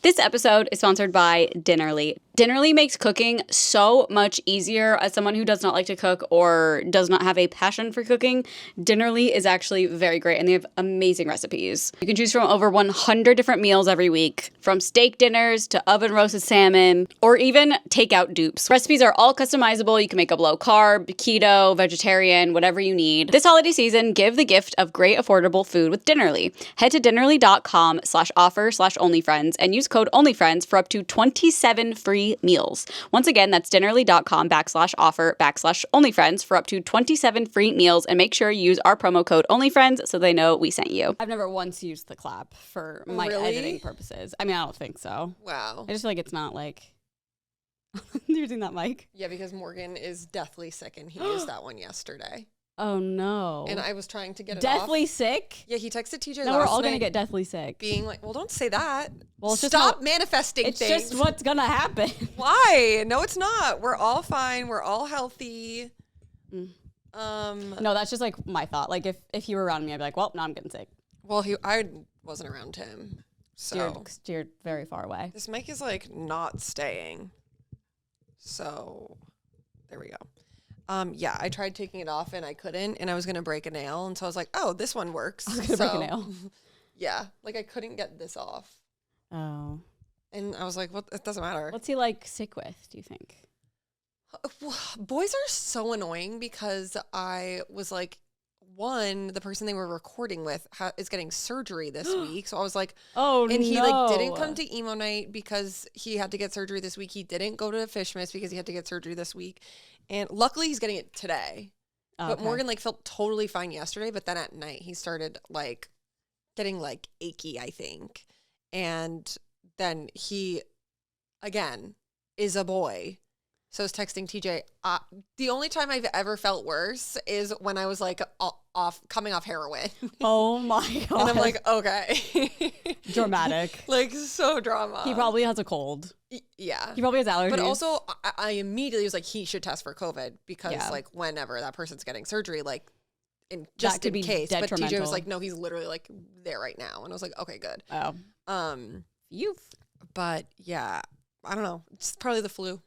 This episode is sponsored by Dinnerly. Dinnerly makes cooking so much easier. As someone who does not like to cook or does not have a passion for cooking, Dinnerly is actually very great, and they have amazing recipes. You can choose from over 100 different meals every week, from steak dinners to oven roasted salmon, or even takeout dupes. Recipes are all customizable. You can make up low carb, keto, vegetarian, whatever you need. This holiday season, give the gift of great affordable food with Dinnerly. Head to dinnerly.com/offer/onlyfriends and use code ONLYFRIENDS for up to 27 free meals. Once again, that's dinnerly.com/offer/onlyfriends for up to 27 free meals, and make sure you use our promo code ONLYFRIENDS so they know we sent you. I've never once used the clap for my editing purposes. I mean, I don't think so. Wow. I just feel like it's not like using that mic. Yeah, because Morgan is deathly sick and he used that one yesterday. Oh no. And I was trying to get it deathly off. sick? Yeah, he texted TJ No, last we're all night gonna get deathly sick. being like, well, don't say that. Well, it's Stop manifesting it's things. It's just what's gonna happen. Why? No, it's not. We're all fine. We're all healthy. No, that's just like my thought. Like if you were around me, I'd be like, well, no, I'm getting sick. Well, I wasn't around him. So Steered very far away. this mic is like not staying. So there we go. Yeah, I tried taking it off and I couldn't, and I was gonna break a nail, and so I was like, oh, this one works. I was gonna break a nail. Yeah, like I couldn't get this off. Oh. And I was like, what? It doesn't matter. What's he like sick with, do you think? Boys are so annoying because I was like, the person they were recording with is getting surgery this week. So I was like, oh, and he like didn't come to emo night because he had to get surgery this week. He didn't go to Fishmas because he had to get surgery this week. And luckily he's getting it today. Oh, but Morgan like felt totally fine yesterday. But then at night he started like getting like achy, I think. And then he, again, is a boy. So I was texting TJ. The only time I've ever felt worse is when I was like coming off heroin. Oh my God. And I'm like, okay. Dramatic. Like so drama. He probably has a cold. Yeah. He probably has allergies. But also I immediately was like, he should test for COVID because like whenever that person's getting surgery, like in case. But TJ was like, no, he's literally like there right now. And I was like, okay, good. Oh. But yeah, I don't know. It's probably the flu.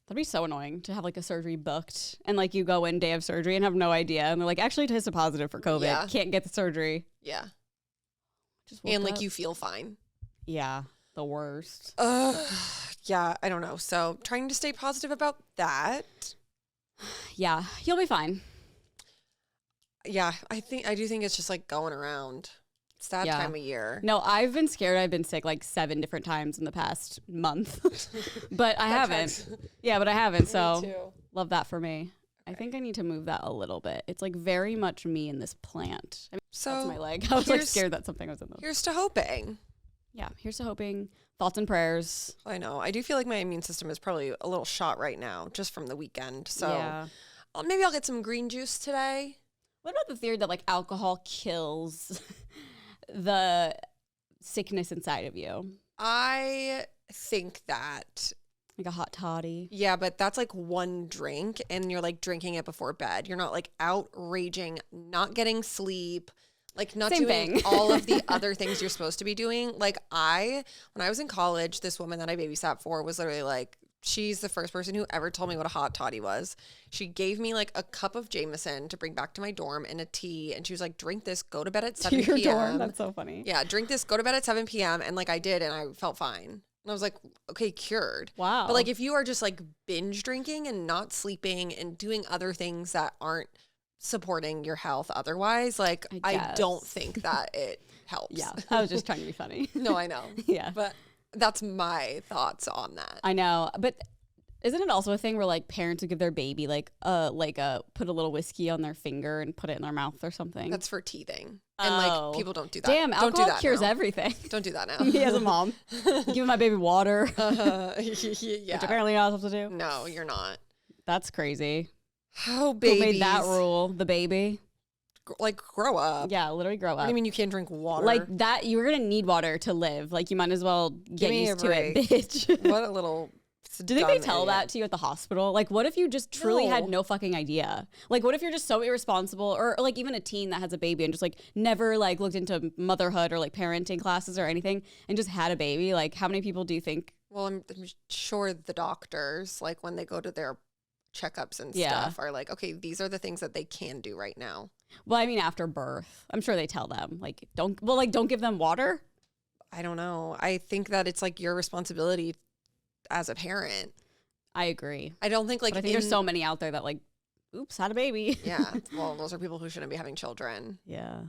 That'd be so annoying to have like a surgery booked and like you go in day of surgery and have no idea. And they're like, actually tested positive for COVID. Yeah. Can't get the surgery. Yeah. And like you feel fine. Yeah. The worst. Yeah, I don't know. So trying to stay positive about that. Yeah. You'll be fine. Yeah. I do think it's just like going around. It's that time of year. No, I've been scared. I've been sick like 7 different times in the past month, but I haven't. Yeah, but I haven't. So love that for me. Okay. I think I need to move that a little bit. It's like very much me in this plant. I mean, so that's my leg. I was like scared that something was in the. Here's to hoping. Yeah, here's to hoping. Thoughts and prayers. I know. I do feel like my immune system is probably a little shot right now just from the weekend. So maybe I'll get some green juice today. What about the theory that like alcohol kills the sickness inside of you? I think that like a hot toddy. Yeah, but that's like one drink and you're like drinking it before bed. You're not like out raging, not getting sleep, like not doing all of the other things you're supposed to be doing. Like when I was in college, this woman that I babysat for was literally like, she's the first person who ever told me what a hot toddy was. She gave me like a cup of Jameson to bring back to my dorm and a tea. And she was like, drink this, go to bed at 7 p.m. Dorm? That's so funny. Yeah, drink this, go to bed at 7 p.m. And like I did, and I felt fine. And I was like, okay, cured. Wow. But like if you are just like binge drinking and not sleeping and doing other things that aren't supporting your health otherwise, like I don't think that it helps. Yeah, I was just trying to be funny. No, I know. Yeah. But that's my thoughts on that. I know, but isn't it also a thing where like parents would give their baby put a little whiskey on their finger and put it in their mouth or something? That's for teething. And like people don't do that. Damn, don't alcohol do that cures now. Everything. Don't do that now. Me as a mom, giving my baby water, yeah. which apparently you're not supposed to do. No, you're not. That's crazy. How babies? Who made that rule? The baby. Like grow up. Yeah, literally grow up. What do you mean you can't drink water? Like that, you're gonna need water to live. Like you might as well get used to it, bitch. What a little Do you think they tell that to you at the hospital? Like, what if you just truly had no fucking idea? Like, what if you're just so irresponsible, or like even a teen that has a baby and just like never like looked into motherhood or like parenting classes or anything and just had a baby? Like, how many people do you think? Well, I'm sure the doctors, like when they go to their checkups and stuff, are like, okay, these are the things that they can do right now. Well, I mean, after birth, I'm sure they tell them like, don't give them water. I don't know. I think that it's like your responsibility as a parent. I agree. I don't think like, but I think there's so many out there that like, oops, had a baby. Yeah. Well, those are people who shouldn't be having children. Yeah.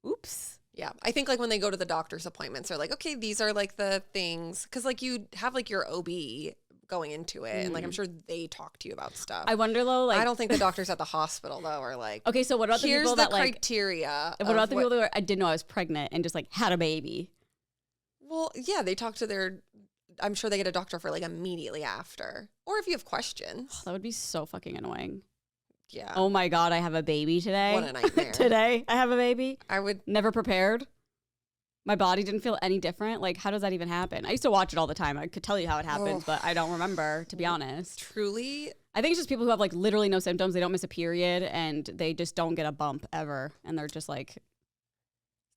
Oops. Yeah. I think like when they go to the doctor's appointments, they're like, okay, these are like the things. Cause like you have like your OB going into it. And like, I'm sure they talk to you about stuff. I wonder though, like. I don't think the doctors at the hospital though are like. Okay. So what about the people that like. Here's the criteria. What about the people that were, I didn't know I was pregnant and just like had a baby? Well, yeah, they talk to their. I'm sure they get a doctor for like immediately after. Or if you have questions. That would be so fucking annoying. Yeah. Oh my God, I have a baby today. What a nightmare. Today, I have a baby. I would. Never prepared. My body didn't feel any different. Like, how does that even happen? I used to watch it all the time. I could tell you how it happens, but I don't remember, to be honest. Truly? I think it's just people who have like literally no symptoms. They don't miss a period and they just don't get a bump ever. And they're just like.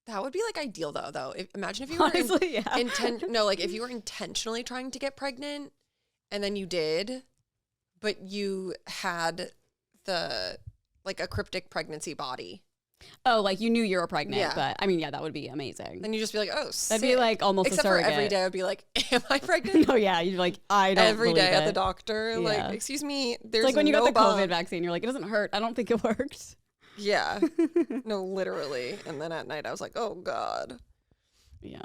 That would be like ideal though. Imagine if you were honestly, like if you were intentionally trying to get pregnant and then you did, but you had the like a cryptic pregnancy body. Oh, like you knew you were pregnant, but I mean, yeah, that would be amazing. Then you just be like, oh, sick. That'd be like almost except a surrogate. for every day I'd be like, am I pregnant? No, yeah, you'd be like, I don't every day believe at it. the doctor. Yeah. Like, excuse me, there's it's like when you no got the bump. COVID vaccine, you're like, it doesn't hurt. I don't think it worked. Yeah. No, literally. And then at night I was like, oh God. Yeah.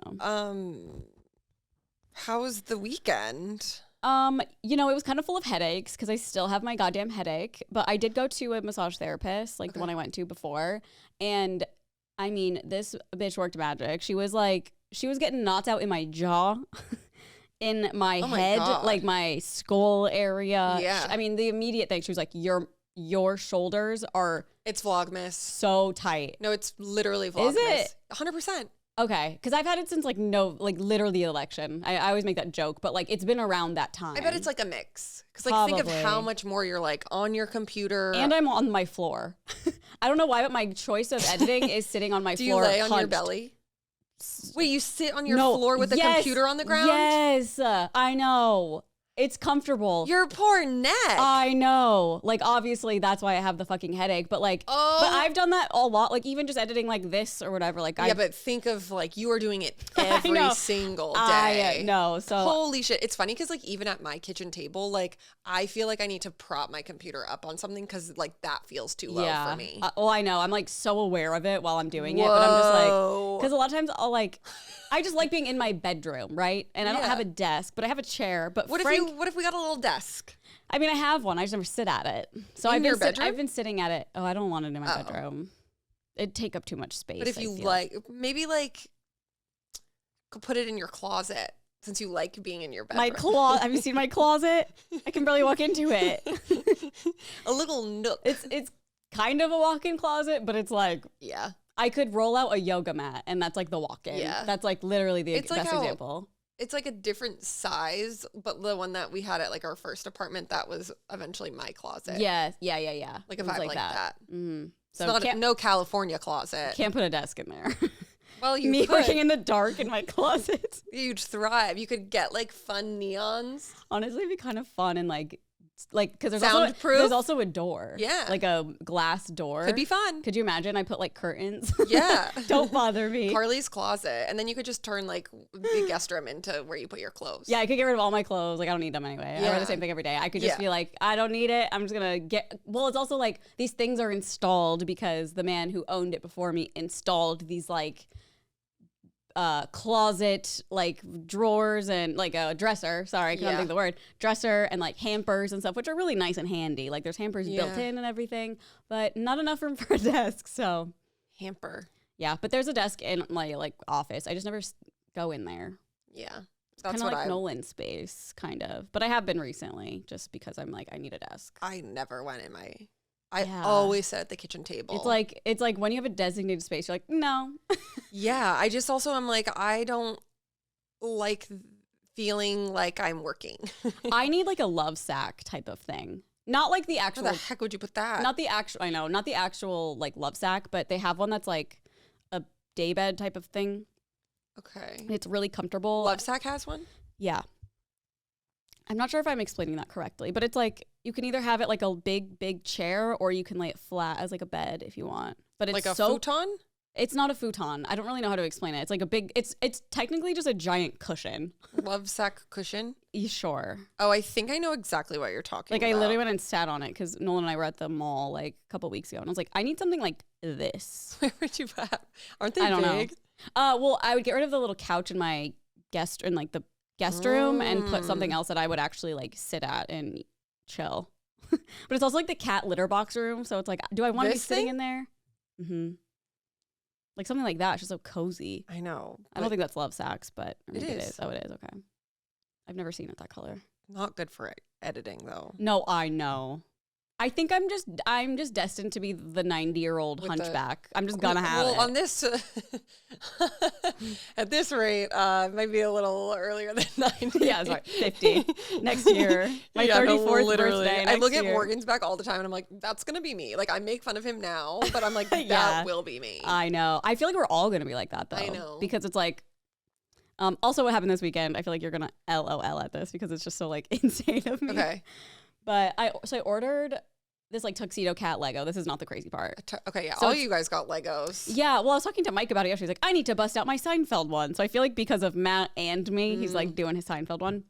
How was the weekend? You know, it was kind of full of headaches because I still have my goddamn headache. But I did go to a massage therapist, like the one I went to before. And I mean, this bitch worked magic. She was getting knots out in my jaw, in my head, like my skull area. Yeah. I mean, the immediate thing, she was like, your shoulders are It's Vlogmas. so tight. No, it's literally Vlogmas. Is it? 100%. Okay, because I've had it since like literally the election. I always make that joke, but like it's been around that time. I bet it's like a mix. Because like think of how much more you're like on your computer. And I'm on my floor. I don't know why, but my choice of editing is sitting on my Do floor. Do you lay on your belly? Wait, you sit on your floor with the yes, computer on the ground? Yes, I know. It's comfortable. Your poor neck. I know. Like, obviously, that's why I have the fucking headache. But, like, but I've done that a lot. Like, even just editing like this or whatever. Like, yeah, but think of, like, you are doing it every single day. I know. So. Holy shit. It's funny because, like, even at my kitchen table, like, I feel like I need to prop my computer up on something because, like, that feels too low for me. Well, I know. I'm, like, so aware of it while I'm doing it. But I'm just, like, because a lot of times I'll, like, I just like being in my bedroom, right? And I don't have a desk, but I have a chair. But what if we got a little desk? I mean, I have one. I just never sit at it. So I've been sitting at it. Oh, I don't want it in my bedroom. It'd take up too much space. But if you like, maybe like, could put it in your closet since you like being in your bedroom. My closet. Have you seen my closet? I can barely walk into it. A little nook. It's kind of a walk-in closet, but it's like I could roll out a yoga mat, and that's like the walk-in. Yeah, that's like literally the best example. It's like a different size, but the one that we had at like our first apartment, that was eventually my closet. Yeah. Like a vibe like that. Mm-hmm. So it's not no California closet. Can't put a desk in there. Well, you Me could. working in the dark in my closet. You'd thrive. You could get like fun neons. Honestly, it'd be kind of fun and like because there's also a door. Yeah. Like a glass door. Could be fun. Could you imagine? I put like curtains. Yeah. Don't bother me. Carly's closet. And then you could just turn like the guest room into where you put your clothes. Yeah, I could get rid of all my clothes. Like I don't need them anyway. I wear the same thing every day. I could just be like, I don't need it. I'm just going to it's also like these things are installed because the man who owned it before me installed these like closet like drawers and like a dresser, sorry I can't think of the word, dresser and like hampers and stuff, which are really nice and handy. Like there's hampers built in and everything, but not enough room for a desk. So hamper. Yeah, but there's a desk in my like office. I just never go in there. Yeah. That's kind of like Nolan's space, kind of. But I have been recently just because I'm like, I need a desk. I never went in my I always sit at the kitchen table. It's like when you have a designated space, you're like, no. Yeah, I just also am like, I don't like feeling like I'm working. I need like a love sack type of thing. Not like the actual. Where the heck would you put that? Not the actual. I know, not the actual like love sack, but they have one that's like a daybed type of thing. Okay. It's really comfortable. Lovesack has one? Yeah. I'm not sure if I'm explaining that correctly, but it's like you can either have it like a big chair or you can lay it flat as like a bed if you want. But it's like a futon? It's not a futon. I don't really know how to explain it. It's like a big, it's technically just a giant cushion. Lovesack cushion? Sure. Oh, I think I know exactly what you're talking about. Like I literally went and sat on it because Nolan and I were at the mall like a couple weeks ago and I was like, I need something like this. Where would you have? Aren't they I don't big? know. Well, I would get rid of the little couch in my guest room and put something else that I would actually like sit at and chill. But it's also like the cat litter box room, so it's like, do I want to be sitting in there? Mm-hmm. Like something like that. It's just so cozy. I know. I don't think that's love sacks, but it is. Oh, it is. Okay. I've never seen it that color. Not good for editing though. No, I know. I think I'm just destined to be the 90-year-old hunchback. I'm just gonna have it. Well, on this, at this rate, it might be a little earlier than 90. Yeah, sorry, 50 next year. My 34th birthday. I look at Morgan's back all the time, and I'm like, that's gonna be me. Like I make fun of him now, but I'm like, that will be me. I know. I feel like we're all gonna be like that though. I know, because it's like. Also, what happened this weekend? I feel like you're gonna LOL at this because it's just so like insane of me. Okay. But I ordered this like tuxedo cat Lego. This is not the crazy part. Okay, yeah. So all you guys got Legos. Yeah, well, I was talking to Mike about it yesterday. He's like, I need to bust out my Seinfeld one. So I feel like because of Matt and me, he's like doing his Seinfeld one.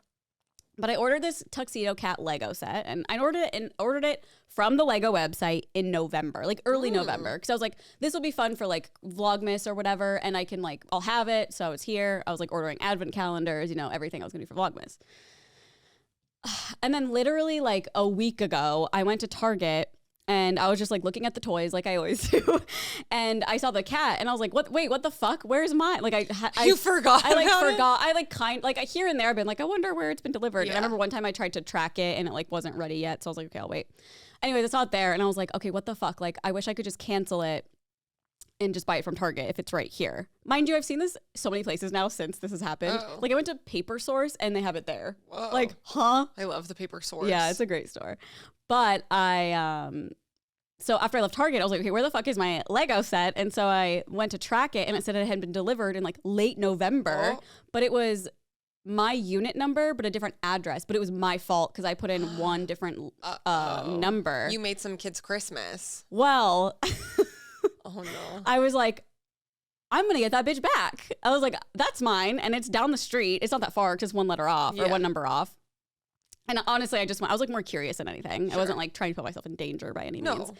But I ordered this tuxedo cat Lego set, and I ordered it from the Lego website in November, like early November, because I was like, this will be fun for like Vlogmas or whatever, and I can like, I'll have it. So it's here. I was like ordering advent calendars, everything I was gonna do for Vlogmas. And then literally like a week ago, I went to Target and I was just like looking at the toys like I always do. And I saw the cat and I was like, what the fuck? Where's mine? Like you forgot. I forgot. I like here and there I've been like, I wonder where it's been delivered. Yeah. And I remember one time I tried to track it and it like wasn't ready yet. So I was like, okay, I'll wait. Anyways, it's not there. And I was like, okay, what the fuck? Like I wish I could just cancel it and just buy it from Target if it's right here. Mind you, I've seen this so many places now since this has happened. Oh. Like I went to Paper Source and they have it there. Whoa. Like, huh? I love the Paper Source. Yeah, it's a great store. But so after I left Target, I was like, okay, where the fuck is my Lego set? And so I went to track it and it said it had been delivered in like late November, but it was my unit number, but a different address. But it was my fault because I put in one different number. You made some kids Christmas. Well... Oh no. I was like, I'm going to get that bitch back. I was like, that's mine. And it's down the street. It's not that far, just one letter off or one number off. And honestly, I was like more curious than anything. Sure. I wasn't like trying to put myself in danger by any means.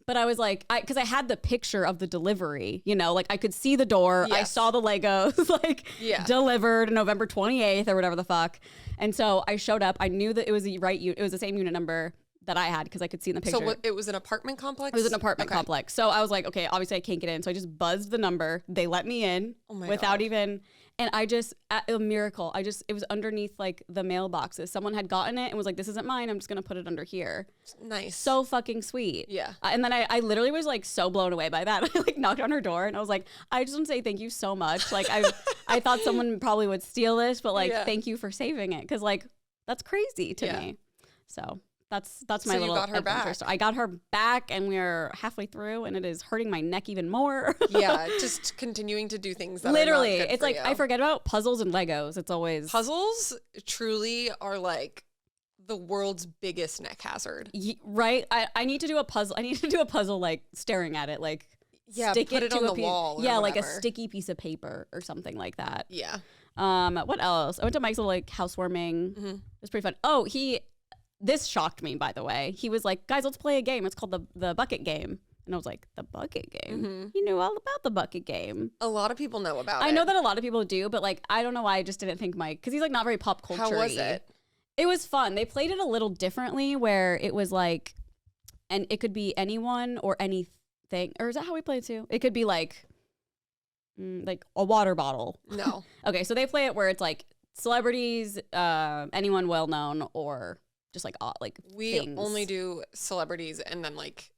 But I was like, because I had the picture of the delivery, like I could see the door. Yes. I saw the Legos like delivered November 28th or whatever the fuck. And so I showed up. I knew that it was the right unit. It was the same unit number that I had because I could see in the picture. So it was an apartment complex? It was an apartment complex. So I was like, okay, obviously I can't get in. So I just buzzed the number. They let me in without even, and I just, a miracle. It was underneath like the mailboxes. Someone had gotten it and was like, this isn't mine. I'm just going to put it under here. Nice. So fucking sweet. Yeah. And then I literally was like so blown away by that. I like knocked on her door and I was like, I just want to say thank you so much. Like I thought someone probably would steal this, but like, thank you for saving it. Cause like, that's crazy to me. So that's my little adventure. Back. So I got her back and we're halfway through and it is hurting my neck even more. Yeah, just continuing to do things that literally are not good it's for like you. I forget about puzzles and Legos. It's always puzzles truly are like the world's biggest neck hazard. Right? I need to do a puzzle. I need to do a puzzle like staring at it, like stick put it to on a the wall. Yeah, like a sticky piece of paper or something like that. Yeah. What else? I went to Mike's little like housewarming. Mm-hmm. It was pretty fun. Oh, this shocked me, by the way. He was like, guys, let's play a game. It's called the bucket game. And I was like, the bucket game? Mm-hmm. You knew all about the bucket game. A lot of people know about it. I know that a lot of people do, but like, I don't know why I just didn't think Mike, because he's like not very pop culture-y. How was it? It was fun. They played it a little differently where it was like, and it could be anyone or anything. Or is that how we play it too? It could be like a water bottle. No. Okay, so they play it where it's like celebrities, anyone well-known, or just like we things. Only do celebrities and then like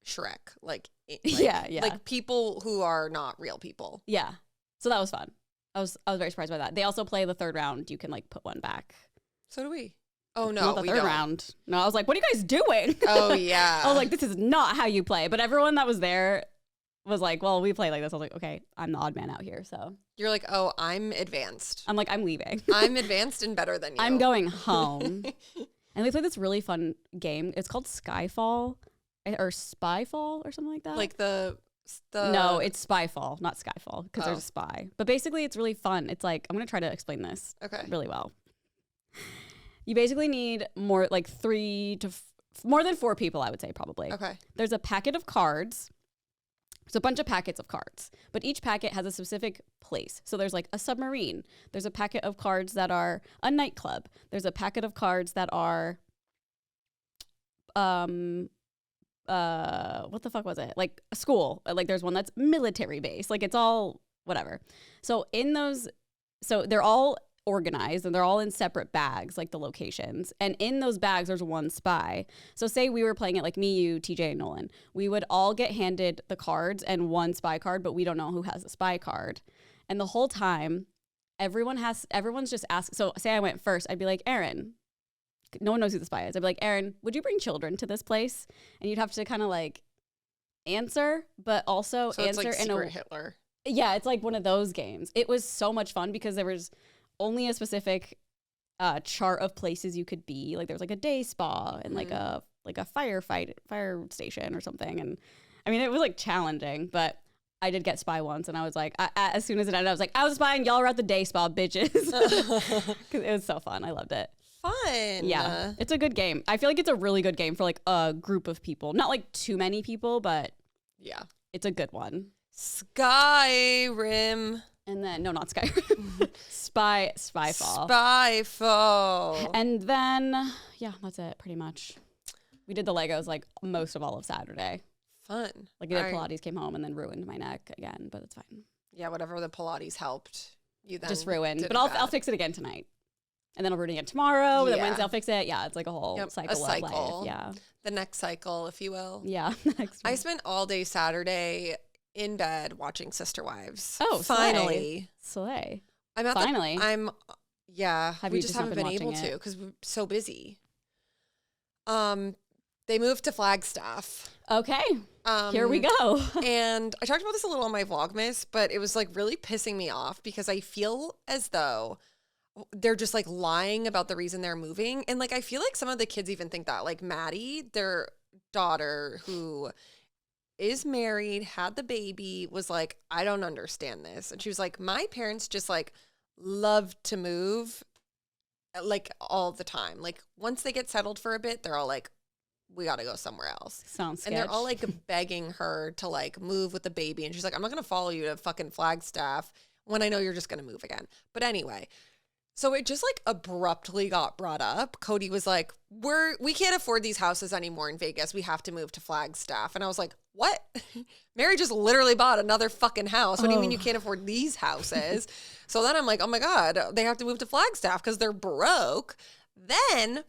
Shrek, like yeah, like people who are not real people. Yeah, so that was fun. I was very surprised by that. They also play the third round. You can like put one back. So do we. Oh no, not the we third don't. round. No, I was like, what are you guys doing? Oh yeah. I was like, this is not how you play. But everyone that was there was like, well, we play like this. I was like, okay, I'm the odd man out here. So you're like, oh, I'm advanced. I'm like, I'm leaving. I'm advanced and better than you. I'm going home. And we played this really fun game. It's called Skyfall or Spyfall or something like that. Like the No, it's Spyfall, not Skyfall, because there's a spy. But basically, it's really fun. It's like, I'm going to try to explain this really well. You basically need more than 4 people, I would say, probably. Okay. There's a packet of cards. There's a bunch of packets of cards, but each packet has a specific place. So there's like a submarine. There's a packet of cards that are a nightclub. There's a packet of cards that are, what the fuck was it? Like a school. Like there's one that's military based. Like it's all whatever. So they're all organized and they're all in separate bags, like the locations. And in those bags, there's one spy. So say we were playing it like me, you, TJ, and Nolan. We would all get handed the cards and one spy card, but we don't know who has the spy card. And the whole time, everyone's just asking. So say I went first, I'd be like, Erin. No one knows who the spy is. I'd be like, Erin, would you bring children to this place? And you'd have to kind of like answer, but also so answer it's like in Secret Hitler. Yeah, it's like one of those games. It was so much fun because there was only a specific chart of places you could be. Like there was like a day spa and like a fire station or something. And I mean, it was like challenging, but I did get spy once, and I was like, as soon as it ended, I was like, I was a spy and y'all were at the day spa, bitches. Because it was so fun. I loved it. Fun. Yeah, it's a good game. I feel like it's a really good game for like a group of people. Not like too many people, but yeah, it's a good one. Skyrim. And then, no, not Skyrim. Spyfall. Spyfall. And then, yeah, that's it, pretty much. We did the Legos like most of all of Saturday. Fun. Like, the Pilates came home and then ruined my neck again, but it's fine. Yeah, whatever the Pilates helped, you then just ruined. But I'll fix it again tonight. And then I'll ruin it again tomorrow. And then Wednesday I'll fix it. Yeah, it's like a whole cycle of life. Yeah. The next cycle, if you will. Yeah. I spent all day Saturday in bed watching Sister Wives. Oh, finally. Slay. I'm at finally. We just haven't been able to because we're so busy. They moved to Flagstaff. Okay. Here we go. And I talked about this a little on my Vlogmas, but it was like really pissing me off because I feel as though they're just like lying about the reason they're moving. And like, I feel like some of the kids even think that, like Maddie, their daughter who is married, had the baby, was like, I don't understand this. And she was like, my parents just like love to move like all the time. Like once they get settled for a bit, they're all like, we got to go somewhere else. Sounds sketch. And they're all like begging her to like move with the baby. And she's like, I'm not going to follow you to fucking Flagstaff when I know you're just going to move again. But anyway, so it just like abruptly got brought up. Cody was like, we can't afford these houses anymore in Vegas. We have to move to Flagstaff. And I was like, what? Mary just literally bought another fucking house. What do you mean you can't afford these houses? So then I'm like, oh my God, they have to move to Flagstaff because they're broke. Then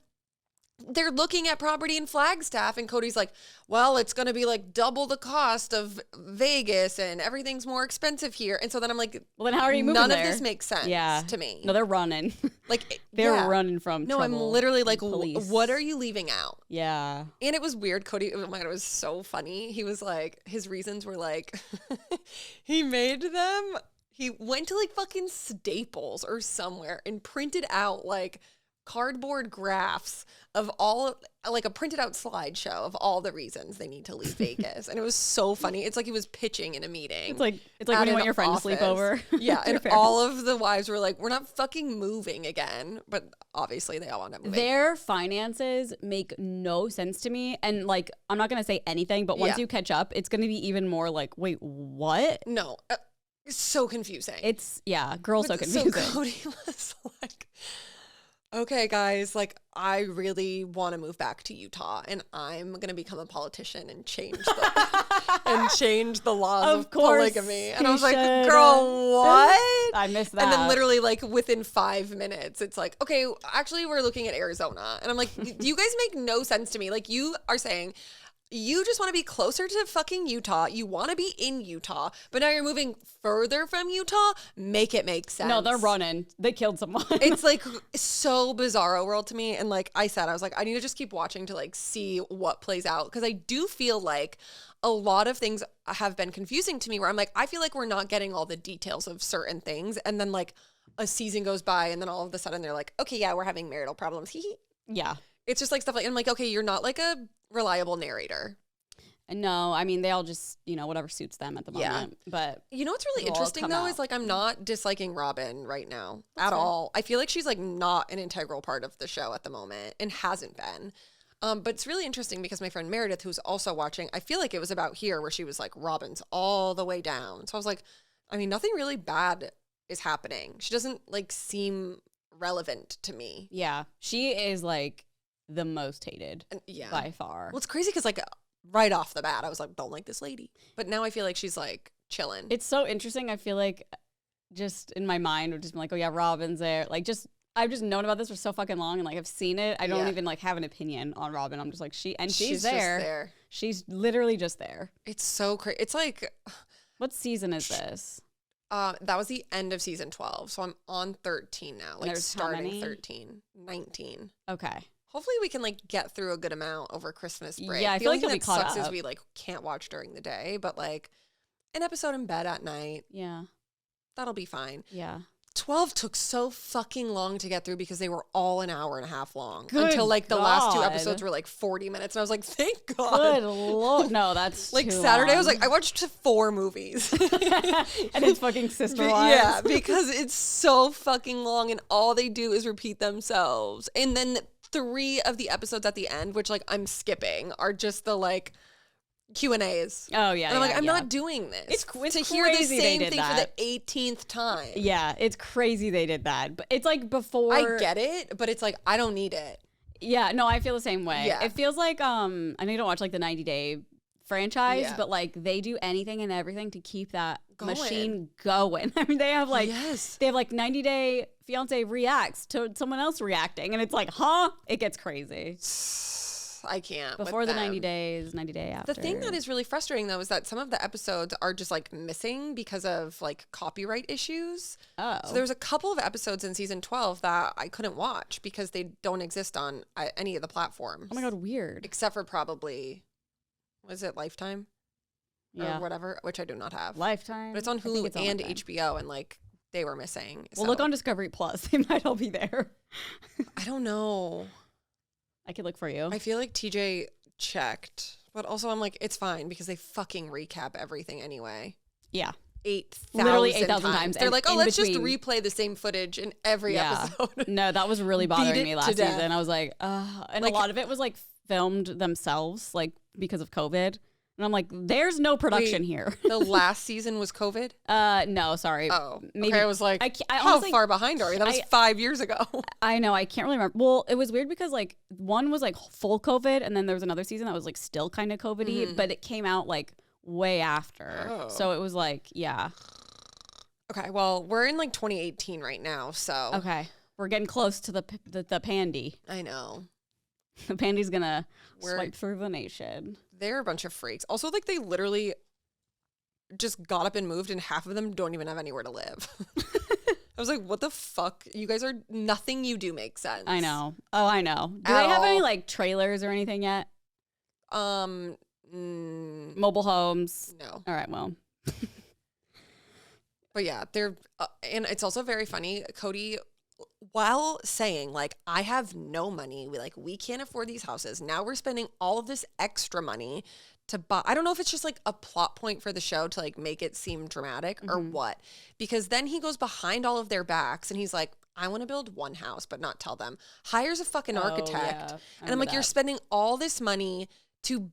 they're looking at property in Flagstaff and Cody's like, well, it's going to be like double the cost of Vegas and everything's more expensive here. And so then I'm like, well, then how are you moving none there? of this makes sense to me. No, they're running. Like they're running from No, trouble. I'm literally like, police. what are you leaving out? Yeah. And it was weird. Cody, oh my God, it was so funny. He was like, his reasons were like, he made them. He went to like fucking Staples or somewhere and printed out like cardboard graphs of all, like a printed out slideshow of all the reasons they need to leave Vegas. And it was so funny. It's like he was pitching in a meeting. It's like when you want your friend to sleep over. Yeah. And all of the wives were like, we're not fucking moving again. But obviously they all wound up moving. Their finances make no sense to me. And like, I'm not going to say anything, but once you catch up, it's going to be even more like, wait, what? No. It's so confusing. It's, girl, so confusing. So Cody was like, okay, guys, like, I really want to move back to Utah, and I'm going to become a politician and change the laws of polygamy. And I was like, girl, what? I missed that. And then literally, like, within 5 minutes, it's like, okay, actually, we're looking at Arizona. And I'm like, you guys make no sense to me. Like, you are saying, You just want to be closer to fucking Utah. You want to be in Utah, but now you're moving further from Utah. Make it make sense. No, they're running. They killed someone. It's like so bizarro world to me. And like I said, I was like, I need to just keep watching to like see what plays out. Because I do feel like a lot of things have been confusing to me where I'm like, I feel like we're not getting all the details of certain things. And then like a season goes by and then all of a sudden they're like, okay, yeah, we're having marital problems. Yeah. It's just like stuff like, I'm like, okay, you're not like a reliable narrator. No, I mean, they all just, whatever suits them at the moment. Yeah. But you know what's really interesting though is like I'm not disliking Robin right now at all. I feel like she's like not an integral part of the show at the moment and hasn't been. But it's really interesting because my friend Meredith, who's also watching, I feel like it was about here where she was like, Robin's all the way down. So I was like, I mean, nothing really bad is happening. She doesn't like seem relevant to me. Yeah, she is like the most hated by far. Well, it's crazy because like right off the bat, I was like, don't like this lady. But now I feel like she's like chilling. It's so interesting. I feel like just in my mind, would just be like, oh yeah, Robin's there. Like I've just known about this for so fucking long and like I've seen it. I don't even like have an opinion on Robin. I'm just like, she's there. Just there. She's literally just there. It's so crazy. It's like, what season is this? That was the end of season 12. So I'm on 13 now. Like starting 13, 19. Okay. Hopefully we can like get through a good amount over Christmas break. Yeah, I feel like you'll be caught up. The only thing that sucks is we like can't watch during the day, but like an episode in bed at night. Yeah. That'll be fine. Yeah. 12 took so fucking long to get through because they were all an hour and a half long. Good until like the last 2 God. episodes were like 40 minutes. And I was like, thank God. Good Lord. No, that's like too Saturday, long. I was like, I watched 4 movies. And it's fucking Sister Wives. Yeah, because it's so fucking long and all they do is repeat themselves. And then 3 of the episodes at the end, which like I'm skipping, are just the like Q&As. Oh yeah. And I'm like, I'm yeah. not doing this. It's to hear the same thing for the 18th time. Yeah, it's crazy they did that. But it's like before. I get it, but it's like I don't need it. Yeah, no, I feel the same way. Yeah. It feels like I know you don't watch like the 90 Day franchise, but like they do anything and everything to keep that machine going. I mean, they have like 90 Day Fiance reacts to someone else reacting, and it's like, it gets crazy. I can't. Before the 90 days, 90 day after. The thing that is really frustrating though is that some of the episodes are just like missing because of like copyright issues. Oh. So there was a couple of episodes in season 12 that I couldn't watch because they don't exist on any of the platforms. Oh my God, weird. Except for probably, was it Lifetime? Yeah. Or whatever, which I do not have. Lifetime. But it's on Hulu and HBO, and like they were missing. Well, look on Discovery Plus. They might all be there. I don't know. I could look for you. I feel like TJ checked, but also I'm like, it's fine because they fucking recap everything anyway. Yeah. 8,000 literally 8,000 times. They're like, oh, let's just replay the same footage in every episode. No, that was really bothering me last season. I was like, and like, a lot of it was like filmed themselves, like because of COVID. And I'm like, there's no production here. The last season was COVID? No, sorry. Oh, maybe. Okay, I was like, how honestly, far behind are you? That was 5 years ago. I know. I can't really remember. Well, it was weird because like one was like full COVID, and then there was another season that was like still kind of COVID-y, but it came out like way after. Oh. So it was like, yeah. Okay, well, we're in like 2018 right now, so. Okay. We're getting close to the pandy. I know. The pandy's gonna swipe through the nation. They're a bunch of freaks. Also, like, they literally just got up and moved, and half of them don't even have anywhere to live. I was like, what the fuck? You guys are, nothing you do makes sense. I know. Oh, I know. Do they have any, like, trailers or anything yet? Mobile homes? No. All right, well. But yeah, they're, and it's also very funny. Cody, while saying like, I have no money, we can't afford these houses. Now we're spending all of this extra money to buy. I don't know if it's just like a plot point for the show to like make it seem dramatic or what, because then he goes behind all of their backs and he's like, I want to build one house, but not tell them. Hires a fucking architect. Yeah. And I'm like, you're spending all this money to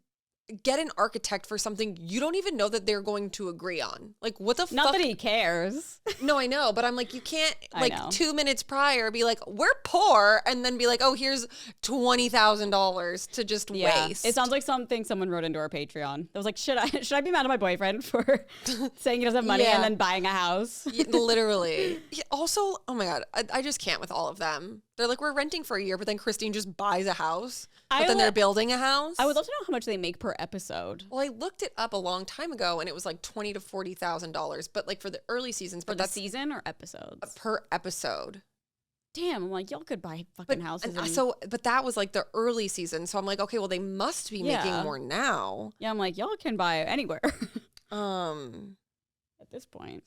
get an architect for something you don't even know that they're going to agree on. Like, what the fuck? Not that he cares. No, I know, but I'm like, you can't, like, 2 minutes prior be like, we're poor, and then be like, oh, here's $20,000 to just waste. It sounds like something someone wrote into our Patreon. It was like, should I be mad at my boyfriend for saying he doesn't have money and then buying a house? Literally. Also, oh my God, I just can't with all of them. They're like, we're renting for a year, but then Christine just buys a house. But then they're building a house. I would love to know how much they make per episode? Well, I looked it up a long time ago, and it was like $20,000 to $40,000. But like for the early seasons, For the season or episodes? Per episode. Damn, I'm like, y'all could buy fucking houses. But that was like the early season. So I'm like, okay, well, they must be making more now. Yeah, I'm like, y'all can buy anywhere. At this point,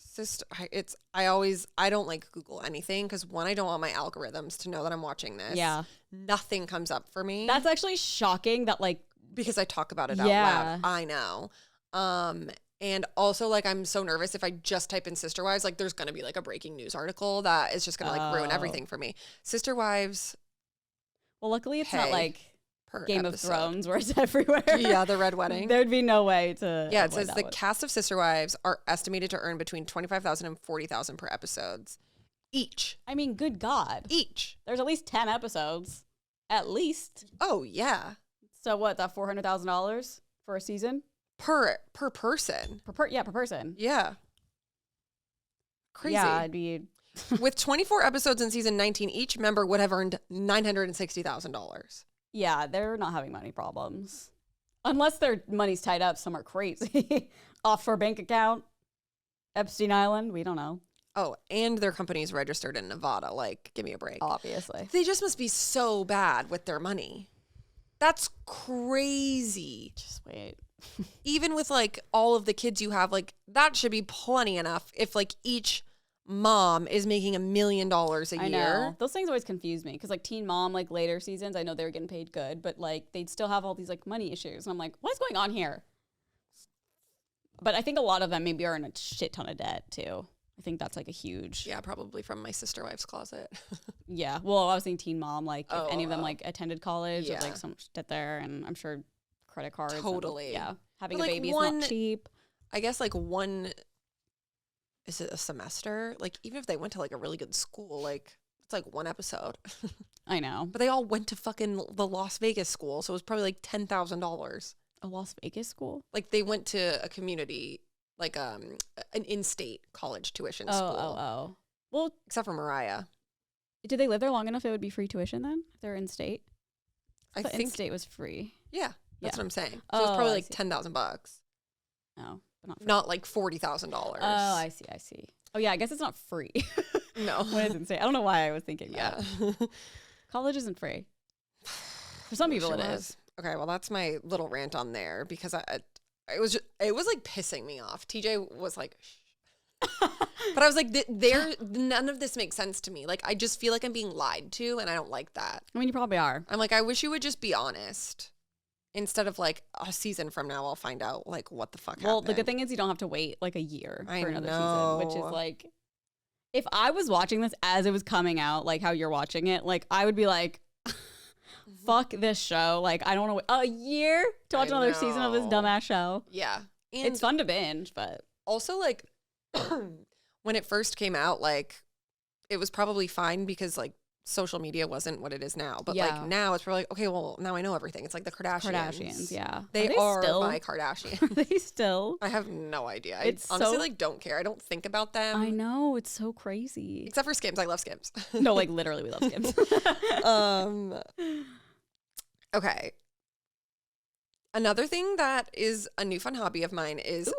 I don't like Google anything because one, I don't want my algorithms to know that I'm watching this. Yeah, nothing comes up for me. That's actually shocking. That like because I talk about it out loud. I know. And also, like, I'm so nervous if I just type in Sister Wives, like, there's going to be, like, a breaking news article that is just going to, like, ruin everything for me. Sister Wives. Well, luckily it's not, like, Game of Thrones where it's everywhere. Yeah, the Red Wedding. There'd be no way to. Yeah, it says the cast of Sister Wives are estimated to earn between $25,000 and $40,000 per episodes. Each. I mean, good God. Each. There's at least 10 episodes. At least. Oh, yeah. So what, that $400,000 for a season? Per person. Per person. Yeah. Crazy. Yeah, I'd be... With 24 episodes in season 19, each member would have earned $960,000. Yeah, they're not having money problems. Unless their money's tied up somewhere crazy. Offshore bank account. Epstein Island. We don't know. Oh, and their company's registered in Nevada. Like, give me a break. Obviously. They just must be so bad with their money. That's crazy. Just wait. Even with like all of the kids you have, like that should be plenty enough if like each mom is making $1 million a year. I know. Those things always confuse me because like Teen Mom, like later seasons, I know they were getting paid good, but like they'd still have all these like money issues. And I'm like, what's going on here? But I think a lot of them maybe are in a shit ton of debt too. I think that's like a huge. Yeah, probably from my sister wife's closet. Yeah. Well, I was thinking Teen Mom, like if any of them like attended college or like so much debt there, and I'm sure credit cards. Totally. And, having a baby is not cheap. I guess like is it a semester? Like even if they went to like a really good school, like it's like one episode. I know. But they all went to fucking the Las Vegas school, so it was probably like $10,000. A Las Vegas school? Like they went to a community, like an in-state college tuition school. Oh. Well, except for Mariah. Did they live there long enough it would be free tuition then? If they're in-state? I think in-state was free. Yeah. That's what I'm saying. So it's probably like $10,000. Oh, but not like $40,000. Oh, I see. Oh yeah, I guess it's not free. No. When it's insane. I don't know why I was thinking that. College isn't free. For some people it is. Okay, well that's my little rant on there because it was like pissing me off. TJ was like but I was like none of this makes sense to me. Like I just feel like I'm being lied to and I don't like that. I mean, you probably are. I'm like, I wish you would just be honest. Instead of like a season from now, I'll find out like what the fuck happened. Well, the good thing is you don't have to wait like a year for another season, which is like, if I was watching this as it was coming out, like how you're watching it, like I would be like, fuck this show. Like I don't want to wait a year to watch another season of this dumbass show. Yeah. And it's fun to binge, but also like when it first came out, like it was probably fine because like social media wasn't what it is now. But like now it's probably like, okay, well now I know everything. It's like the Kardashians. Yeah. They are still my Kardashians. Are they still? I have no idea. I honestly like don't care. I don't think about them. I know. It's so crazy. Except for Skims. I love Skims. No, like literally we love Skims. Okay. Another thing that is a new fun hobby of mine is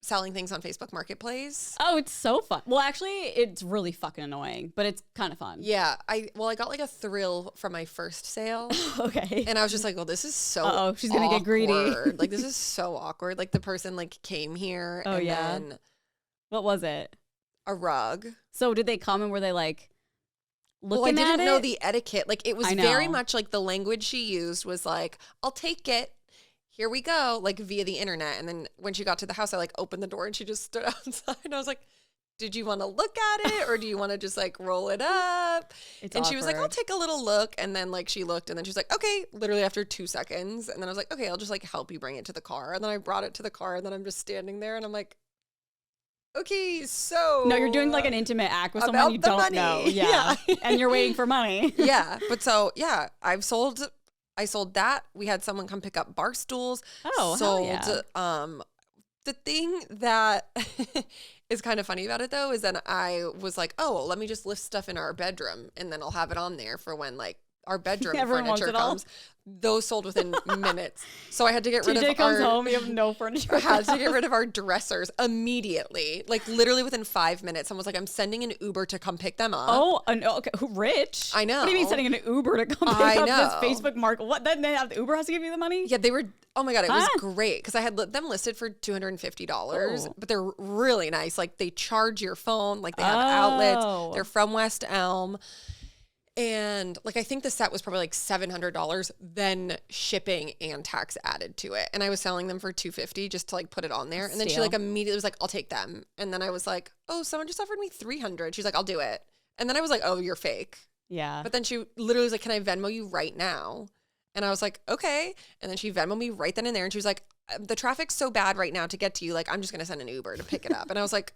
selling things on Facebook Marketplace. Oh, it's so fun. Well, actually, it's really fucking annoying, but it's kind of fun. Yeah. I got like a thrill from my first sale. Okay. And I was just like, well, this is so Uh-oh, she's going to get greedy. Like, this is so awkward. Like, the person, like, came here and then... What was it? A rug. So, did they come and were they, like, looking at it? I didn't know the etiquette. Like, it was very much, like, the language she used was, like, I'll take it. Here we go, like via the internet. And then when she got to the house, I like opened the door and she just stood outside. And I was like, did you want to look at it or do you want to just like roll it up? It's and awkward. She was like, I'll take a little look. And then like she looked and then she was like, okay, literally after 2 seconds. And then I was like, okay, I'll just like help you bring it to the car. And then I brought it to the car and then I'm just standing there and I'm like, okay, so. No, you're doing like an intimate act with someone you don't know. Yeah. And you're waiting for money. Yeah. But so, yeah, I sold that. We had someone come pick up bar stools. Oh, hell yeah. The thing that is kind of funny about it though is that I was like, oh, let me just lift stuff in our bedroom and then I'll have it on there for when like our bedroom Everyone wants furniture it all. comes. Those sold within minutes. So I had to get rid of TJ comes home, you have no furniture. I had to get rid of our dressers immediately. Like literally within 5 minutes. Someone was like, I'm sending an Uber to come pick them up. Oh, okay. Rich. I know. What do you mean sending an Uber to come pick up this Facebook market? What? Then they have the Uber has to give you the money? Yeah, they were. Oh my God, it was great because I had them listed for $250, but they're really nice. Like they charge your phone, like they have outlets. They're from West Elm. And like I think the set was probably like $700, then shipping and tax added to it. And I was selling them for $250 just to like put it on there. And then she like immediately was like, I'll take them. And then I was like, oh, someone just offered me $300. She's like, I'll do it. And then I was like, oh, you're fake. Yeah. But then she literally was like, can I Venmo you right now? And I was like, okay. And then she Venmoed me right then and there. And she was like, the traffic's so bad right now to get to you. Like, I'm just going to send an Uber to pick it up. And I was like,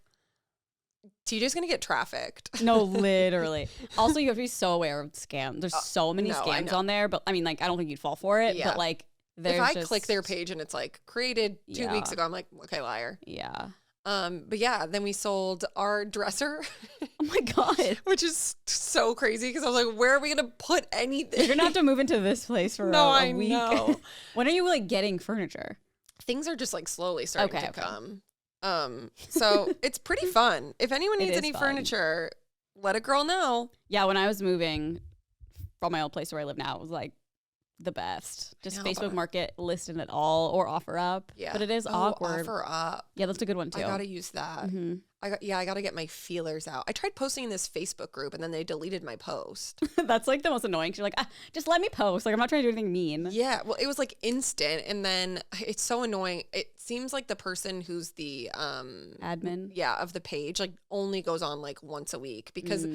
TJ's going to get trafficked. No, literally. Also, you have to be so aware of scams. There's so many scams on there. But I mean, like, I don't think you'd fall for it. Yeah. But like, if I click their page and it's like created 2 weeks ago, I'm like, okay, liar. Yeah. But yeah, then we sold our dresser. Oh my God. Which is so crazy because I was like, where are we going to put anything? You're going to have to move into this place for a week. Know. When are you like getting furniture? Things are just like slowly starting to come. So it's pretty fun. If anyone needs any furniture, let a girl know. Yeah, when I was moving from my old place where I live now, it was like the best. Just Facebook Market listed it all or offer up. Yeah. But it is awkward. Offer up. Yeah, that's a good one too. I gotta use that. Mm-hmm. I gotta get my feelers out. I tried posting in this Facebook group and then they deleted my post. That's like the most annoying. You're like, just let me post. Like I'm not trying to do anything mean. Yeah. Well, it was like instant, and then it's so annoying. It seems like the person who's the admin, of the page, like only goes on like once a week because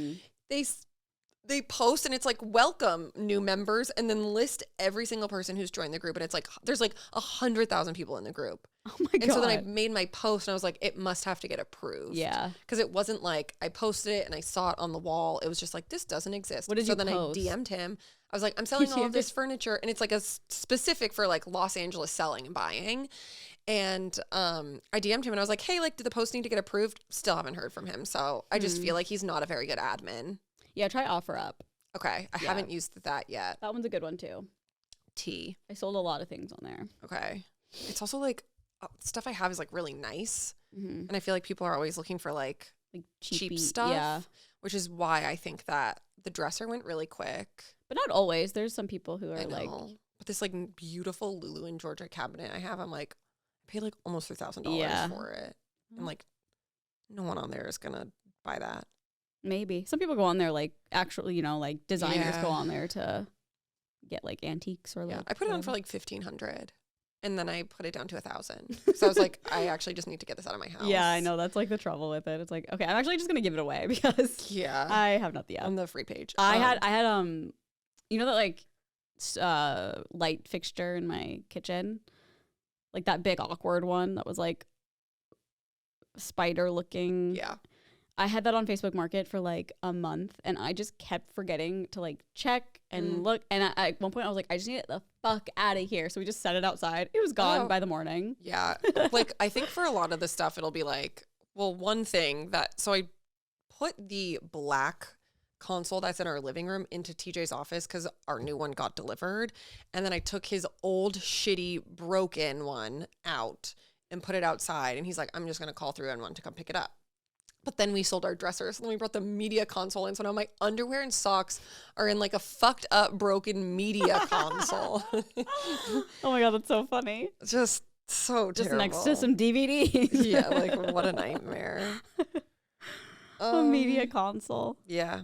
they post and it's like, welcome new members, and then list every single person who's joined the group. And it's like, there's like 100,000 people in the group. Oh my God. And so then I made my post and I was like, it must have to get approved. Yeah. Because it wasn't like I posted it and I saw it on the wall. It was just like, this doesn't exist. What did you post? So then I DM'd him. I was like, I'm selling all of this furniture. And it's like a specific for like Los Angeles selling and buying. And I DM'd him and I was like, hey, like, did the post need to get approved? Still haven't heard from him. So I just feel like he's not a very good admin. Yeah, try OfferUp. Okay. I haven't used that yet. That one's a good one too. I sold a lot of things on there. Okay. It's also like stuff I have is like really nice. Mm-hmm. And I feel like people are always looking for like cheap stuff, which is why I think that the dresser went really quick. But not always. There's some people who are like. But this like beautiful Lulu and Georgia cabinet I have, I'm like, I paid like almost $3,000 for it. And like, no one on there is going to buy that. Maybe. Some people go on there like actually, like designers go on there to get like antiques or like. I put it on for like $1,500 and then I put it down to $1,000. So I was like, I actually just need to get this out of my house. Yeah, I know. That's like the trouble with it. It's like, okay, I'm actually just going to give it away because I have nothing else. On the free page. I had that like light fixture in my kitchen, like that big awkward one that was like spider looking. Yeah. I had that on Facebook Market for like a month and I just kept forgetting to like check and look. And at one point I was like, I just need it the fuck out of here. So we just set it outside. It was gone by the morning. Yeah. Like I think for a lot of the stuff, it'll be like, well, one thing so I put the black console that's in our living room into TJ's office because our new one got delivered. And then I took his old shitty broken one out and put it outside. And he's like, I'm just going to call 311 to come pick it up. But then we sold our dressers and then we brought the media console in. So now my underwear and socks are in like a fucked up broken media console. Oh my God, that's so funny. Just so just terrible. Next to some DVDs. Yeah, like what a nightmare. A media console. Yeah.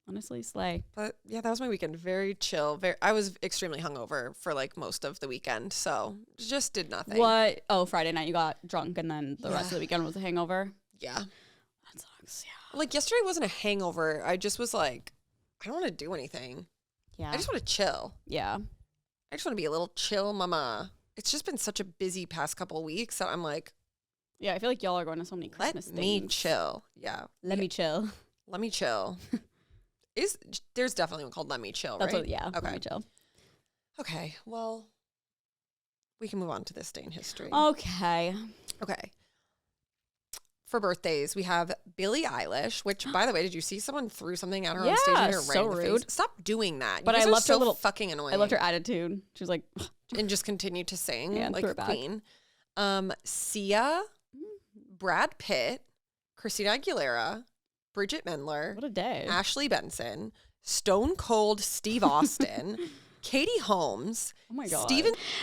Honestly, slay. But yeah, that was my weekend. Very chill. I was extremely hungover for like most of the weekend. So just did nothing. What? Oh, Friday night you got drunk and then the rest of the weekend was a hangover? Yeah. That sucks. Yeah. Like yesterday wasn't a hangover. I just was like, I don't want to do anything. Yeah. I just want to chill. Yeah. I just want to be a little chill mama. It's just been such a busy past couple of weeks that I'm like. Yeah, I feel like y'all are going to so many Christmas things. Let me chill. Yeah. Let me chill. Let me chill. There's definitely one called Let Me Chill, That's right? Okay. Let me chill. Okay. Well, we can move on to this day in history. Okay. for birthdays, we have Billie Eilish, which, by the way, did you see someone threw something at her on stage and her so right in the rude. face? Stop doing that. But You guys I are loved her little fucking annoying. I loved her attitude. She was like, and just continued to sing like threw a it back. queen. Sia, Brad Pitt, Christina Aguilera, Bridget Mendler, what a day. Ashley Benson, Stone Cold Steve Austin, Katie Holmes. Oh my God.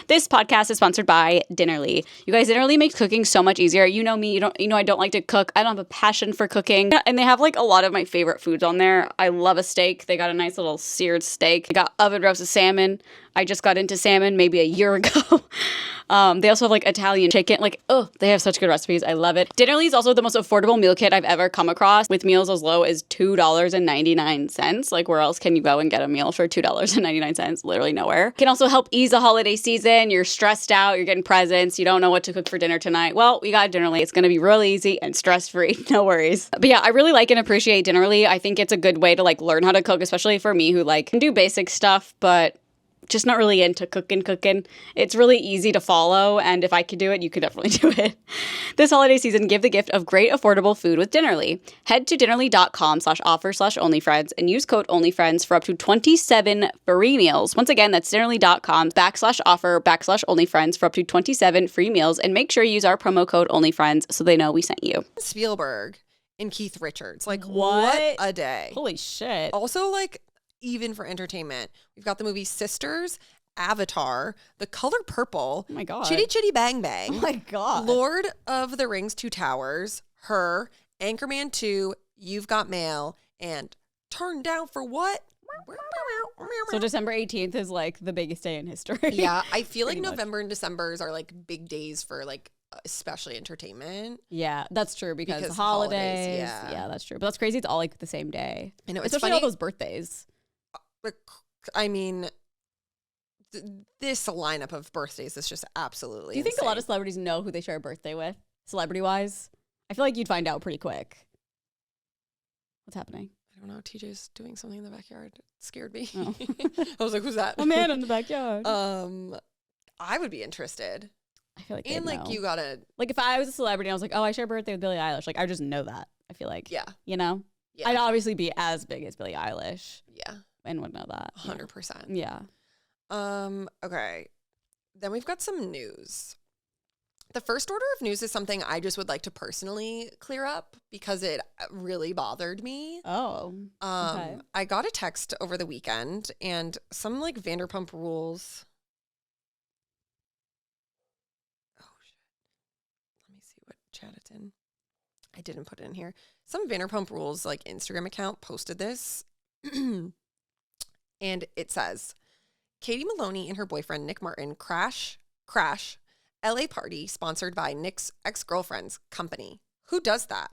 This podcast is sponsored by Dinnerly. You guys, Dinnerly makes cooking so much easier. You know me, you know I don't like to cook. I don't have a passion for cooking. And they have like a lot of my favorite foods on there. I love a steak. They got a nice little seared steak. They got oven roasted salmon. I just got into salmon maybe a year ago. They also have like Italian chicken. Like, oh, they have such good recipes. I love it. Dinnerly is also the most affordable meal kit I've ever come across, with meals as low as $2.99. Like, where else can you go and get a meal for $2.99? Literally nowhere. It can also help ease the holiday season. You're stressed out. You're getting presents. You don't know what to cook for dinner tonight. Well, we got Dinnerly. It's going to be real easy and stress-free. No worries. But yeah, I really like and appreciate Dinnerly. I think it's a good way to like learn how to cook, especially for me who like can do basic stuff, but just not really into cooking. It's really easy to follow, and if I could do it, you could definitely do it. This holiday season, give the gift of great affordable food with Dinnerly. Head to dinnerly.com/offer/onlyfriends and use code onlyfriends for up to 27 free meals. Once again, that's dinnerly.com/offer/onlyfriends for up to 27 free meals, and make sure you use our promo code onlyfriends so they know we sent you. Spielberg and Keith Richards. Like, what a day. Holy shit. Also, like, even for entertainment, we've got the movie Sisters, Avatar, The Color Purple, Oh my God. Chitty Chitty Bang Bang, Oh my God. Lord of the Rings, Two Towers, Her, Anchorman 2, You've Got Mail, and Turned Down for What? So December 18th is like the biggest day in history. Yeah, I feel like Pretty much. November and Decembers are like big days for like especially entertainment. Yeah, that's true because Because holidays. holidays, yeah. That's true. But that's crazy. It's all like the same day. I know, it's Especially funny. all those birthdays. Like, I mean, this lineup of birthdays is just absolutely Do you think a lot of insane. celebrities know who they share a birthday with, celebrity-wise? I feel like you'd find out pretty quick. What's happening? I don't know. TJ's doing something in the backyard. It scared me. Oh. I was like, who's that? A man in the backyard. I would be interested. I feel like And they'd like know. you gotta, Like if I was a celebrity and I was like, oh, I share a birthday with Billie Eilish, like I just know that. I feel like, yeah. you know? Yeah. I'd obviously be as big as Billie Eilish Yeah. and would know that. 100%. Yeah. Okay. Then we've got some news. The first order of news is something I just would like to personally clear up because it really bothered me. Oh. Okay. I got a text over the weekend and some like Vanderpump Rules. Oh shit. Let me see what chat it's in. I didn't put it in here. Some Vanderpump Rules like Instagram account posted this. And it says, Katie Maloney and her boyfriend Nick Martin crash LA party sponsored by Nick's ex-girlfriend's company. Who does that?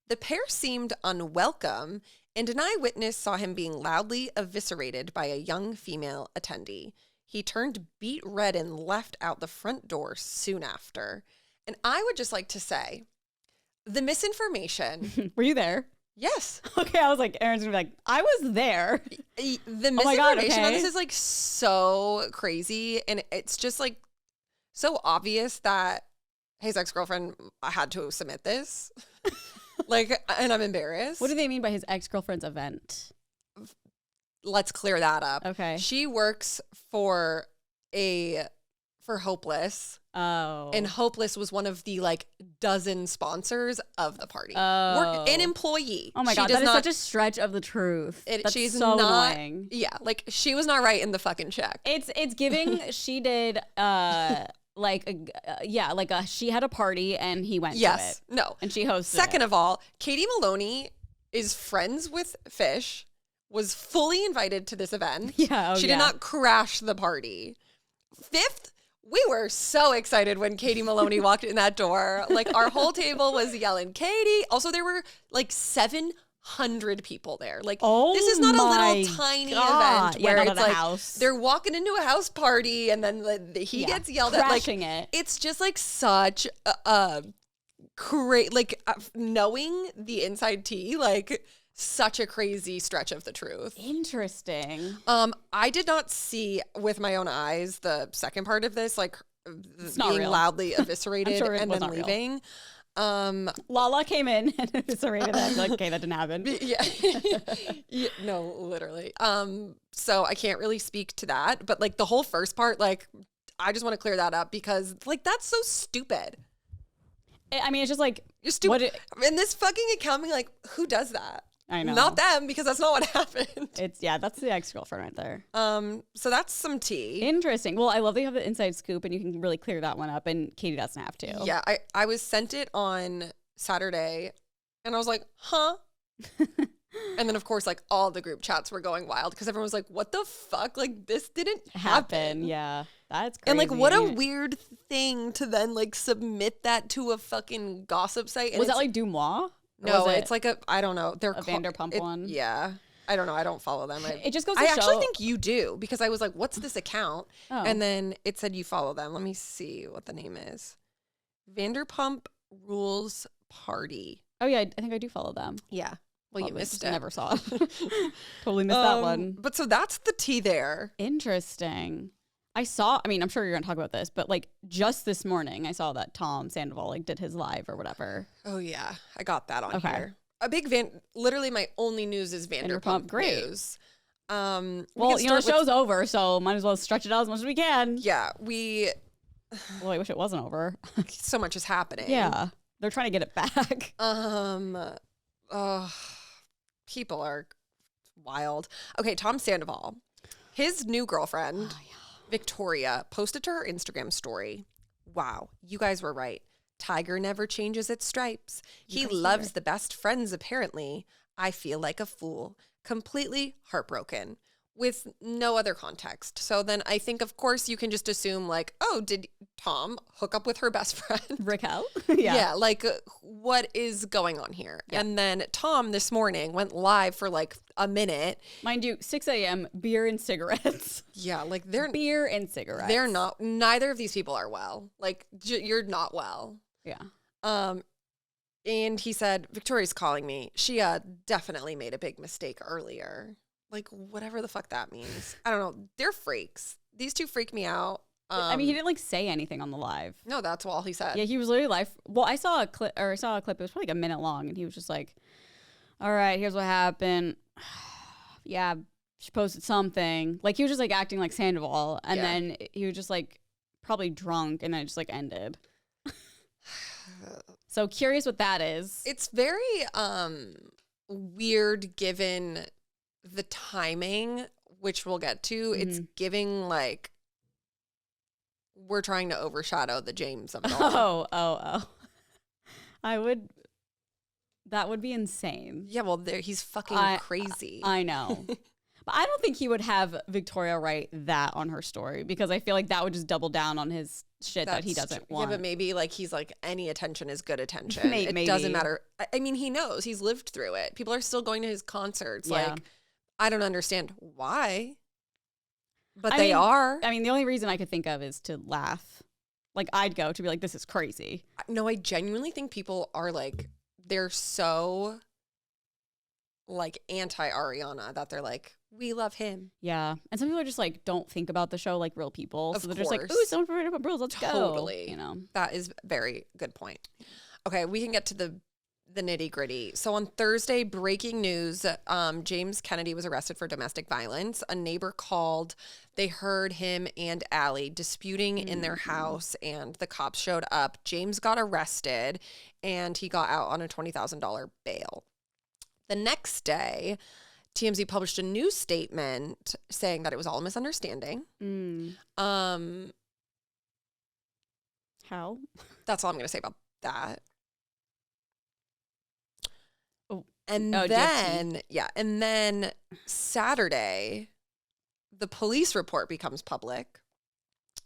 The pair seemed unwelcome, and an eyewitness saw him being loudly eviscerated by a young female attendee. He turned beet red and left out the front door soon after. And I would just like to say, the misinformation. Were you there? Yes. Okay, I was like, Erin's gonna be like, I was there. The Oh my God, misinformation on okay. this is like so crazy, and it's just like so obvious that his ex-girlfriend had to submit this. Like, and I'm embarrassed. What do they mean by his ex-girlfriend's event? Let's clear that up. Okay. She works for Hopeless, Oh. and Hopeless was one of the like dozen sponsors of the party. Oh. An employee. Oh my She God, does that is not- such a stretch of the truth. That's she's so not, annoying. Yeah, like she was not right in the fucking check. It's giving. She did she had a party and he went to Yes. it. No. And she hosted Second it. of all, Katie Maloney is friends with Fish, was fully invited to this event. Yeah, oh, she yeah. did not crash the party. Fifth, we were so excited when Katie Maloney walked in that door. Like, our whole table was yelling, Katie. Also, there were like 700 people there. Like, Oh this is not a my little tiny God. event Yeah, where not it's at a like house. they're walking into a house party and then he Yeah, gets yelled at. Like, crashing it. it's just like such great, like knowing the inside tea, like such a crazy stretch of the truth. Interesting. I did not see with my own eyes the second part of this, like not being real. loudly eviscerated sure it and was then not real. leaving. Lala came in and serrated that. Like, okay, that didn't happen. Yeah. Yeah. No, literally. So I can't really speak to that, but like the whole first part, like I just want to clear that up because like that's so stupid. I mean, it's just like you're stupid. And this fucking accounting, like who does that? I know. Not them, because that's not what happened. That's the ex-girlfriend right there. So that's some tea. Interesting. Well, I love that you have the inside scoop and you can really clear that one up, and Katie doesn't have to. Yeah, I was sent it on Saturday and I was like, huh? And then of course like all the group chats were going wild because everyone was like, what the fuck? Like this didn't happen. Yeah. That's crazy. And like what a weird thing to then like submit that to a fucking gossip site. And was that like Dumois? No, it's like I don't know. They're a Vanderpump one. Yeah. I don't know. I don't follow them. It just goes to I show. actually think you do because I was like, what's this account? Oh. And then it said you follow them. Let me see what the name is. Vanderpump Rules Party. Oh, yeah. I think I do follow them. Yeah. Well, you missed it. Never saw it. Totally missed that one. But so that's the tea there. Interesting. I'm sure you're going to talk about this, but like just this morning, I saw that Tom Sandoval like did his live or whatever. Oh, yeah. I got that on here. A big literally my only news is Vanderpump great. News. Well, the show's over, so might as well stretch it out as much as we can. Yeah, well, I wish it wasn't over. So much is happening. Yeah. They're trying to get it back. People are wild. Okay, Tom Sandoval. His new girlfriend, Victoria, posted to her Instagram story. Wow, you guys were right. Tiger never changes its stripes. He loves the best friends, apparently. I feel like a fool. Completely heartbroken. With no other context. So then I think, of course, you can just assume like, oh, did Tom hook up with her best friend? Raquel? Yeah, like what is going on here? Yeah. And then Tom this morning went live for like a minute. Mind you, 6 a.m., beer and cigarettes. Yeah, like beer and cigarettes. They're not, neither of these people are well. Like you're not well. Yeah. And he said, Victoria's calling me. She definitely made a big mistake earlier. Like, whatever the fuck that means. I don't know. They're freaks. These two freak me out. I mean, he didn't like say anything on the live. No, that's all he said. Yeah, he was literally live. Well, I saw a clip. It was probably like a minute long, and he was just like, "All right, here's what happened. Yeah, she posted something." Like he was just like acting like Sandoval, and then he was just like probably drunk, and then it just like ended. So curious what that is. It's very weird given the timing, which we'll get to. It's giving like we're trying to overshadow the James of it all. Oh. That would be insane. Yeah, well, he's fucking crazy. I know. But I don't think he would have Victoria write that on her story because I feel like that would just double down on his shit that he doesn't want. Yeah, but maybe like he's like any attention is good attention. Maybe. It doesn't matter. I mean, he knows. He's lived through it. People are still going to his concerts. Yeah. Like, I don't understand why, but they are. I mean, the only reason I could think of is to laugh. Like, I'd go to be like, this is crazy. No, I genuinely think people are like, they're so like anti-Ariana that they're like, we love him. Yeah. And some people are just like, don't think about the show like real people. So they're just like, ooh, someone from Vanderpump Rules, let's go. Totally. You know? That is a very good point. Okay, we can get to the nitty gritty. So on Thursday, breaking news, James Kennedy was arrested for domestic violence. A neighbor called. They heard him and Allie disputing in their house, and the cops showed up. James got arrested, and he got out on a $20,000 bail. The next day, TMZ published a news statement saying that it was all a misunderstanding. How? That's all I'm going to say about that. And then Saturday, the police report becomes public.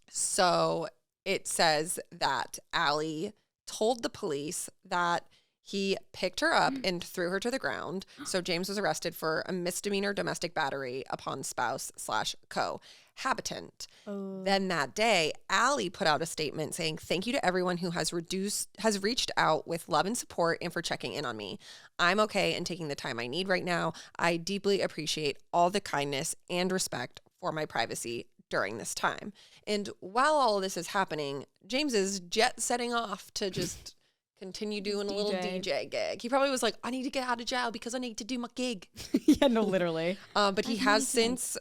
So it says that Allie told the police that he picked her up and threw her to the ground. So James was arrested for a misdemeanor domestic battery upon spouse/cohabitant. Then that day, Allie put out a statement saying, "Thank you to everyone who has reached out with love and support and for checking in on me. I'm okay and taking the time I need right now. I deeply appreciate all the kindness and respect for my privacy during this time." And while all of this is happening, James is jet setting off to just continue doing a little DJ. DJ gig. He probably was like, I need to get out of jail because I need to do my gig. Yeah, no, literally. But he has since,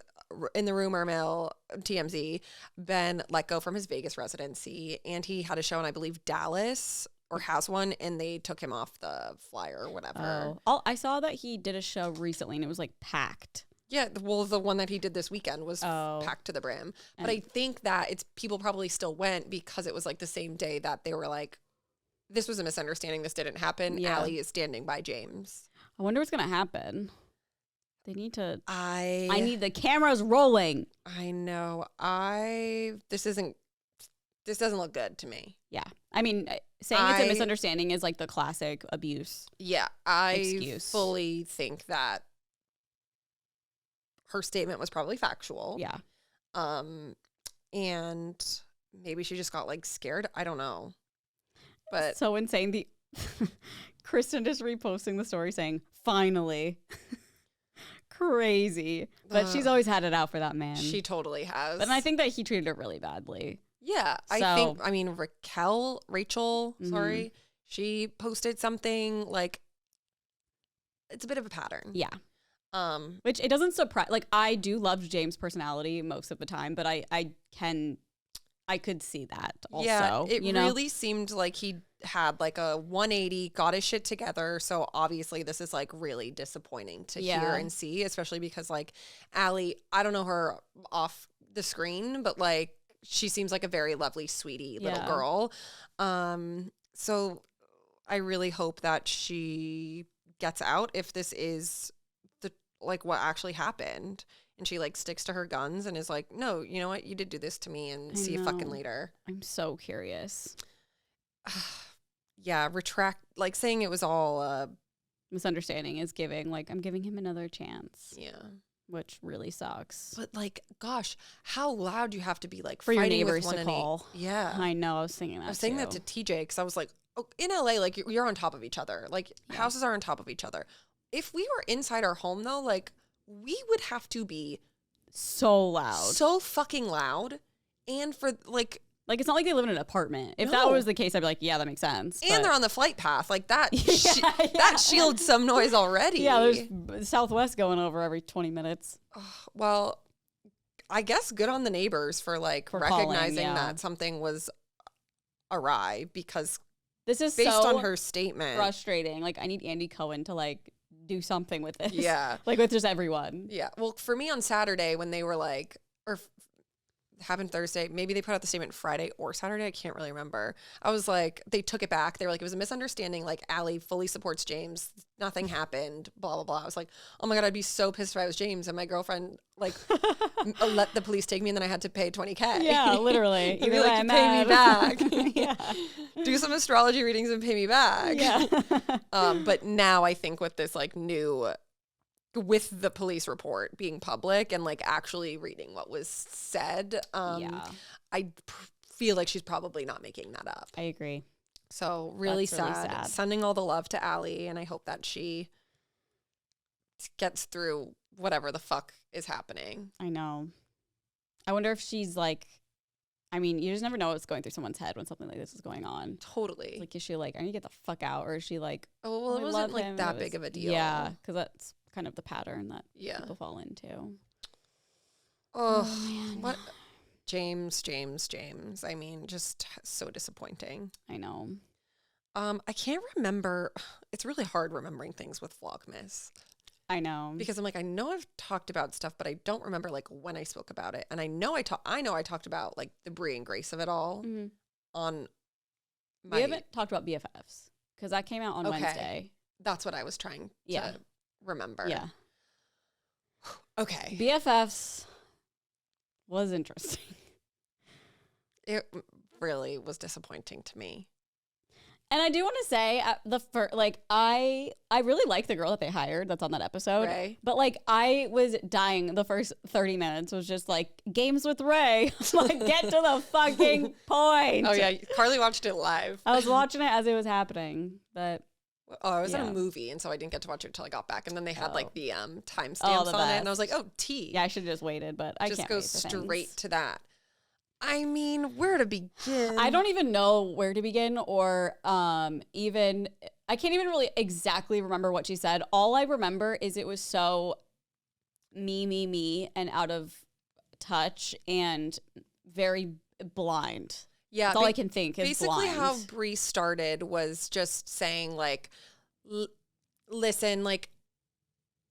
in the rumor mill, TMZ, been let go from his Vegas residency. And he had a show in, I believe, Dallas, or has one, and they took him off the flyer or whatever. I saw that he did a show recently, and it was like packed. Yeah, well, the one that he did this weekend was packed to the brim. But I think that people probably still went because it was like the same day that they were like, this was a misunderstanding. This didn't happen. Yeah. Allie is standing by James. I wonder what's going to happen. They need to... I need the cameras rolling. I know. This doesn't look good to me. Yeah. I mean, saying it's a misunderstanding is like the classic abuse. Yeah. I excuse. fully think that her statement was probably factual. Yeah. And maybe she just got like scared. I don't know. But so insane. The Kristen just reposting the story saying, finally. Crazy. But she's always had it out for that man. She totally has. And I think that he treated her really badly. Yeah. I mean, Rachel, sorry, she posted something like, it's a bit of a pattern. Yeah. Which it doesn't surprise. Like, I do love James' personality most of the time, but I could see that also. Yeah, it really seemed like he had like a 180, got his shit together. So obviously this is like really disappointing to hear and see, especially because like Allie, I don't know her off the screen, but like she seems like a very lovely, sweetie little girl. So I really hope that she gets out if this is like what actually happened, and she like sticks to her guns and is like, no, you know what, you did do this to me, and see you fucking later. I'm so curious. Yeah, retract, like saying it was all misunderstanding is giving, like, I'm giving him another chance. Yeah, which really sucks. But like, gosh, how loud you have to be, like, for your fighting neighbors with one to call. Yeah, I know. I was thinking that. I was saying that to TJ because I was like, oh, in LA, like you're on top of each other. Like houses are on top of each other. If we were inside our home, though, like, we would have to be so loud. So fucking loud. And for, like... Like, it's not like they live in an apartment. If that was the case, I'd be like, yeah, that makes sense. And they're on the flight path. Like, that that shields some noise already. Yeah, there's Southwest going over every 20 minutes. Well, I guess good on the neighbors for, like, recognizing that something was awry, because... This is based so on her statement. Frustrating. Like, I need Andy Cohen to, like, do something with this. Yeah. Like, with just everyone. Yeah. Well, for me on Saturday, when they were like, or happened Thursday, maybe they put out the statement Friday or Saturday, I can't really remember. I was like, they took it back. They were like, it was a misunderstanding. Like, Allie fully supports James. Nothing happened. Blah, blah, blah. I was like, oh my God, I'd be so pissed if I was James and my girlfriend, like, let the police take me and then I had to pay $20K. Yeah, literally. You'd be like, pay me back. Yeah. Do some astrology readings and pay me back. Yeah. But now I think with this, like, new... with the police report being public and like actually reading what was said, I feel like she's probably not making that up. I agree. So really sad. Sending all the love to Allie, and I hope that she gets through whatever the fuck is happening. I know. I wonder if she's like, I mean, you just never know what's going through someone's head when something like this is going on. Totally. Like, is she like, I need to get the fuck out? Or is she like, oh, well, it wasn't like that big of a deal. Yeah, because that's kind of the pattern that people fall into. Oh, man. What? James. I mean, just so disappointing. I know. I can't remember. It's really hard remembering things with Vlogmas. I know. Because I'm like, I know I've talked about stuff, but I don't remember like when I spoke about it. And I know I talked about like the Brie and Grace of it all on my... We haven't talked about BFFs because that came out on Wednesday. That's what I was trying to remember. Yeah. Okay. BFFs was interesting. It really was disappointing to me. And I do want to say, I really like the girl that they hired that's on that episode. Ray. But, like, I was dying. The first 30 minutes was just, like, games with Ray. Like, get to the fucking point. Oh, yeah. Carly watched it live. I was watching it as it was happening. But... Oh, I was in a movie, and so I didn't get to watch it until I got back. And then they had, like, the timestamps on it. And I was like, oh, tea. Yeah, I should have just waited, but I can't just go straight to that. I mean, where to begin? I don't even know where to begin, or even I can't even really exactly remember what she said. All I remember is it was so me, and out of touch and very blind. Yeah, that's all I can think is basically blind. how Bree started was just saying like, listen, like,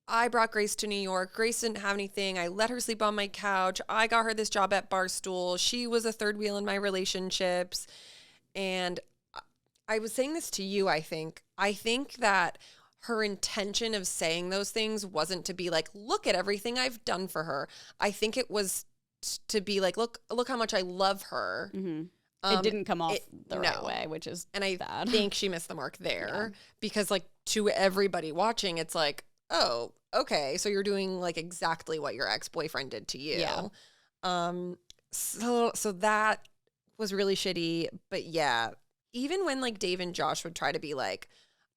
I brought Grace to New York. Grace didn't have anything. I let her sleep on my couch. I got her this job at Barstool. She was a third wheel in my relationships. And I was saying this to you, I think. I think that her intention of saying those things wasn't to be like, look at everything I've done for her. I think it was to be like, look how much I love her. Mm-hmm. It didn't come off the right way, which is and I bad. think she missed the mark there because like to everybody watching, it's like, oh, okay, so you're doing like exactly what your ex-boyfriend did to you. Yeah. So that was really shitty. But yeah, even when like Dave and Josh would try to be like,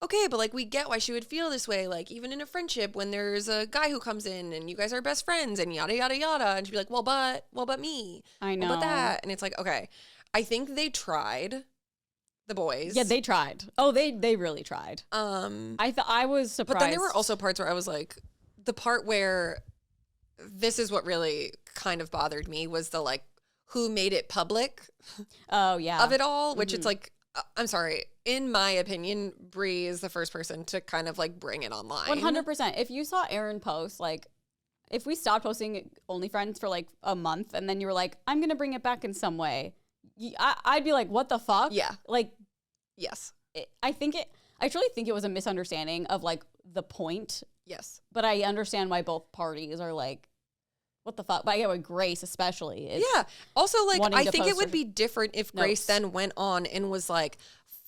okay, but like we get why she would feel this way, like even in a friendship when there's a guy who comes in and you guys are best friends and yada yada yada, and she'd be like, well but me. I know. Well, but that. And it's like, okay. I think they tried. The boys. Yeah, they tried. Oh, they really tried. I was surprised. But then there were also parts where I was like, the part where this is what really kind of bothered me was the like, who made it public? Oh yeah. Of it all, which it's like, I'm sorry. In my opinion, Bree is the first person to kind of like bring it online. 100%. If you saw Erin post, like, if we stopped posting OnlyFriends for like a month and then you were like, I'm gonna bring it back in some way, I'd be like, what the fuck? Yeah. Like, yes. I truly think it was a misunderstanding of like the point. Yes. But I understand why both parties are like, what the fuck? But I get with Grace especially. Yeah. Also, like, I think it post would be different if Grace then went on and was like,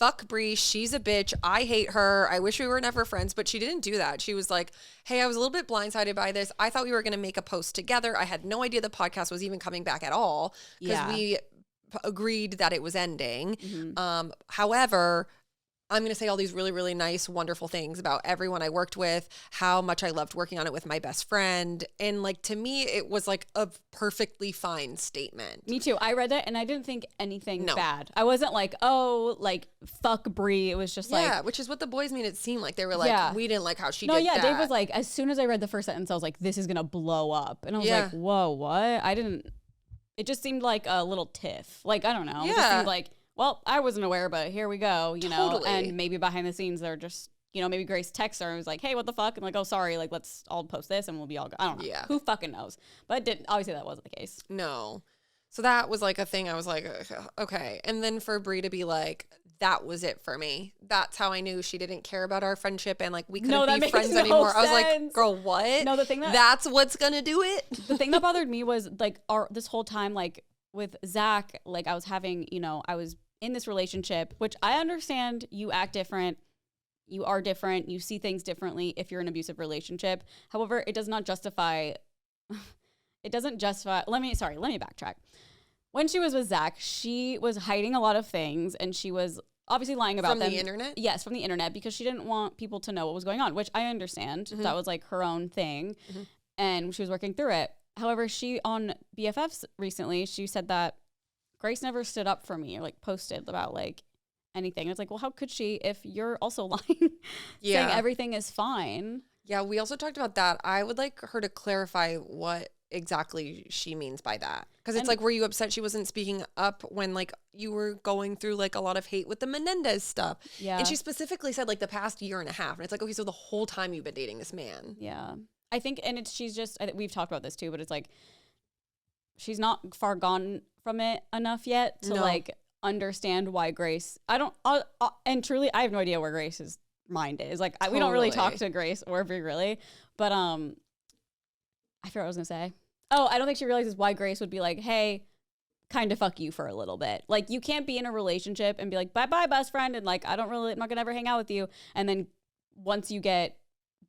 fuck Bree, she's a bitch. I hate her. I wish we were never friends. But she didn't do that. She was like, hey, I was a little bit blindsided by this. I thought we were going to make a post together. I had no idea the podcast was even coming back at all because we agreed that it was ending. However, I'm going to say all these really, really nice, wonderful things about everyone I worked with, how much I loved working on it with my best friend. And like, to me, it was like a perfectly fine statement. Me too. I read it and I didn't think anything bad. I wasn't like, oh, like, fuck Bree. It was just like. Yeah, which is what the boys made it seem like. They were like, we didn't like how she did that. No, yeah, Dave was like, as soon as I read the first sentence, I was like, this is going to blow up. And I was like, whoa, what? It just seemed like a little tiff. Like, I don't know. Yeah. It just seemed like, well, I wasn't aware, but here we go, you know? And maybe behind the scenes, they're just, you know, maybe Grace texts her and was like, hey, what the fuck? And like, oh, sorry, like, let's all post this and we'll be all good. I don't know. Yeah. Who fucking knows? But obviously that wasn't the case. No. So that was like a thing I was like, okay. And then for Bree to be like, that was it for me. That's how I knew she didn't care about our friendship and like we couldn't be friends anymore. I was like, girl, what? No, that's what's gonna do it. The thing that bothered me was like this whole time, like with Zach, like I was having, you know, I was in this relationship, which I understand you act different. You are different. You see things differently if you're in an abusive relationship. However, it does not justify, let me backtrack. When she was with Zach, she was hiding a lot of things and she was obviously lying about them. From the internet? Yes, from the internet, because she didn't want people to know what was going on, which I understand. That was like her own thing. And she was working through it. However, she on BFFs recently, she said that Grace never stood up for me or like posted about like anything. It's like, well, how could she if you're also lying, saying everything is fine? Yeah, we also talked about that. I would like her to clarify what exactly she means by that. Because it's like, were you upset she wasn't speaking up when like you were going through like a lot of hate with the Menendez stuff? Yeah. And she specifically said like the past year and a half. And it's like, okay, so the whole time you've been dating this man. Yeah. I think, and we've talked about this too, but it's like, she's not far gone from it enough yet to like understand why Grace, and truly, I have no idea where Grace's mind is. Like, we don't really talk to Grace or Brie really, but I forgot what I was gonna say. Oh, I don't think she realizes why Grace would be like, hey, kind of fuck you for a little bit. Like, you can't be in a relationship and be like, bye-bye, best friend, and like, I'm not gonna ever hang out with you. And then once you get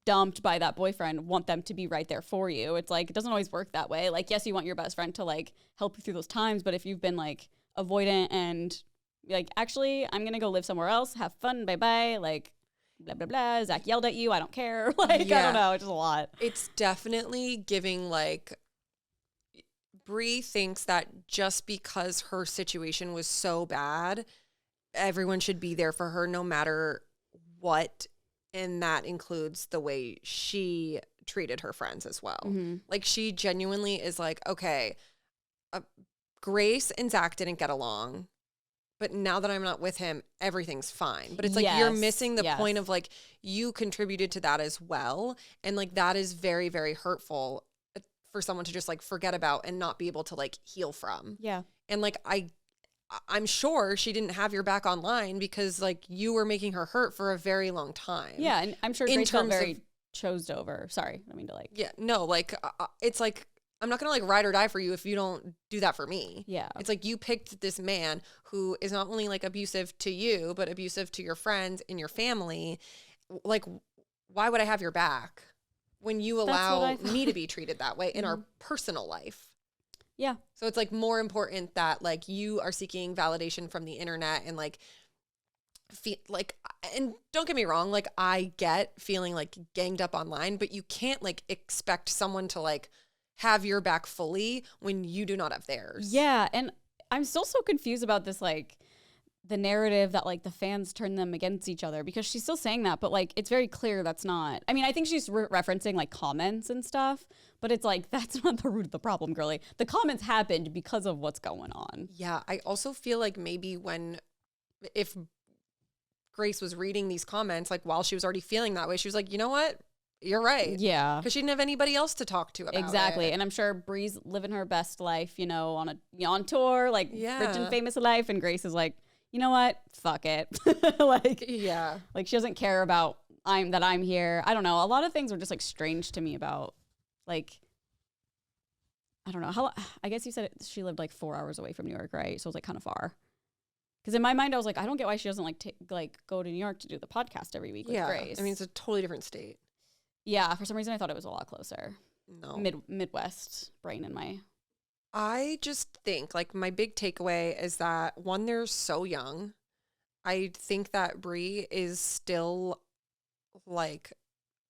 dumped by that boyfriend, want them to be right there for you. It's like, it doesn't always work that way. Like, yes, you want your best friend to like help you through those times, but if you've been like avoidant and like, actually, I'm gonna go live somewhere else, have fun, bye-bye, like, blah, blah, blah, Zach yelled at you, I don't care. Like, I don't know, it's just a lot. It's definitely giving like Brie thinks that just because her situation was so bad, everyone should be there for her no matter what. And that includes the way she treated her friends as well. Mm-hmm. Like, she genuinely is like, okay, Grace and Zach didn't get along, but now that I'm not with him, everything's fine. But it's like, you're missing the point of like, you contributed to that as well. And like, that is very, very hurtful for someone to just like forget about and not be able to like heal from. Yeah. And like, I'm sure she didn't have your back online because like you were making her hurt for a very long time. Yeah. And I'm sure Grace felt very chose over. Sorry. I mean to like. Yeah. No, like it's like, I'm not going to like ride or die for you if you don't do that for me. Yeah. It's like you picked this man who is not only like abusive to you, but abusive to your friends and your family. Like, why would I have your back when you allow me to be treated that way in our personal life? Yeah. So it's like more important that like you are seeking validation from the internet and like and don't get me wrong, like I get feeling like ganged up online, but you can't like expect someone to like have your back fully when you do not have theirs. Yeah. And I'm still so confused about this, like the narrative that like the fans turn them against each other, because she's still saying that, but like it's very clear that's not. I mean, I think she's referencing like comments and stuff, but it's like that's not the root of the problem, girly. The comments happened because of what's going on. Yeah, I also feel like maybe if Grace was reading these comments like while she was already feeling that way, she was like, you know what? You're right. Yeah. Because she didn't have anybody else to talk to about exactly. it. And I'm sure Bree's living her best life, on tour, like rich and famous life, and Grace is like, you know what? Fuck it. Like, yeah. Like she doesn't care about that I'm here. I don't know. A lot of things were just like strange to me about like, I don't know. I guess you said she lived like 4 hours away from New York, right? So it was like kind of far. Because in my mind, I was like, I don't get why she doesn't like go to New York to do the podcast every week with Grace. I mean, it's a totally different state. Yeah, for some reason I thought it was a lot closer. No. Midwest brain in my... I just think, like, my big takeaway is that, one, they're so young. I think that Brie is still, like,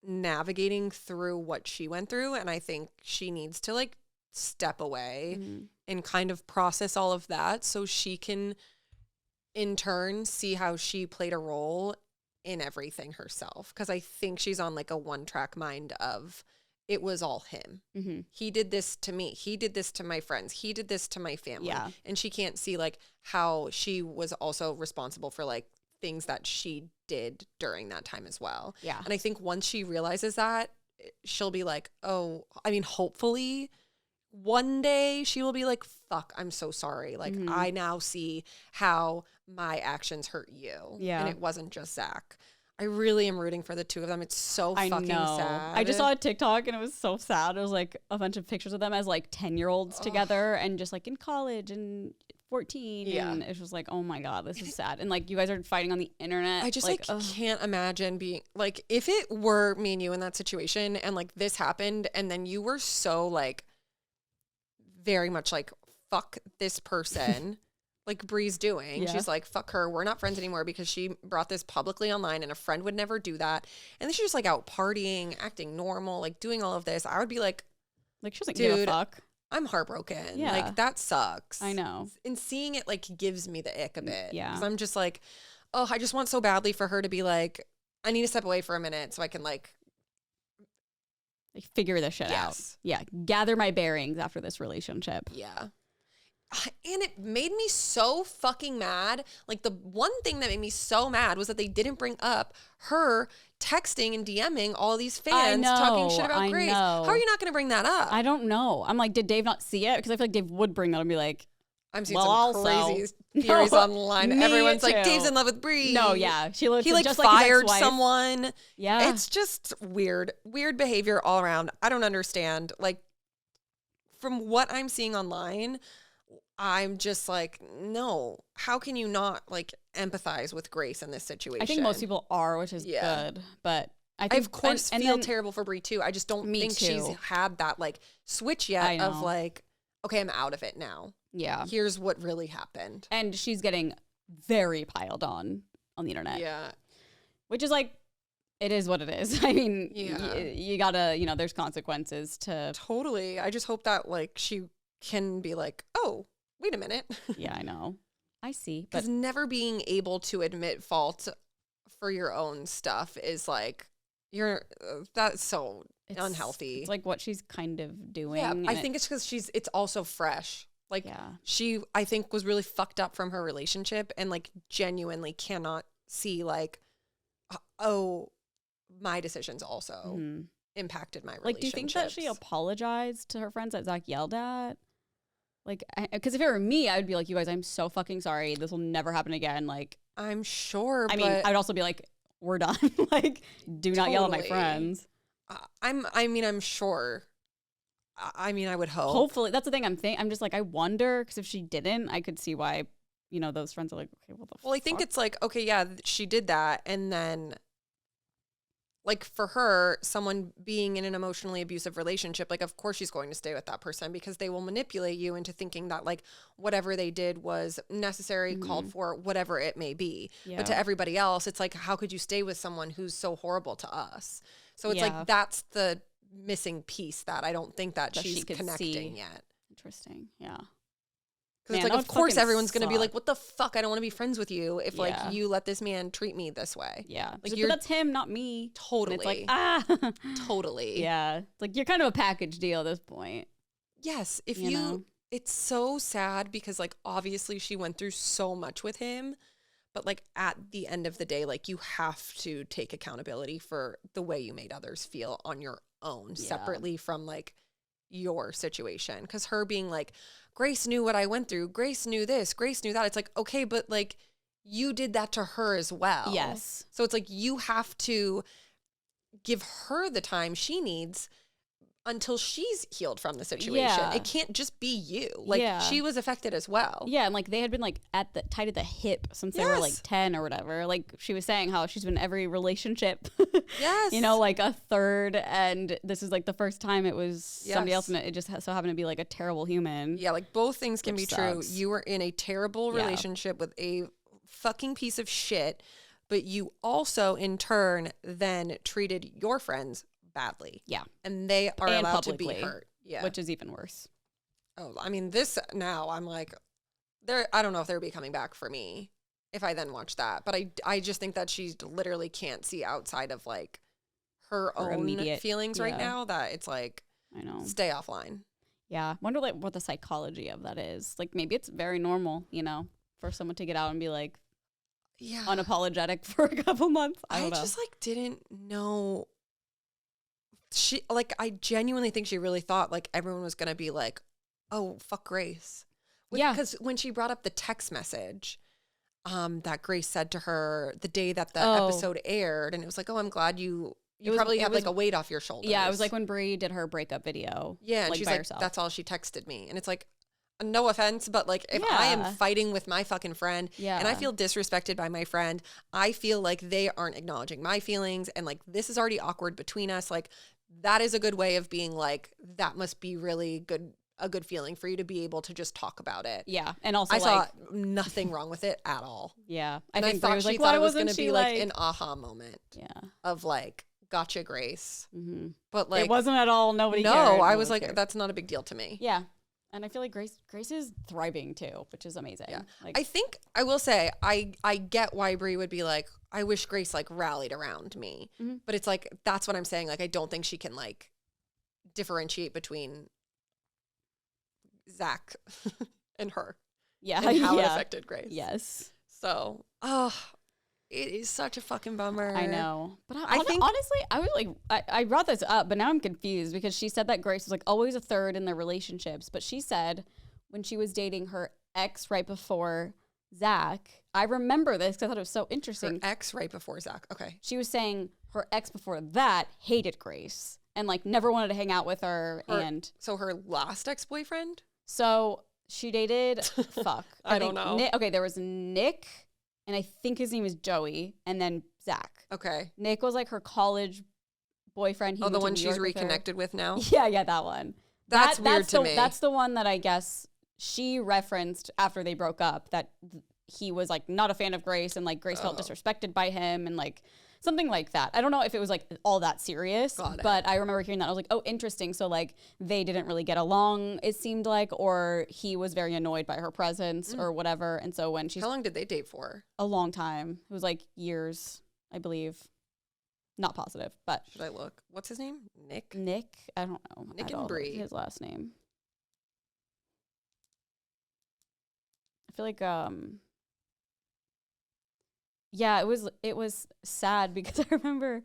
navigating through what she went through, and I think she needs to, like, step away and kind of process all of that so she can, in turn, see how she played a role in everything herself. Because I think she's on, like, a one-track mind of... it was all him. Mm-hmm. He did this to me. He did this to my friends. He did this to my family. Yeah. And she can't see like how she was also responsible for like things that she did during that time as well. Yeah. And I think once she realizes that, she'll be like, oh, I mean, hopefully one day she will be like, fuck, I'm so sorry. Like I now see how my actions hurt you. Yeah. And it wasn't just Zach. I really am rooting for the two of them. It's so fucking sad. I just saw a TikTok and it was so sad. It was like a bunch of pictures of them as like 10-year-olds together and just like in college and 14. Yeah. And it was like, oh my God, this is sad. And like you guys are fighting on the internet. I just like can't imagine being like, if it were me and you in that situation and like this happened and then you were so like very much like, fuck this person. Like Brie's doing. Yeah. She's like, fuck her. We're not friends anymore because she brought this publicly online and a friend would never do that. And then she's just like out partying, acting normal, like doing all of this. I would be like she doesn't give a fuck. I'm heartbroken. Yeah. Like that sucks. I know. And seeing it like gives me the ick a bit. Yeah. Because I'm just like, oh, I just want so badly for her to be like, I need to step away for a minute so I can like figure this shit out. Yeah. Gather my bearings after this relationship. Yeah. And it made me so fucking mad. Like the one thing that made me so mad was that they didn't bring up her texting and DMing all these fans talking shit about Grace. How are you not going to bring that up? I don't know. I'm like, did Dave not see it? Because I feel like Dave would bring that and be like, I'm seeing some crazy theories online. Everyone's like, Dave's in love with Brie. No, yeah. He like just fired like someone. Yeah. It's just weird. Weird behavior all around. I don't understand. Like from what I'm seeing online, I'm just like, no, how can you not like empathize with Grace in this situation? I think most people are, which is good. But I think, I of course feel terrible for Brie too. I just don't think she's had that like switch yet of like, okay, I'm out of it now. Yeah. Here's what really happened. And she's getting very piled on the internet. Yeah. Which is like, it is what it is. I mean, you gotta, there's consequences to. Totally. I just hope that like she can be like, oh, wait a minute. Yeah, I know. I see. Because never being able to admit fault for your own stuff is like, that's so unhealthy. It's like what she's kind of doing. Yeah, I think it's because it's also fresh. Like, she, I think, was really fucked up from her relationship and, like, genuinely cannot see, like, oh, my decisions also impacted my relationship. Like, do you think that she apologized to her friends that Zach yelled at? Like, because if it were me, I would be like, you guys, I'm so fucking sorry. This will never happen again. Like, I'm sure, I mean, I'd also be like, we're done. Like, do not yell at my friends. I'm sure. I mean, I would hope. Hopefully, that's the thing I'm just like, I wonder, because if she didn't, I could see why, you know, those friends are like, okay, what the fuck? Well, I think it's like, okay, yeah, she did that. And then, like, for her, someone being in an emotionally abusive relationship, like, of course she's going to stay with that person because they will manipulate you into thinking that, like, whatever they did was necessary, called for, whatever it may be. Yeah. But to everybody else, it's like, how could you stay with someone who's so horrible to us? So it's like, that's the missing piece that I don't think that she's connecting yet. Interesting. Yeah. Because it's like, of course everyone's going to be like, what the fuck? I don't want to be friends with you if like you let this man treat me this way. Yeah. Like, but that's him, not me. Totally. And it's like, Totally. Yeah. It's like, you're kind of a package deal at this point. Yes. If you know? It's so sad because like, obviously she went through so much with him. But like at the end of the day, like you have to take accountability for the way you made others feel on your own, separately from like your situation. Because her being like, Grace knew what I went through. Grace knew this. Grace knew that. It's like, okay, but like you did that to her as well. Yes. So it's like you have to give her the time she needs until she's healed from the situation. Yeah. It can't just be you. Like she was affected as well. Yeah, and like they had been like tied at the hip since they were like 10 or whatever. Like she was saying how she's been in every relationship. Yes. You know, like a third, and this is like the first time it was somebody else, and it just so happened to be like a terrible human. Yeah, like both things can be true. You were in a terrible relationship with a fucking piece of shit, but you also in turn then treated your friends badly. Yeah. And they are allowed to be hurt. Yeah. Which is even worse. Oh, I mean, this now I'm like, I don't know if they'll be coming back for me if I then watch that. But I just think that she literally can't see outside of like her own immediate feelings right now, that it's like, I know, stay offline. Yeah. Wonder like what the psychology of that is. Like maybe it's very normal, you know, for someone to get out and be like, unapologetic for a couple months. I don't know. Just like didn't know. She like, I genuinely think she really thought like everyone was gonna be like, oh, fuck Grace. Because when she brought up the text message that Grace said to her the day that the episode aired, and it was like, oh, I'm glad you probably have like a weight off your shoulders. Yeah, it was like when Brie did her breakup video. Yeah, and like, she's by like, herself. that's all she texted me. And it's like, no offense, but like if I am fighting with my fucking friend and I feel disrespected by my friend, I feel like they aren't acknowledging my feelings, and like this is already awkward between us. Like that is a good way of being like, that must be really good, a good feeling for you to be able to just talk about it. Yeah. And also I saw nothing wrong with it at all. Yeah. And I thought she thought it was going to be like an aha moment. Yeah. Of like, gotcha, Grace. Mm-hmm. But like, it wasn't at all. Nobody cared. No, I was like, that's not a big deal to me. Yeah. And I feel like Grace is thriving too, which is amazing. Yeah. Like, I think I will say I get why Brie would be like, I wish Grace like rallied around me. Mm-hmm. But it's like, that's what I'm saying. Like, I don't think she can like differentiate between Zach and her. Yeah. And how it affected Grace. Yes. So, it is such a fucking bummer. I know. But I think honestly, I was like, I brought this up, but now I'm confused because she said that Grace was like always a third in their relationships. But she said when she was dating her ex right before Zach, I remember this because I thought it was so interesting. Her ex right before Zach. Okay. She was saying her ex before that hated Grace and like never wanted to hang out with her. So her last ex-boyfriend? So she dated, I don't know. Okay, there was Nick, and I think his name is Joey, and then Zach. Okay. Nick was like her college boyfriend. The one she's reconnected with now? Yeah, that one. That's weird to me. That's the one that I guess she referenced after they broke up, that he was like not a fan of Grace, and like Grace felt disrespected by him, and like something like that. I don't know if it was like all that serious, Got it. but I remember hearing that. I was like, oh, interesting. So like they didn't really get along, it seemed like, or he was very annoyed by her presence or whatever. And so when she's How long did they date for? a long time, it was like years, I believe. Not positive, but Should I look? What's his name? Nick? Nick, I don't know. Nick at and all Bree. his last name. I feel like yeah, it was sad because I remember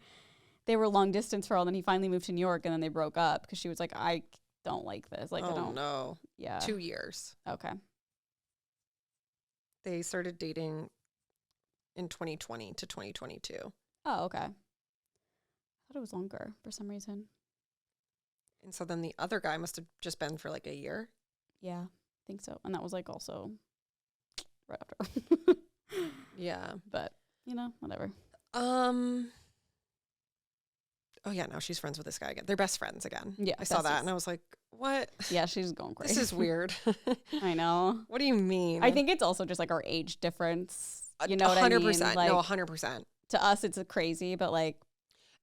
they were long distance for a while, and then he finally moved to New York, and then they broke up because she was like, I don't like this. Like, I Oh, don't. no. Yeah. 2 years. Okay. They started dating in 2020 to 2022. Oh, okay. I thought it was longer for some reason. And so then the other guy must have just been for like a year. Yeah, I think so. And that was like also right after. Yeah. But, you know, whatever. Oh yeah, now she's friends with this guy again. They're best friends again. Yeah, I saw that besties. and I was like, what? Yeah, she's going crazy. This is weird. I know. What do you mean? I think it's also just like our age difference. You know what I mean? 100%. Like, No, 100%. to us, it's crazy, but like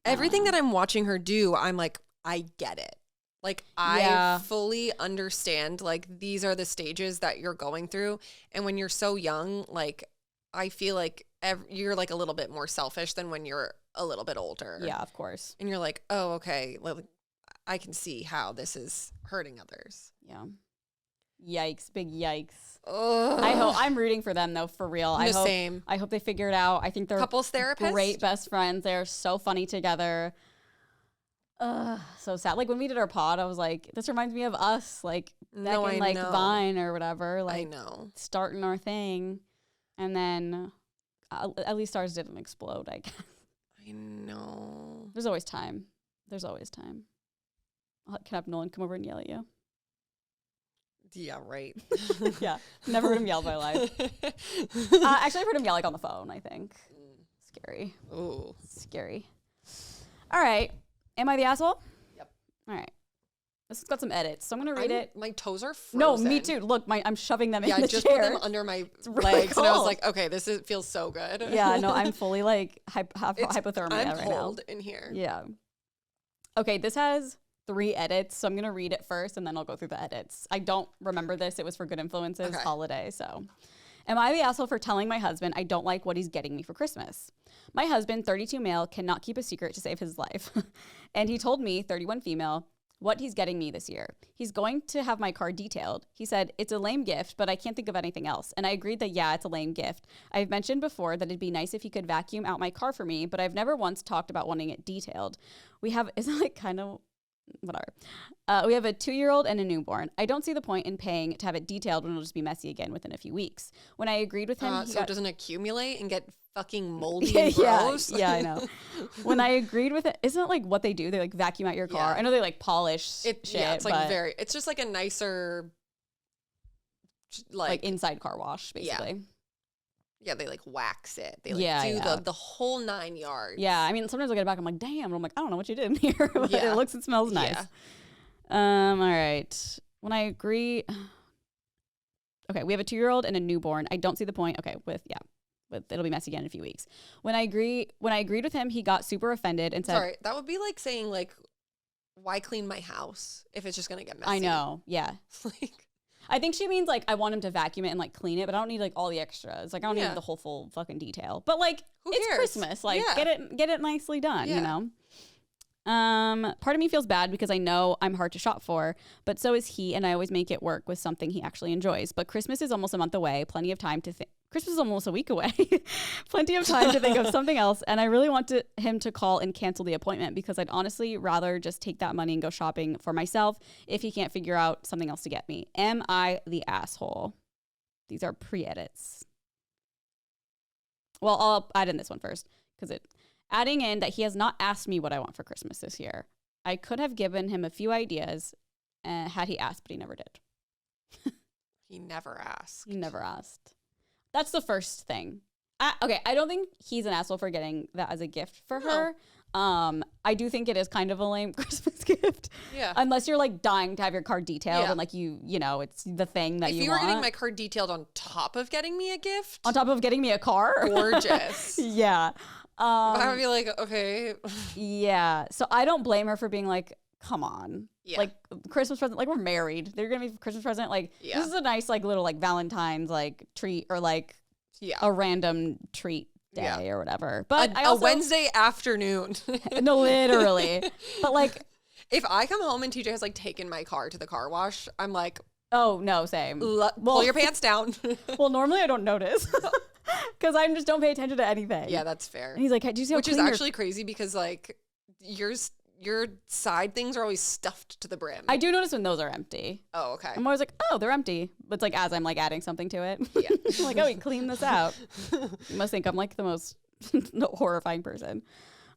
Everything that I'm watching her do, I'm like, I get it. Like, I Yeah. fully understand, like, these are the stages that you're going through. And when you're so young, like, I feel like you're, like, a little bit more selfish than when you're a little bit older. yeah, of course. And you're like, oh, okay, like, I can see how this is hurting others. Yeah. Yikes, big yikes. Ugh. I'm rooting for them though, for real. Same. I hope they figure it out. I think they're Couples therapist? great best friends. They're so funny together. So sad. Like when we did our pod, I was like, this reminds me of us, like back No, in I like know. Vine or whatever, I like know. starting our thing, and then at least ours didn't explode. I guess I know. there's always time. There's always time. Can have Nolan come over and yell at you? Yeah, right. Yeah, never heard him yell in my life. Actually, I've heard him yell like on the phone. I think scary. Ooh. Scary. All right. Am I the asshole? Yep. All right. This has got some edits, so I'm gonna read it. My toes are frozen. No, me too. Look, I'm shoving them Yeah, in I the just chair. put them under my really legs, and I was cold. like, okay, feels so good. Yeah, no, I'm fully like hypothermia I'm right cold now. in here. Yeah. Okay, this has 3 edits, so I'm gonna read it first, and then I'll go through the edits. I don't remember this. It was for Good Influences Okay. holiday, so. Am I the asshole for telling my husband I don't like what he's getting me for Christmas? My husband, 32 male, cannot keep a secret to save his life. And he told me, 31 female, what he's getting me this year. He's going to have my car detailed. He said, it's a lame gift, but I can't think of anything else. And I agreed that, yeah, it's a lame gift. I've mentioned before that it'd be nice if he could vacuum out my car for me, but I've never once talked about wanting it detailed. Isn't it kind of whatever. We have a 2-year-old and a newborn. I don't see the point in paying to have it detailed when it'll just be messy again within a few weeks. When I agreed with him, So it doesn't accumulate and get fucking moldy yeah, and gross. yeah, I know. When I agreed with it, isn't it like what they do? They like vacuum out your car. Yeah. I know they like polish shit. Yeah, it's like but it's just like a nicer, like inside car wash, basically. yeah, they like wax it. They like Yeah, do yeah. the whole 9 yards. Yeah, I mean, sometimes I get it back. I'm like, damn. And I'm like, I don't know what you did in here. But Yeah. it looks and smells nice. Yeah. All right. When I agree, okay, we have a 2-year-old and a newborn. I don't see the point. Okay, with it'll be messy again in a few weeks. When I agreed with him, he got super offended and said, Sorry, that would be like saying like, why clean my house if it's just gonna get messy? I know. Yeah. Like, I think she means like I want him to vacuum it and like clean it, but I don't need like all the extras. Like I don't Yeah. need the whole full fucking detail. But like Who it's cares? Christmas. Like Yeah. get it nicely done, you Yeah. know? Part of me feels bad because I know I'm hard to shop for, but so is he, and I always make it work with something he actually enjoys. But Christmas is almost a month away, plenty of time to think. Christmas is almost a week away. Plenty of time to think of something else, and I really want him to call and cancel the appointment because I'd honestly rather just take that money and go shopping for myself if he can't figure out something else to get me. Am I the asshole? These are pre-edits. Well, I'll add in this one first because adding in that he has not asked me what I want for Christmas this year. I could have given him a few ideas had he asked, but he never did. he never asked. He never asked. That's the first thing. I don't think he's an asshole for getting that as a gift for her. I do think it is kind of a lame Christmas gift. Yeah. Unless you're like dying to have your car detailed Yeah. and like you know, it's the thing that If you you were want. getting my car detailed on top of getting me a gift, On top of getting me a car. gorgeous. Yeah. I would be like, okay. Yeah. So I don't blame her for being like, come on. Yeah. Like Christmas present, like we're married. They're gonna be Christmas present. Like this is a nice like little like Valentine's like treat or like a random treat day or whatever. But I also, a Wednesday afternoon. No, literally. But like if I come home and TJ has like taken my car to the car wash, I'm like, oh no, same. Pull your pants down. Well, normally I don't notice because I just don't pay attention to anything. Yeah, that's fair. And he's like, "Hey, do you see how which is clean actually crazy because like your side things are always stuffed to the brim. I do notice when those are empty. Oh, okay. I'm always like, oh, they're empty. But it's like as I'm like adding something to it. Yeah. I'm like, oh, we clean this out. You must think I'm like the most horrifying person.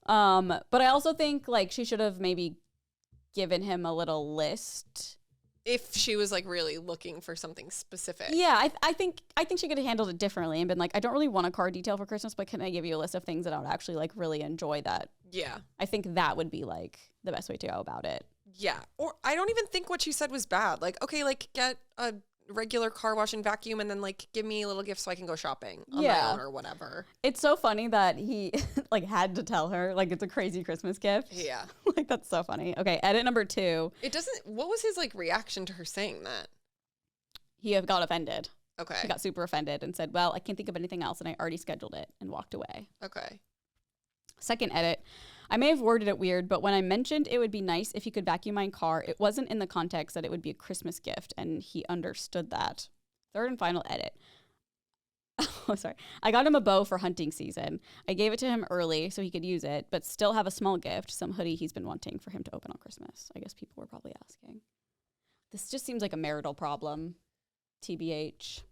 But I also think like she should have maybe given him a little list. If she was like really looking for something specific. Yeah, I think she could have handled it differently and been like, I don't really want a car detail for Christmas, but can I give you a list of things that I would actually like really enjoy that? Yeah. I think that would be like the best way to go about it. Yeah. Or I don't even think what she said was bad. Like, okay, like get a regular car wash and vacuum and then like give me a little gift so I can go shopping on my own or whatever. It's so funny that he like had to tell her like it's a crazy Christmas gift. Yeah. Like that's so funny. Okay, edit number 2. What was his like reaction to her saying that? He got offended. Okay. He got super offended and said, well, I can't think of anything else and I already scheduled it and walked away. Okay. Second edit. I may have worded it weird, but when I mentioned it would be nice if he could vacuum my car, it wasn't in the context that it would be a Christmas gift, and he understood that. Third and final edit. Oh, sorry. I got him a bow for hunting season. I gave it to him early so he could use it, but still have a small gift, some hoodie he's been wanting for him to open on Christmas. I guess people were probably asking. This just seems like a marital problem. TBH.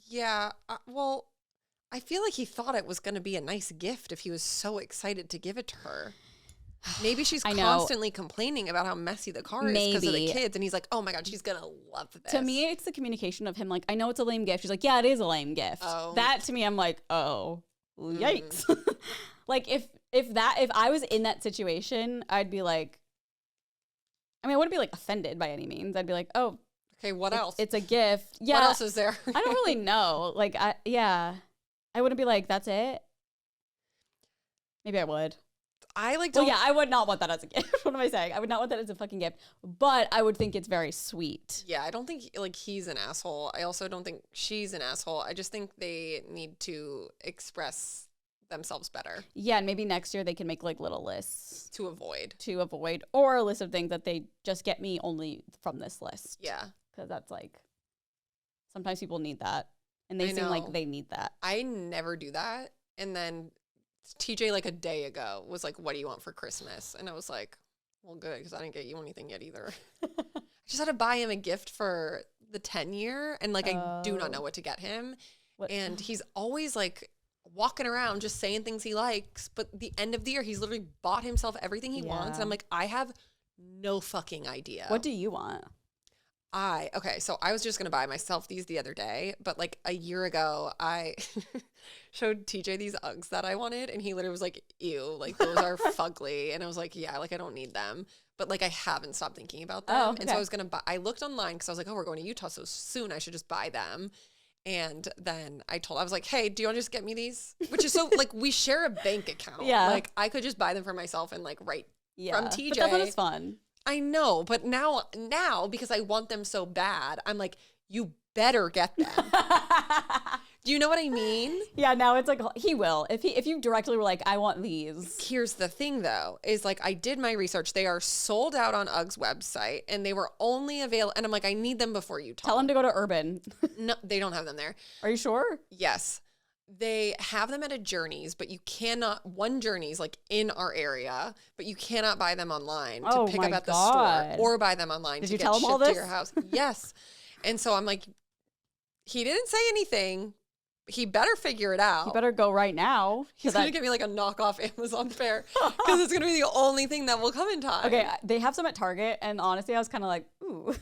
Yeah. Well, I feel like he thought it was going to be a nice gift if he was so excited to give it to her. Maybe she's constantly complaining about how messy the car is because of the kids. And he's like, oh my God, she's going to love this. To me, it's the communication of him like, I know it's a lame gift. She's like, yeah, it is a lame gift. Oh. That to me, I'm like, oh, yikes. Like if I was in that situation, I'd be like, I mean, I wouldn't be like offended by any means. I'd be like, oh. Okay, what else? It's a gift. Yeah. What else is there? I don't really know. Like, I wouldn't be like, that's it. Maybe I would. I like don't. Well, yeah, I would not want that as a gift. What am I saying? I would not want that as a fucking gift. But I would think it's very sweet. Yeah, I don't think like he's an asshole. I also don't think she's an asshole. I just think they need to express themselves better. Yeah, and maybe next year they can make like little lists to avoid, or a list of things that they just get me only from this list. Yeah, because that's like sometimes people need that. And they seem like they need that. I never do that. And then TJ, like a day ago, was like, what do you want for Christmas? And I was like, well, good, because I didn't get you anything yet either. I just had to buy him a gift for the 10-year. And like, I do not know what to get him. What? And he's always like walking around just saying things he likes. But the end of the year, he's literally bought himself everything he wants. And I'm like, I have no fucking idea. What do you want? So I was just going to buy myself these the other day, but like a year ago, I showed TJ these Uggs that I wanted, and he literally was like, ew, like those are fugly. And I was like, yeah, like I don't need them. But like I haven't stopped thinking about them. Oh, okay. And so I was going to buy, I looked online because I was like, oh, we're going to Utah so soon, I should just buy them. And then I was like, hey, do you want to just get me these? Which is so like we share a bank account. Yeah. Like I could just buy them for myself and like write from TJ. But that's what is fun. I know, but now because I want them so bad, I'm like, you better get them. Do you know what I mean? Yeah, now it's like he will. If you directly were like, I want these. Here's the thing though, is like I did my research. They are sold out on UGG's website and they were only available, and I'm like, I need them before you talk. Tell them to go to Urban. No, they don't have them there. Are you sure? Yes. They have them at a Journeys, but you cannot, one Journeys like in our area, but you cannot buy them online to pick up at the store or buy them online to get shipped to your house. Yes. And so I'm like, he didn't say anything. He better figure it out. He better go right now. He's going to get me like a knockoff Amazon pair because it's going to be the only thing that will come in time. Okay, they have some at Target, and honestly, I was kind of like, ooh.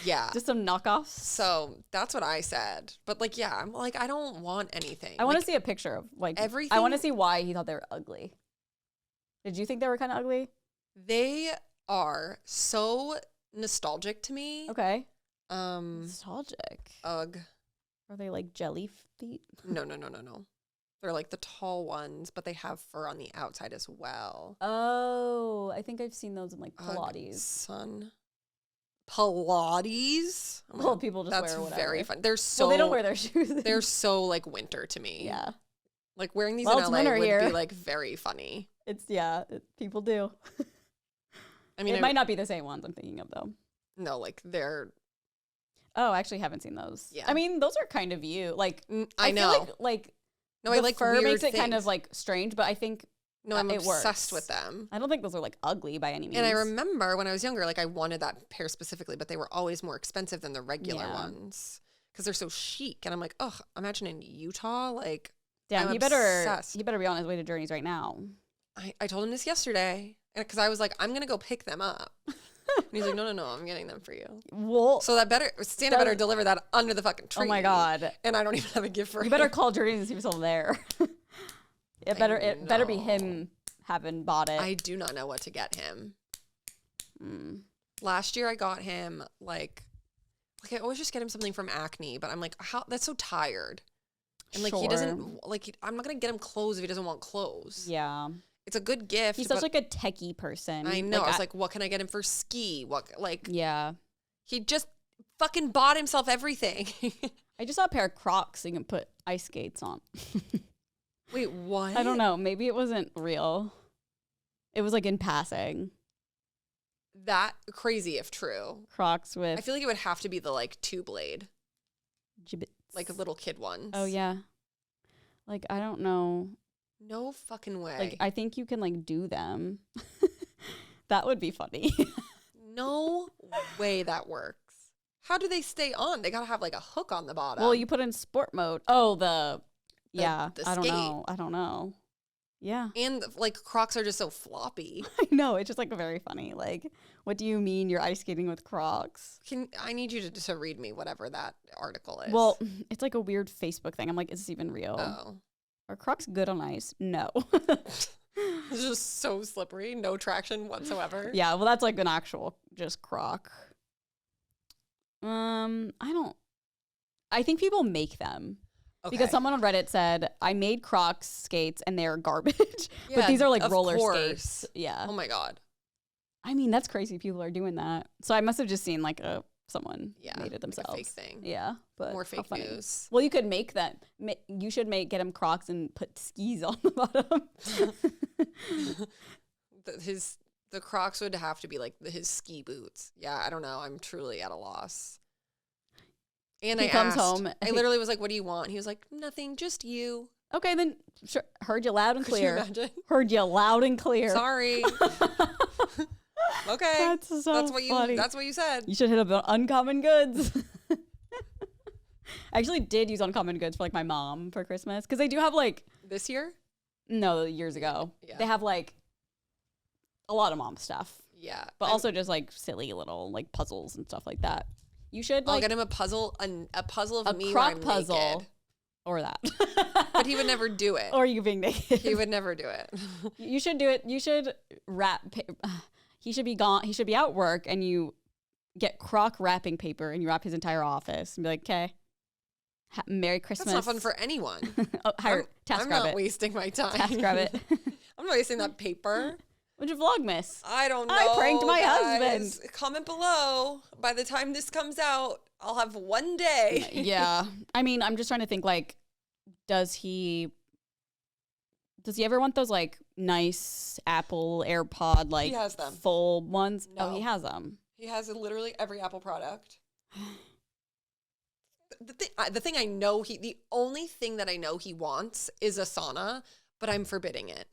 Yeah. Just some knockoffs. So that's what I said. But like, yeah, I'm like, I don't want anything. I want to see a picture of like everything. I want to see why he thought they were ugly. Did you think they were kind of ugly? They are so nostalgic to me. Okay. Nostalgic. Ugh. Are they like jelly feet? No. They're like the tall ones, but they have fur on the outside as well. Oh, I think I've seen those in like Pilates. Son. Pilates? Oh Well, people just wear whatever. That's very fun. They're so. Well, they don't wear their shoes. They're so like winter to me. Yeah. Like wearing these Well, in it's LA winter would here. be like very funny. People do. I mean, it might not be the same ones I'm thinking of though. No, like they're. Oh, I actually haven't seen those. Yeah. I mean, those are kind of you. Like, I know. Feel like no, the I like fur weird makes it things. kind of like strange, but I think no, I'm it obsessed works. with them. I don't think those are like ugly by any means. And I remember when I was younger, like I wanted that pair specifically, but they were always more expensive than the regular ones because they're so chic. And I'm like, oh, imagine in Utah, like, damn, I'm he better obsessed. be on his way to Journeys right now. I told him this yesterday because I was like, I'm gonna go pick them up. And he's like, no, I'm getting them for you. Well, So Santa better deliver that under the fucking tree. oh my god! And I don't even have a gift for him. You better call Journeys and see if it's still there. It better be him having bought it. I do not know what to get him. Last year I got him like I always just get him something from Acne, but I'm like, how? That's so tired. And like he doesn't like. I'm not gonna get him clothes if he doesn't want clothes. Yeah. It's a good gift. He's such like a techie person. I know. I was like, what can I get him for ski? What yeah. He just fucking bought himself everything. I just saw a pair of Crocs so you can put ice skates on. Wait, what? I don't know. Maybe it wasn't real. It was like in passing. That crazy if true. Crocs with I feel like it would have to be the like 2-blade, gibbets. like little kid ones. Oh yeah. Like I don't know. No fucking way. Like I think you can like do them. That would be funny. No way that works. How do they stay on? They gotta have like a hook on the bottom. Well, you put in sport mode. Oh, the the I don't skate. know. I don't know. Yeah. And like Crocs are just so floppy. I know. It's just like very funny. Like, what do you mean you're ice skating with Crocs? I need you to read me whatever that article is. Well, it's like a weird Facebook thing. I'm like, is this even real? Oh. Are Crocs good on ice? No. It's just so slippery, no traction whatsoever. Yeah, well that's like an actual just Croc. I think people make them. Okay. Because someone on Reddit said, I made Crocs skates and they're garbage. But Yeah, these are like of roller course. skates. Yeah. Oh my God. I mean, that's crazy people are doing that. So I must have just seen like someone Yeah, made it themselves. like a fake thing. Yeah. But More how fake funny. news. Well, you could make that. You should get him Crocs and put skis on the bottom. The Crocs would have to be like his ski boots. Yeah, I don't know. I'm truly at a loss. And He I comes asked, home. I literally was like, what do you want? He was like, nothing, just you. Okay, then sure. Heard you loud and Could you clear. imagine? Heard you loud and clear. Sorry. Okay. That's so funny. That's what you said. You should hit up on Uncommon Goods. I actually did use Uncommon Goods for like my mom for Christmas because they do have like This year? no years ago. Yeah. They have like a lot of mom stuff, Yeah. but also just like silly little like puzzles and stuff like that. You should I'll like get him a puzzle, a puzzle of a me where crock I'm puzzle naked. or that, But he would never do it. or you being naked. He would never do it. You should do it. You should he should be gone. He should be out work, and you get crock wrapping paper, and you wrap his entire office, and be like, "Okay, Merry Christmas." That's not fun for anyone. Hire I'm TaskRabbit. not wasting my time. TaskRabbit. I'm not wasting that paper. What'd you Vlogmas? I don't know. I pranked my guys. husband. Comment below. By the time this comes out, I'll have one day. Yeah. I mean, I'm just trying to think, like, does he ever want those, like, nice Apple AirPod, like, He has them. full ones? No. Oh, he has them. He has literally every Apple product. The thing I know the only thing that I know he wants is a sauna, but I'm forbidding it.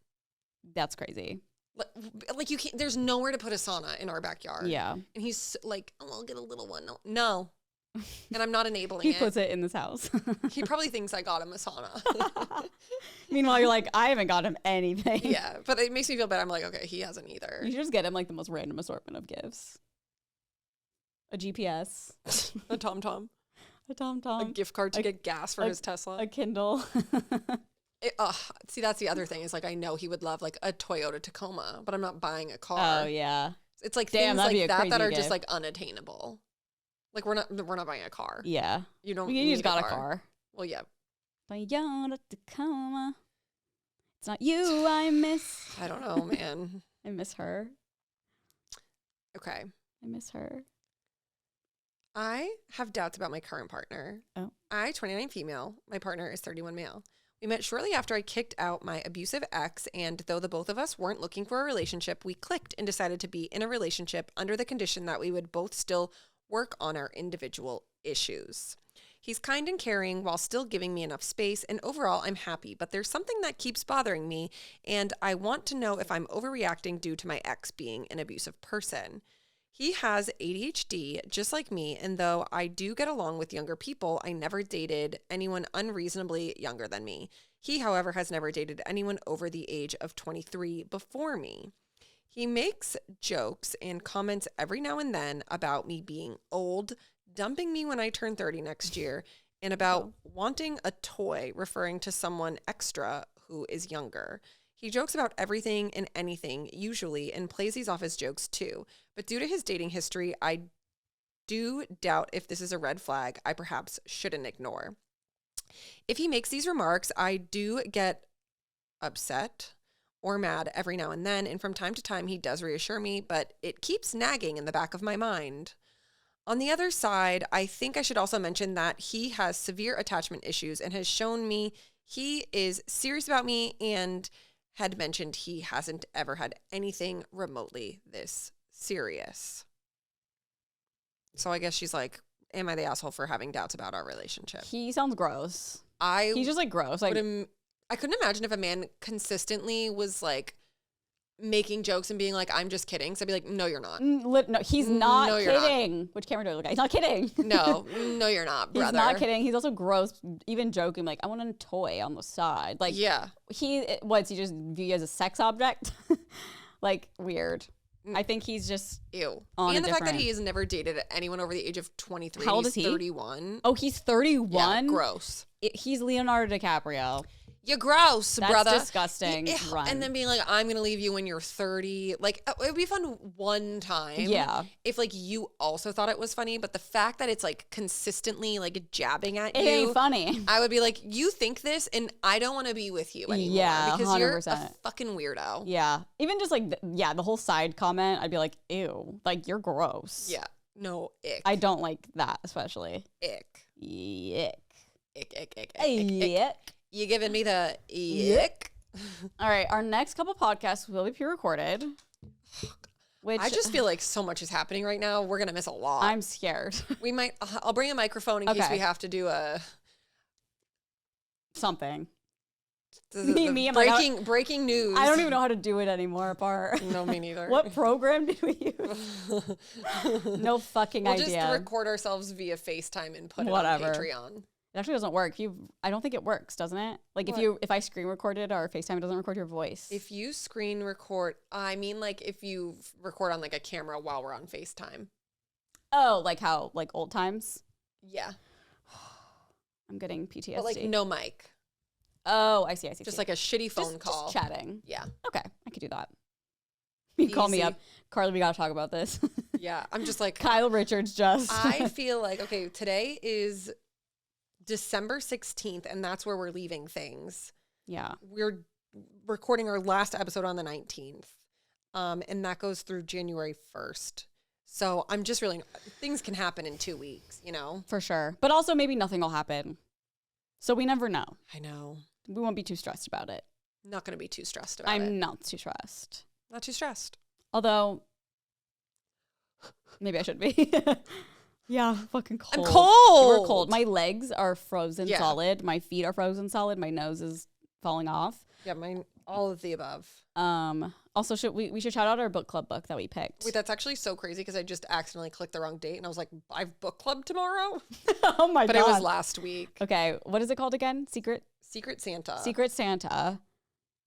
That's crazy. Like you can't. There's nowhere to put a sauna in our backyard. Yeah. And he's like, "Oh, I'll get a little one." No. And I'm not enabling He it. puts it in this house. He probably thinks I got him a sauna. Meanwhile, you're like, I haven't got him anything. Yeah, but it makes me feel bad. I'm like, okay, he hasn't either. You should just get him, like, the most random assortment of gifts. A GPS. A TomTom. A TomTom. A gift card to get gas for his Tesla. A Kindle. See, that's the other thing is like I know he would love like a Toyota Tacoma, but I'm not buying a car. Oh, yeah. It's like Damn, things that'd be like a that crazy are just gift. like unattainable. Like we're not buying a car. Yeah. You don't. You need just got a car. Well, yeah. Toyota Tacoma. It's not you I miss. I don't know, man. I miss her. Okay. I miss her. I have doubts about my current partner. Oh. I, 29 female. My partner is 31 male. We met shortly after I kicked out my abusive ex, and though the both of us weren't looking for a relationship, we clicked and decided to be in a relationship under the condition that we would both still work on our individual issues. He's kind and caring while still giving me enough space, and overall I'm happy, but there's something that keeps bothering me, and I want to know if I'm overreacting due to my ex being an abusive person. He has ADHD, just like me, and though I do get along with younger people, I never dated anyone unreasonably younger than me. He, however, has never dated anyone over the age of 23 before me. He makes jokes and comments every now and then about me being old, dumping me when I turn 30 next year, and about wanting a toy, referring to someone extra who is younger. He jokes about everything and anything, usually, and plays these off as jokes too. But due to his dating history, I do doubt if this is a red flag I perhaps shouldn't ignore. If he makes these remarks, I do get upset or mad every now and then, and from time to time he does reassure me, but it keeps nagging in the back of my mind. On the other side, I think I should also mention that he has severe attachment issues and has shown me he is serious about me, and had mentioned he hasn't ever had anything remotely this serious. So I guess she's like, am I the asshole for having doubts about our relationship? He sounds gross. He's He's just like gross. Like, I couldn't imagine if a man consistently was like making jokes and being like, I'm just kidding. So I'd be like, no, you're not. no, he's not No, you're not. kidding. Which camera do I look at? He's not kidding. No, you're not, brother. He's not kidding. He's also gross, even joking, like, I want a toy on the side. Like, Yeah. he just view you as a sex object? Like, weird. I think he's just Ew. on And a the fact that different- he has never dated anyone over the age of 23. How old He's is he? 31. Oh, he's 31? Yeah, gross. He's Leonardo DiCaprio. You're gross, That's brother. disgusting. Yeah, Run. and then being like, I'm going to leave you when you're 30. Like, it would be fun one time. Yeah. If, like, you also thought it was funny. But the fact that it's, like, consistently, like, jabbing at It you. ain't funny. I would be like, you think this, and I don't want to be with you anymore. Yeah, Because you're a 100%. fucking weirdo. Yeah. Even just like, the whole side comment, I'd be like, ew. Like, you're gross. Yeah. No, ick. I don't like that, especially. Ick. Yuck. Ick, ick, ick, ick, ick, ick. Yuck. You giving me the ick? All right, our next couple podcasts will be pre-recorded. Which I just feel like so much is happening right now. We're going to miss a lot. I'm scared. We might, I'll bring a microphone in case Okay. we have to do a Something. the I'm like, breaking news. I don't even know how to do it anymore, Bart. No, me neither. What program did we use? No fucking We'll idea. just record ourselves via FaceTime and put Whatever. it on Patreon. It actually doesn't work. I don't think it works, doesn't it? Like What? if I screen recorded or FaceTime, it doesn't record your voice. If you screen record, I mean like if you record on like a camera while we're on FaceTime. Oh, like how like old times? Yeah. I'm getting PTSD. But like no mic. Oh, I see. Just like a shitty phone call. Just chatting. Yeah. Okay, I could do that. You call me Easy. up, Carly. We gotta talk about this. Yeah. I'm just like Kyle Richards just. I feel like okay, today is December 16th and that's where we're leaving things. Yeah. We're recording our last episode on the 19th. And that goes through January 1st. So I'm just really, things can happen in 2 weeks, you know? For sure. But also maybe nothing will happen. So we never know. I know. We won't be too stressed about it. Not going to be too stressed about it. I'm not too stressed. Not too stressed. Although, maybe I should be. Yeah, fucking cold. I'm cold. We're cold. My legs are frozen Yeah. solid. My feet are frozen solid. My nose is falling off. Yeah, mine, all of the above. Also, we should shout out our book club book that we picked. Wait, that's actually so crazy because I just accidentally clicked the wrong date and I was like, I have book club tomorrow? Oh my But god. it was last week. Okay, what is it called again? Secret Santa. Santa.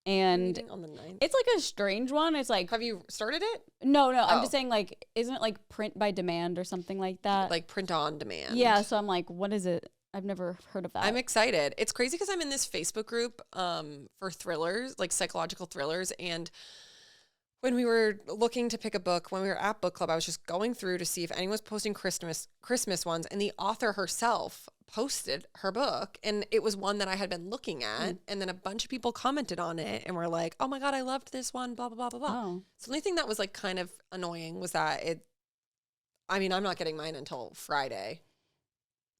And Meeting on the 9th. it's like a strange one. It's like Have you started it? no, I'm Oh. just saying like isn't it like print by demand or something like that? Like print on demand. Yeah, so I'm like, what is it? I've never heard of that. I'm excited. It's crazy because I'm in this Facebook group for thrillers, like psychological thrillers. And when we were looking to pick a book, when we were at book club, I was just going through to see if anyone was posting Christmas ones, and the author herself posted her book, and it was one that I had been looking at, and then a bunch of people commented on it and were like, oh my God, I loved this one, blah, blah, blah, blah, blah. Oh. So the only thing that was like kind of annoying was that I'm not getting mine until Friday.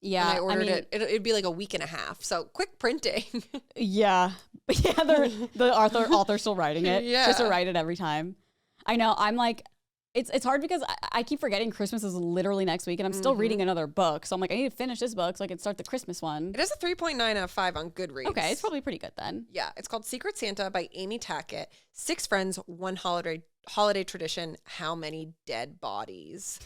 Yeah. And I ordered it'd be like a week and a half. So quick printing. Yeah. Yeah, the author's still writing it. Yeah. Just to write it every time. I know. I'm like, it's hard because I keep forgetting Christmas is literally next week, and I'm still reading another book. So I'm like, I need to finish this book so I can start the Christmas one. It has a 3.9 out of 5 on Goodreads. Okay, it's probably pretty good then. Yeah, it's called Secret Santa by Amy Tackett. 6 friends, one holiday tradition. How many dead bodies?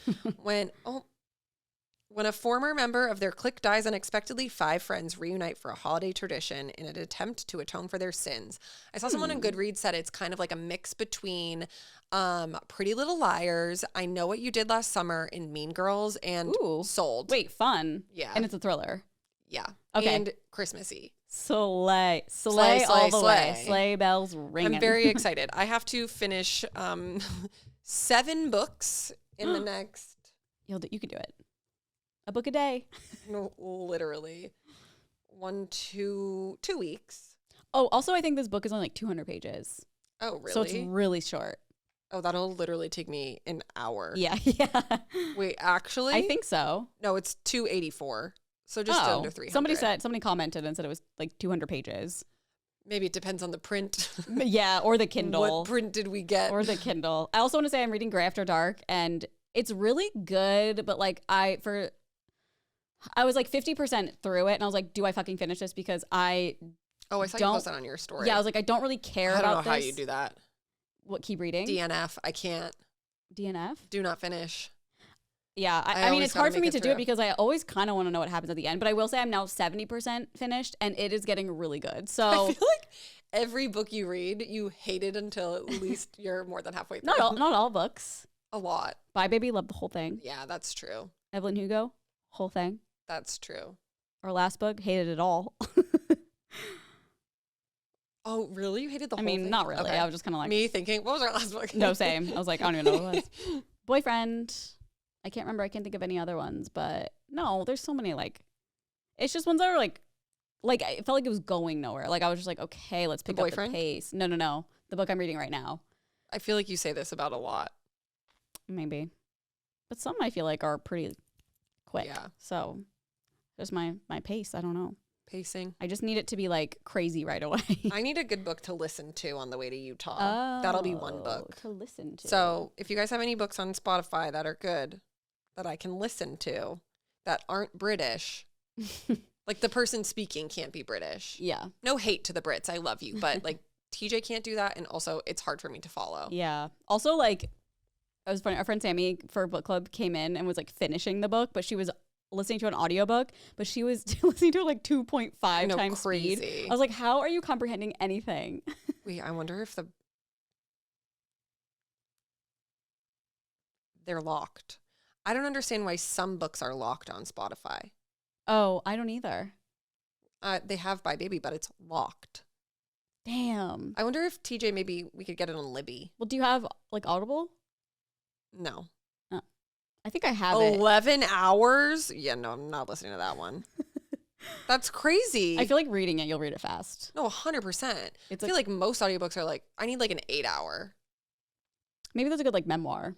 When a former member of their clique dies unexpectedly, 5 friends reunite for a holiday tradition in an attempt to atone for their sins. I saw someone on Goodreads said it's kind of like a mix between Pretty Little Liars, I Know What You Did Last Summer, and Mean Girls, and Sold. Wait, fun. Yeah. And it's a thriller. Yeah. Okay. And Christmassy. Slay Slay, all the slay. way. Sleigh bells ringing. I'm very excited. I have to finish 7 books in the next... You can do it. A book a day. No, literally 2 weeks. Oh, also, I think this book is only like 200 pages. Oh, really? So it's really short. Oh, that'll literally take me an hour. Yeah. Wait, actually? I think so. No, it's 284. So just under 300. Somebody commented and said it was like 200 pages. Maybe it depends on the print. Yeah, or the Kindle. What print did we get? Or the Kindle. I also want to say I'm reading Gray After Dark, and it's really good, but like I was like 50% through it, and I was like, do I fucking finish this? Because I saw you post that on your story. Yeah, I was like, I don't really care about this. I don't know how you do that. What, keep reading? DNF. I can't. DNF? Do not finish. Yeah, I mean, it's hard for me to do it because I always kind of want to know what happens at the end. But I will say I'm now 70% finished, and it is getting really good. So I feel like every book you read, you hate it until at least you're more than halfway through. Not all books. A lot. Bye Baby, loved the whole thing. Yeah, that's true. Evelyn Hugo, whole thing. That's true. Our last book, hated it all. Oh, really? You hated the whole thing? I mean, not really. Okay. I was just kind of like... Me thinking, what was our last book? No, same. I was like, I don't even know what it was. Boyfriend. I can't remember. I can't think of any other ones. But no, there's so many, like... It's just ones that are like I felt like it was going nowhere. Like, I was just like, okay, let's pick up the pace. No. The book I'm reading right now. I feel like you say this about a lot. Maybe. But some I feel like are pretty quick. Yeah. So... just my pace. I don't know. Pacing. I just need it to be like crazy right away. I need a good book to listen to on the way to Utah. That'll be one book to listen to. So if you guys have any books on Spotify that are good that I can listen to that aren't British, like the person speaking can't be British. Yeah. No hate to the Brits. I love you. But like TJ can't do that. And also it's hard for me to follow. Yeah. Also, like, it was funny. Our friend Sammy for book club came in and was like finishing the book, but she was listening to an audiobook, but she was listening to it like 2.5 times crazy speed. I was like, how are you comprehending anything? Wait, I wonder if they're locked. I don't understand why some books are locked on Spotify. Oh, I don't either. They have Bye Baby, but it's locked. Damn. I wonder if TJ, maybe we could get it on Libby. Well, do you have like Audible? No. I think I have 11 hours? Yeah, no, I'm not listening to that one. That's crazy. I feel like reading it, you'll read it fast. No, 100%. I feel like like most audiobooks are like, I need like an 8-hour. Maybe there's a good like memoir.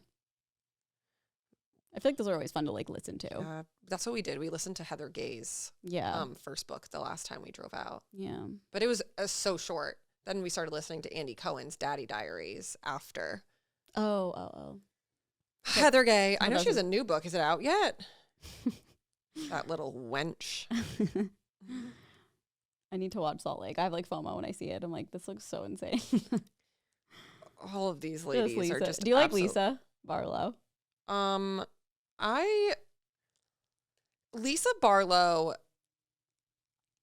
I feel like those are always fun to like listen to. That's what we did. We listened to Heather Gay's first book the last time we drove out. Yeah. But it was so short. Then we started listening to Andy Cohen's Daddy Diaries after. Oh. Heather Gay. I know she has a new book. Is it out yet? That little wench. I need to watch Salt Lake. I have like FOMO when I see it. I'm like, this looks so insane. All of these ladies are just. Do you like Lisa Barlow? Lisa Barlow,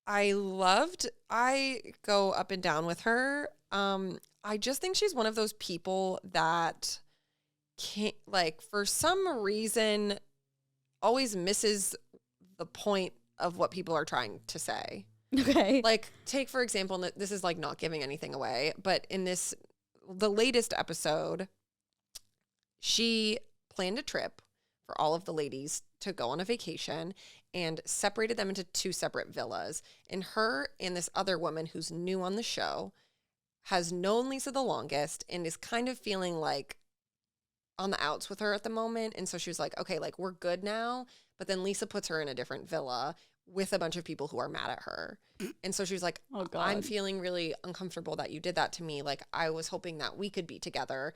I loved. I go up and down with her. I just think she's one of those people that can't, like, for some reason, always misses the point of what people are trying to say. Okay. Like, take, for example, this is like not giving anything away, but in this the latest episode, she planned a trip for all of the ladies to go on a vacation and separated them into 2 separate villas. And her and this other woman who's new on the show has known Lisa the longest and is kind of feeling like on the outs with her at the moment. And so she was like, okay, like we're good now. But then Lisa puts her in a different villa with a bunch of people who are mad at her. And so she was like, Oh, God. I'm feeling really uncomfortable that you did that to me. Like I was hoping that we could be together.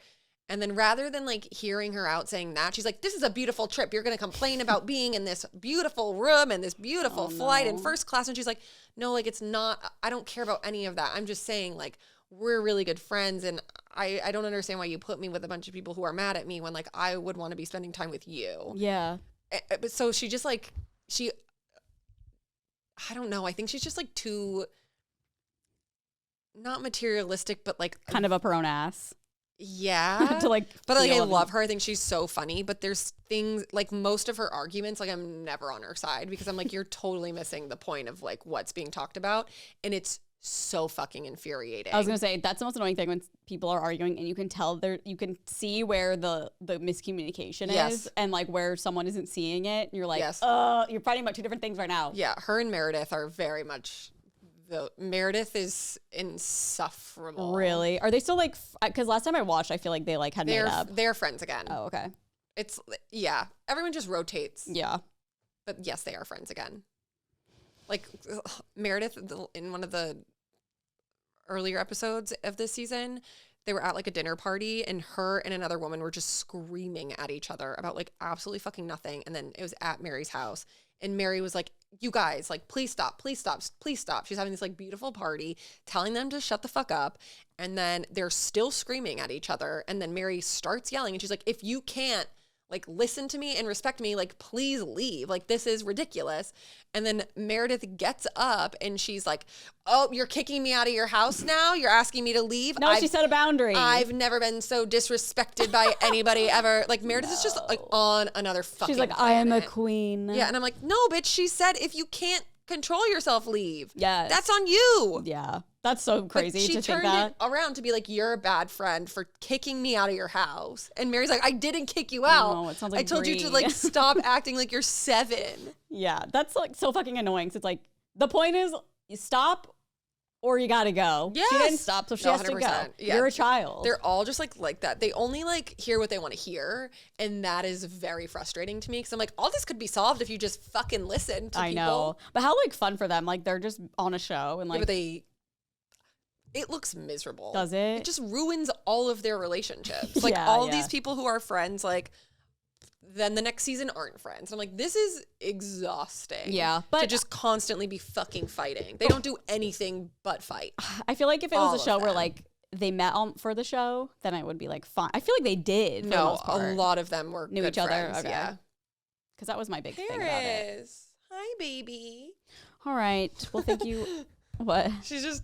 And then rather than like hearing her out saying that, she's like, this is a beautiful trip. You're going to complain about being in this beautiful room and this beautiful flight in first class. And she's like, no, like it's not, I don't care about any of that. I'm just saying like, we're really good friends. And I don't understand why you put me with a bunch of people who are mad at me when like I would want to be spending time with you. Yeah. But so she just like, I don't know. I think she's just like too, not materialistic, but like Kind of up her own ass. Yeah. To like, but like I feel love her. I think she's so funny. But there's things like most of her arguments, like I'm never on her side because I'm like, you're totally missing the point of like what's being talked about. And it's so fucking infuriating. I was gonna say that's the most annoying thing when people are arguing and you can tell you can see where the miscommunication is and like where someone isn't seeing it. And you're like, you're fighting about 2 different things right now. Yeah, her and Meredith are very much. Meredith is insufferable. Really? Are they still like? Because last time I watched, I feel like they like had made up. They're friends again. Oh, okay. It's everyone just rotates. Yeah. But yes, they are friends again. Like Meredith in one of the earlier episodes of this season, they were at like a dinner party and her and another woman were just screaming at each other about like absolutely fucking nothing. And then it was at Mary's house and Mary was like, you guys, like, please stop, please stop, please stop. She's having this like beautiful party, telling them to shut the fuck up. And then they're still screaming at each other. And then Mary starts yelling and she's like, if you can't like listen to me and respect me, like please leave. Like this is ridiculous. And then Meredith gets up and she's like, oh, you're kicking me out of your house now? You're asking me to leave? No, she set a boundary. I've never been so disrespected by anybody ever. Like Meredith is just like on another fucking She's like, planet. I am a queen. Yeah, and I'm like, no, bitch, she said if you can't control yourself, leave. Yes. That's on you. Yeah. That's so crazy to think that. She turned it around to be like, you're a bad friend for kicking me out of your house. And Mary's like, I didn't kick you out. No, it sounds like I told you to Brie. like stop acting like you're 7. Yeah. That's like so fucking annoying. So it's like, the point is you stop or you gotta go. Yes. She didn't stop, so she has to 100%. go. Yeah. You're a child. They're all just like that. They only like hear what they want to hear. And that is very frustrating to me. Cause I'm like, all this could be solved if you just fucking listen to people. I know. But how like fun for them. Like they're just on a show and like. Yeah, but it looks miserable. Does it? It just ruins all of their relationships. Like all these people who are friends, like then the next season aren't friends. I'm like, this is exhausting. Yeah, but to just constantly be fucking fighting. They don't do anything but fight. I feel like if it All was a of show where them. like they met for the show, then I would be like, fine. I feel like they did. For the No, most part. a lot of them were Knew good each other. friends, Okay. Yeah. Because that was my big thing about it. Paris. Hi, baby. All right. Well, thank you. What? She's just,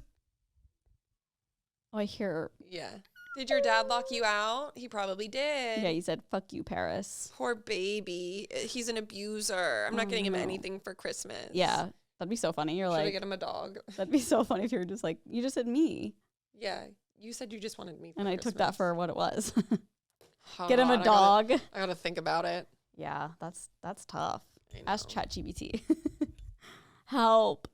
Oh, I hear. yeah. Did your dad lock you out? He probably did. Yeah, you said, fuck you, Paris. Poor baby. He's an abuser. I'm not getting him anything for Christmas. Yeah. That'd be so funny. You're Should I like, get him a dog? that'd be so funny if you were just like, you just said me. Yeah. You said you just wanted me for And I took that Christmas. for what it was. Oh, Get him a God, dog. I gotta think about it. Yeah, that's tough. I Ask know. ChatGPT. Help.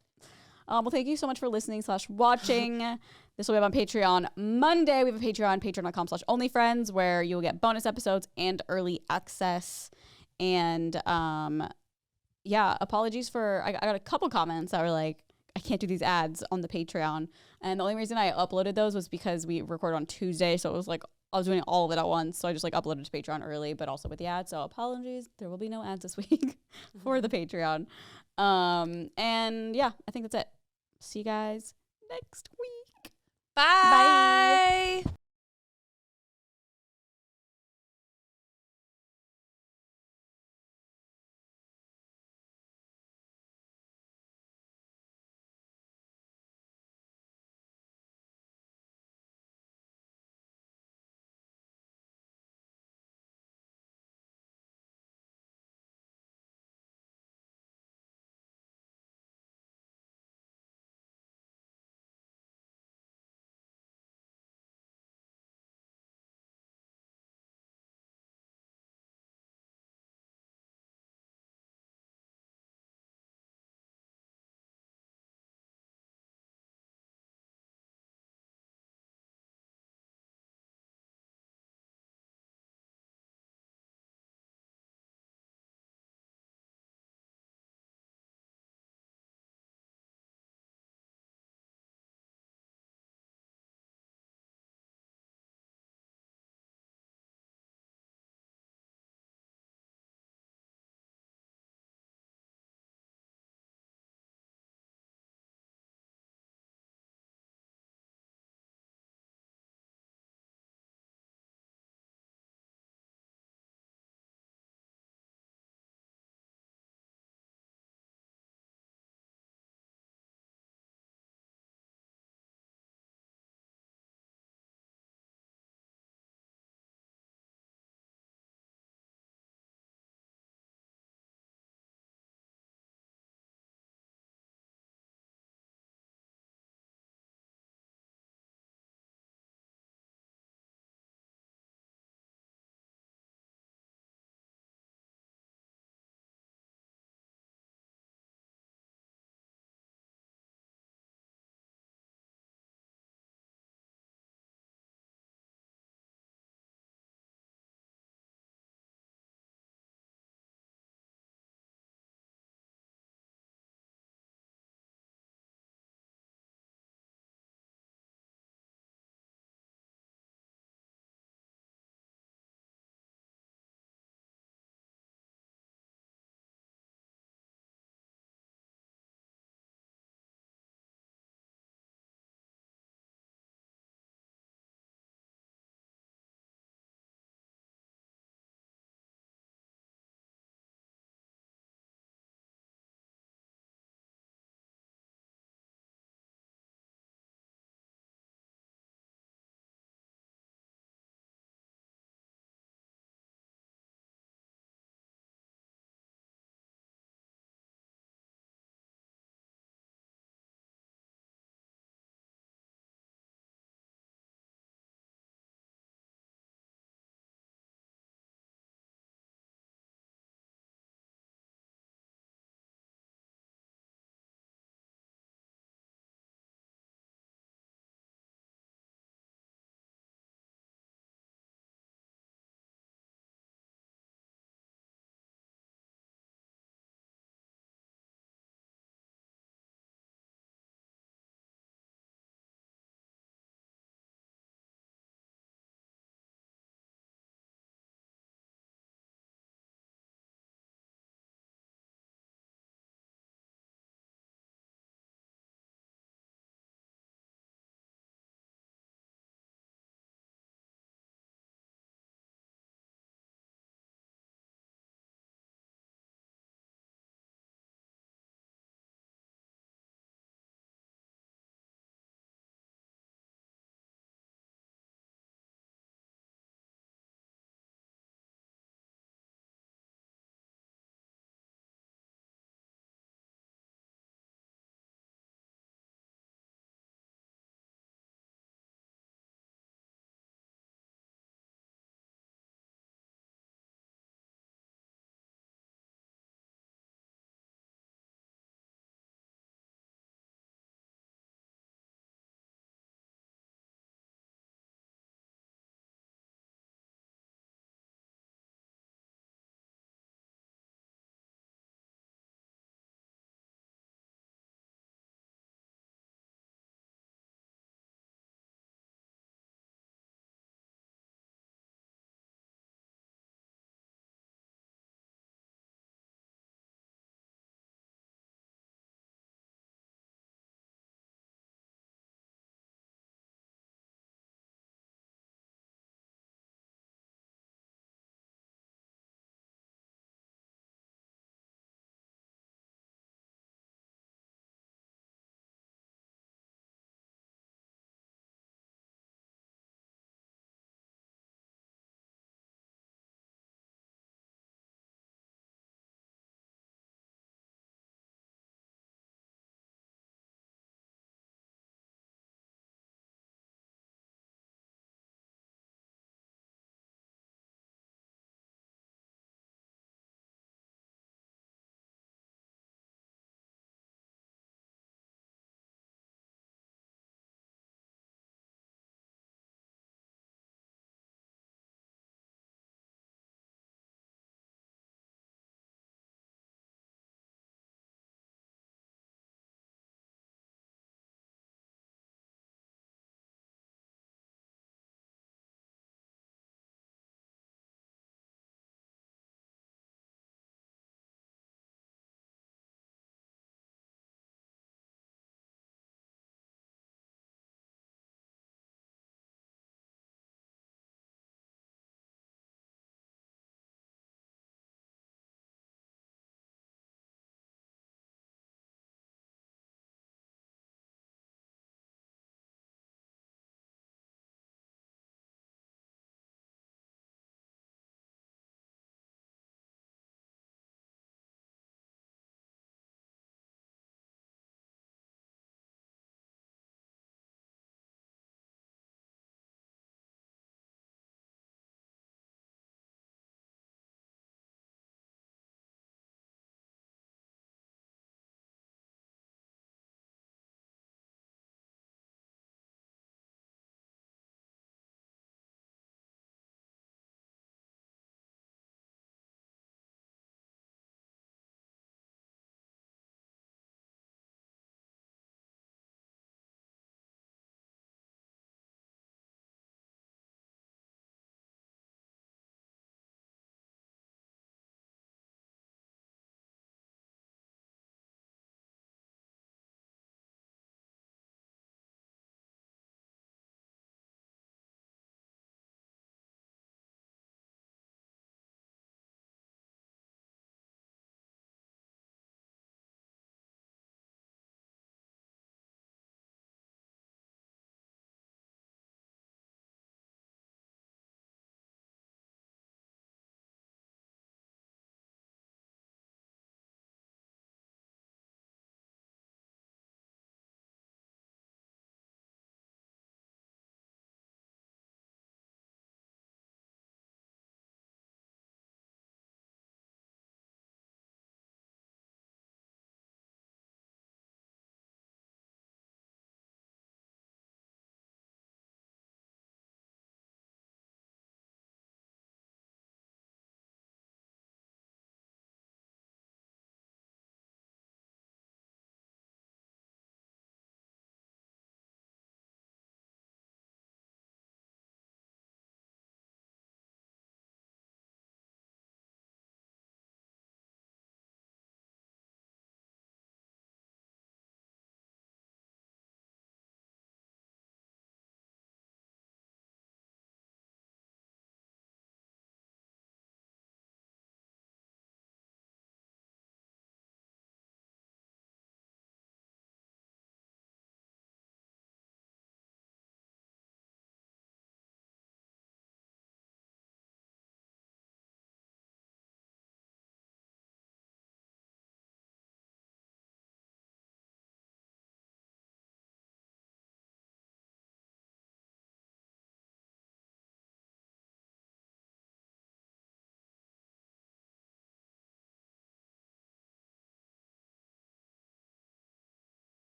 Well, thank you so much for listening / watching. This will be up on Patreon Monday. We have a Patreon, patreon.com/onlyfriends, where you'll get bonus episodes and early access. And yeah, apologies for, I got a couple comments that were like, I can't do these ads on the Patreon. And the only reason I uploaded those was because we record on Tuesday. So it was like, I was doing all of it at once. So I just like uploaded to Patreon early, but also with the ads. So apologies. There will be no ads this week for the Patreon. And yeah, I think that's it. See you guys next week. Bye. Bye.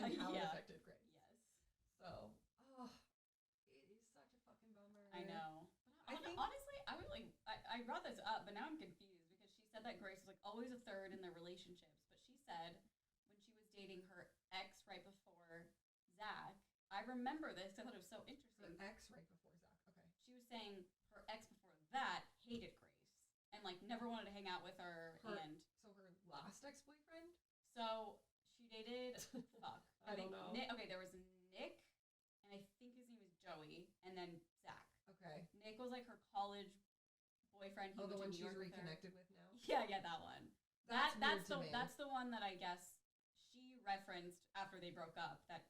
and how yeah. it affected Grace. Yes. So, it is such a fucking bummer. I know. I think honestly, I was like, I brought this up, but now I'm confused because she said that Grace was like always a third in their relationships, but she said when she was dating her ex right before Zach, I remember this because I thought it was so interesting. Her ex right before Zach. Okay. She was saying her ex before that hated Grace and like never wanted to hang out with her. So her last ex-boyfriend? So she dated, fuck. I don't know. There was Nick, and I think his name was Joey, and then Zach. Okay. Nick was like her college boyfriend. He the one she's reconnected with now? Yeah, that one. That's the one that I guess she referenced after they broke up, that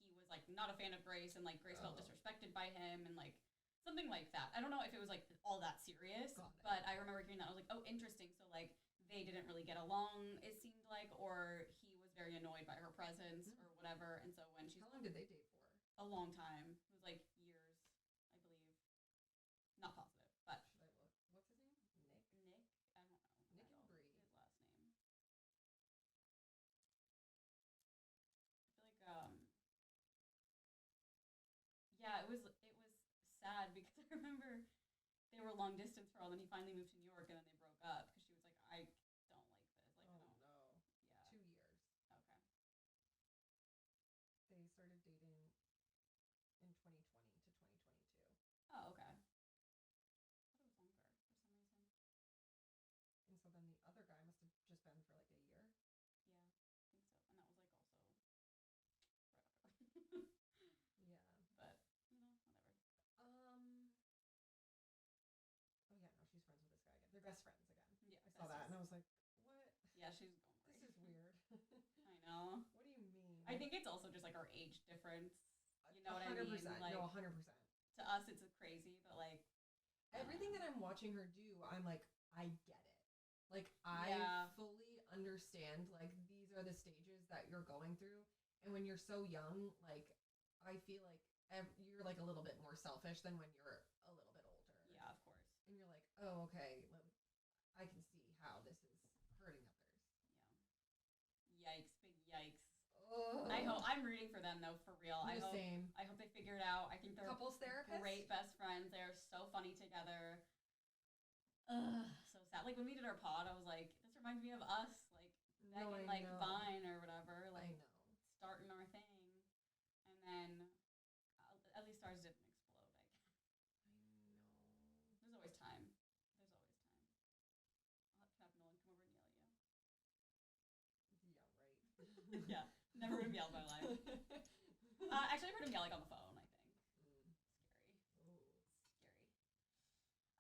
he was like not a fan of Grace and like Grace felt disrespected by him and like something like that. I don't know if it was like all that serious, but I remember hearing that. I was like, oh, interesting. So like they didn't really get along, it seemed like, or he was very annoyed by her presence or whatever. And so when How long did they date for? A long time. It was like years, I believe. Not positive, but. Should I look? What's his name? Nick? I don't know. Nick and Bree. His last name. I feel like, yeah, it was sad because I remember they were long distance for a while, then he finally moved to New York and then they broke up because she was like, I don't like this. Like, I don't. No. Yeah. 2 years. Okay. They started dating in 2020 to 2022. Oh, okay. I thought it was longer for some reason. And so then the other guy must have just been for like a year. Yeah, I think so. And that was like also right after. Yeah. But, whatever. Oh yeah, no, she's friends with this guy again. They're best friends again. Yeah. I saw that and I was like, what? Yeah, she's going crazy. This is weird. I know. What do you mean? I think it's also just like our age difference. You know what I mean? 100%. Like, no, 100%. To us, it's crazy, but like everything that I'm watching her do, I'm like, I get it. Like, I fully understand, like, these are the stages that you're going through. And when you're so young, like, I feel like you're, like, a little bit more selfish than when you're a little bit older. Yeah, of course. And you're like, oh, okay, I can see how this is hurting others. Yeah. Yikes, big yikes. Ugh. I'm rooting for them, though, for real. I hope they figure it out. I think they're couples therapists. Great best friends. They're so funny together. Ugh, so sad. Like, when we did our pod, I was like, this reminds me of us, like, back in, like, Vine or whatever. Like, starting our thing. And then, at least ours didn't explode, I guess. I know. There's always time. I'll have Nolan come over and yell at you. Yeah, right. Yeah, never heard him yell in my life. Actually, I've heard him yell, like, on the phone, I think. Scary. Ooh. Scary.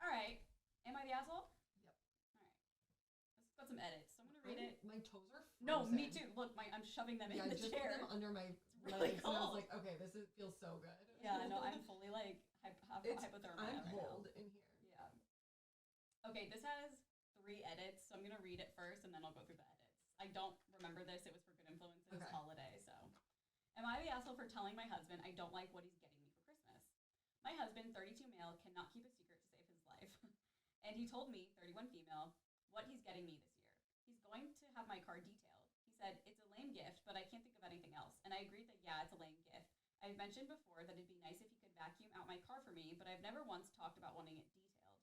All right. Am I the asshole? Yep. All right. Let's got some edits. So I'm going to read it. My toes are frozen. No, me too. Look, I'm shoving them in the just chair. put them under my really legs, cold. and I was like, okay, feels so good. Yeah, no, I'm fully, like, hypothermia I'm right cold now. in here. Yeah. Okay, this has 3 edits, so I'm going to read it first, and then I'll go through the edits. I don't remember this. It was for Good Influences holiday, so. Am I the asshole for telling my husband I don't like what he's getting me for Christmas? My husband, 32 male, cannot keep a secret to save his life. And he told me, 31 female, what he's getting me this year. He's going to have my car detailed. He said, it's a lame gift, but I can't think of anything else. And I agreed that, yeah, it's a lame gift. I've mentioned before that it'd be nice if he could vacuum out my car for me, but I've never once talked about wanting it detailed.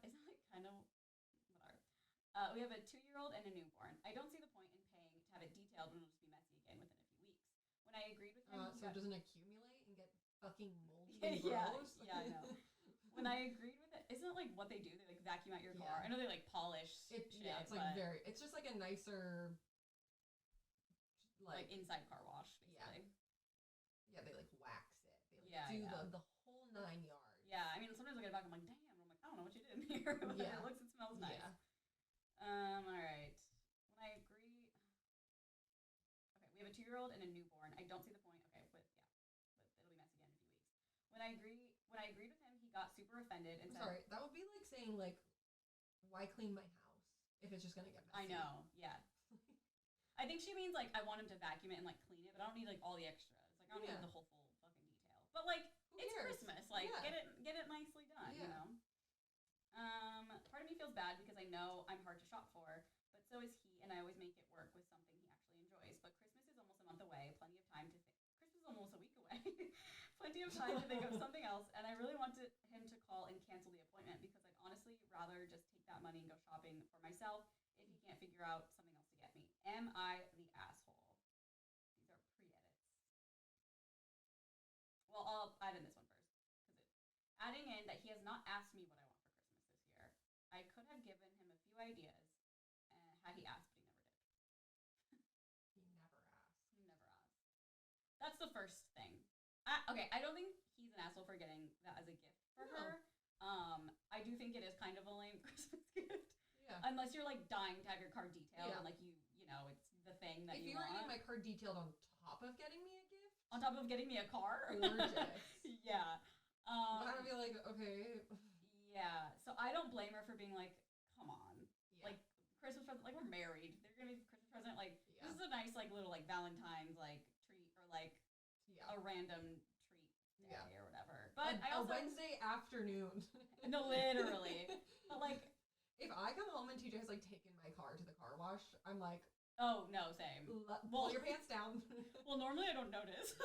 Isn't it kind of, whatever. We have a 2-year-old and a newborn. I don't see the point in paying to have it detailed when it'll just be messy again within a few weeks. When I agreed with him... so it doesn't accumulate and get fucking moldy and gross? Yeah, I know. When I agreed with it, isn't it like what they do? They like vacuum out your car. I know they like polish it. Shit, yeah, it's like it's just like a nicer... Like inside car wash, basically. Yeah, they like wax it. They do the whole 9 yards. Yeah, I mean, sometimes I get back, I'm like, damn. And I'm like, I don't know what you did in here. But it looks and smells nice. Yeah. All right. When I agree... Okay, we have a 2-year-old and a newborn. I don't see the point. Okay, but it'll be messy again in a few weeks. When I agreed with him, he got super offended and said... Sorry, that would be like saying, like, why clean my house if it's just going to get messy? I know, yeah. I think she means, like, I want him to vacuum it and, like, clean it, but I don't need, like, all the extras. Like, I don't need the whole full fucking detail. But, like, it's Christmas. Like, get it nicely done, you know? Part of me feels bad because I know I'm hard to shop for, but so is he, and I always make it work with something he actually enjoys. But Christmas is almost a month away, away, plenty of time to think. Christmas is almost a week away. Plenty of time to think of something else. And I really wanted him to call and cancel the appointment because I'd honestly rather just take that money and go shopping for myself if he can't figure out something else to get me. Am I the asshole? These are pre-edits. Well, I'll add in this one first. Adding in that he has not asked me what I want for Christmas this year. I could have given him a few ideas had he asked, but he never did. He never asked. He never asked. That's the first thing. Okay, I don't think he's an asshole for getting that as a gift for her. I do think it is kind of a lame Christmas gift. Yeah. Unless you're like dying to have your card detailed and like you know, it's the thing that you want. If you were getting my card detailed on top of getting me a gift? On top of getting me a car? Gorgeous. Yeah. I would be like, okay. Yeah. So I don't blame her for being like, come on. Yeah. Like Christmas present, like we're married. They're gonna be Christmas present. Like this is a nice like little like Valentine's like treat or like a random treat day or whatever. But I also a Wednesday afternoon. No, literally. But like, if I come home and TJ has like taken my car to the car wash, I'm like, oh no, same. Pull your pants down. Well, normally I don't notice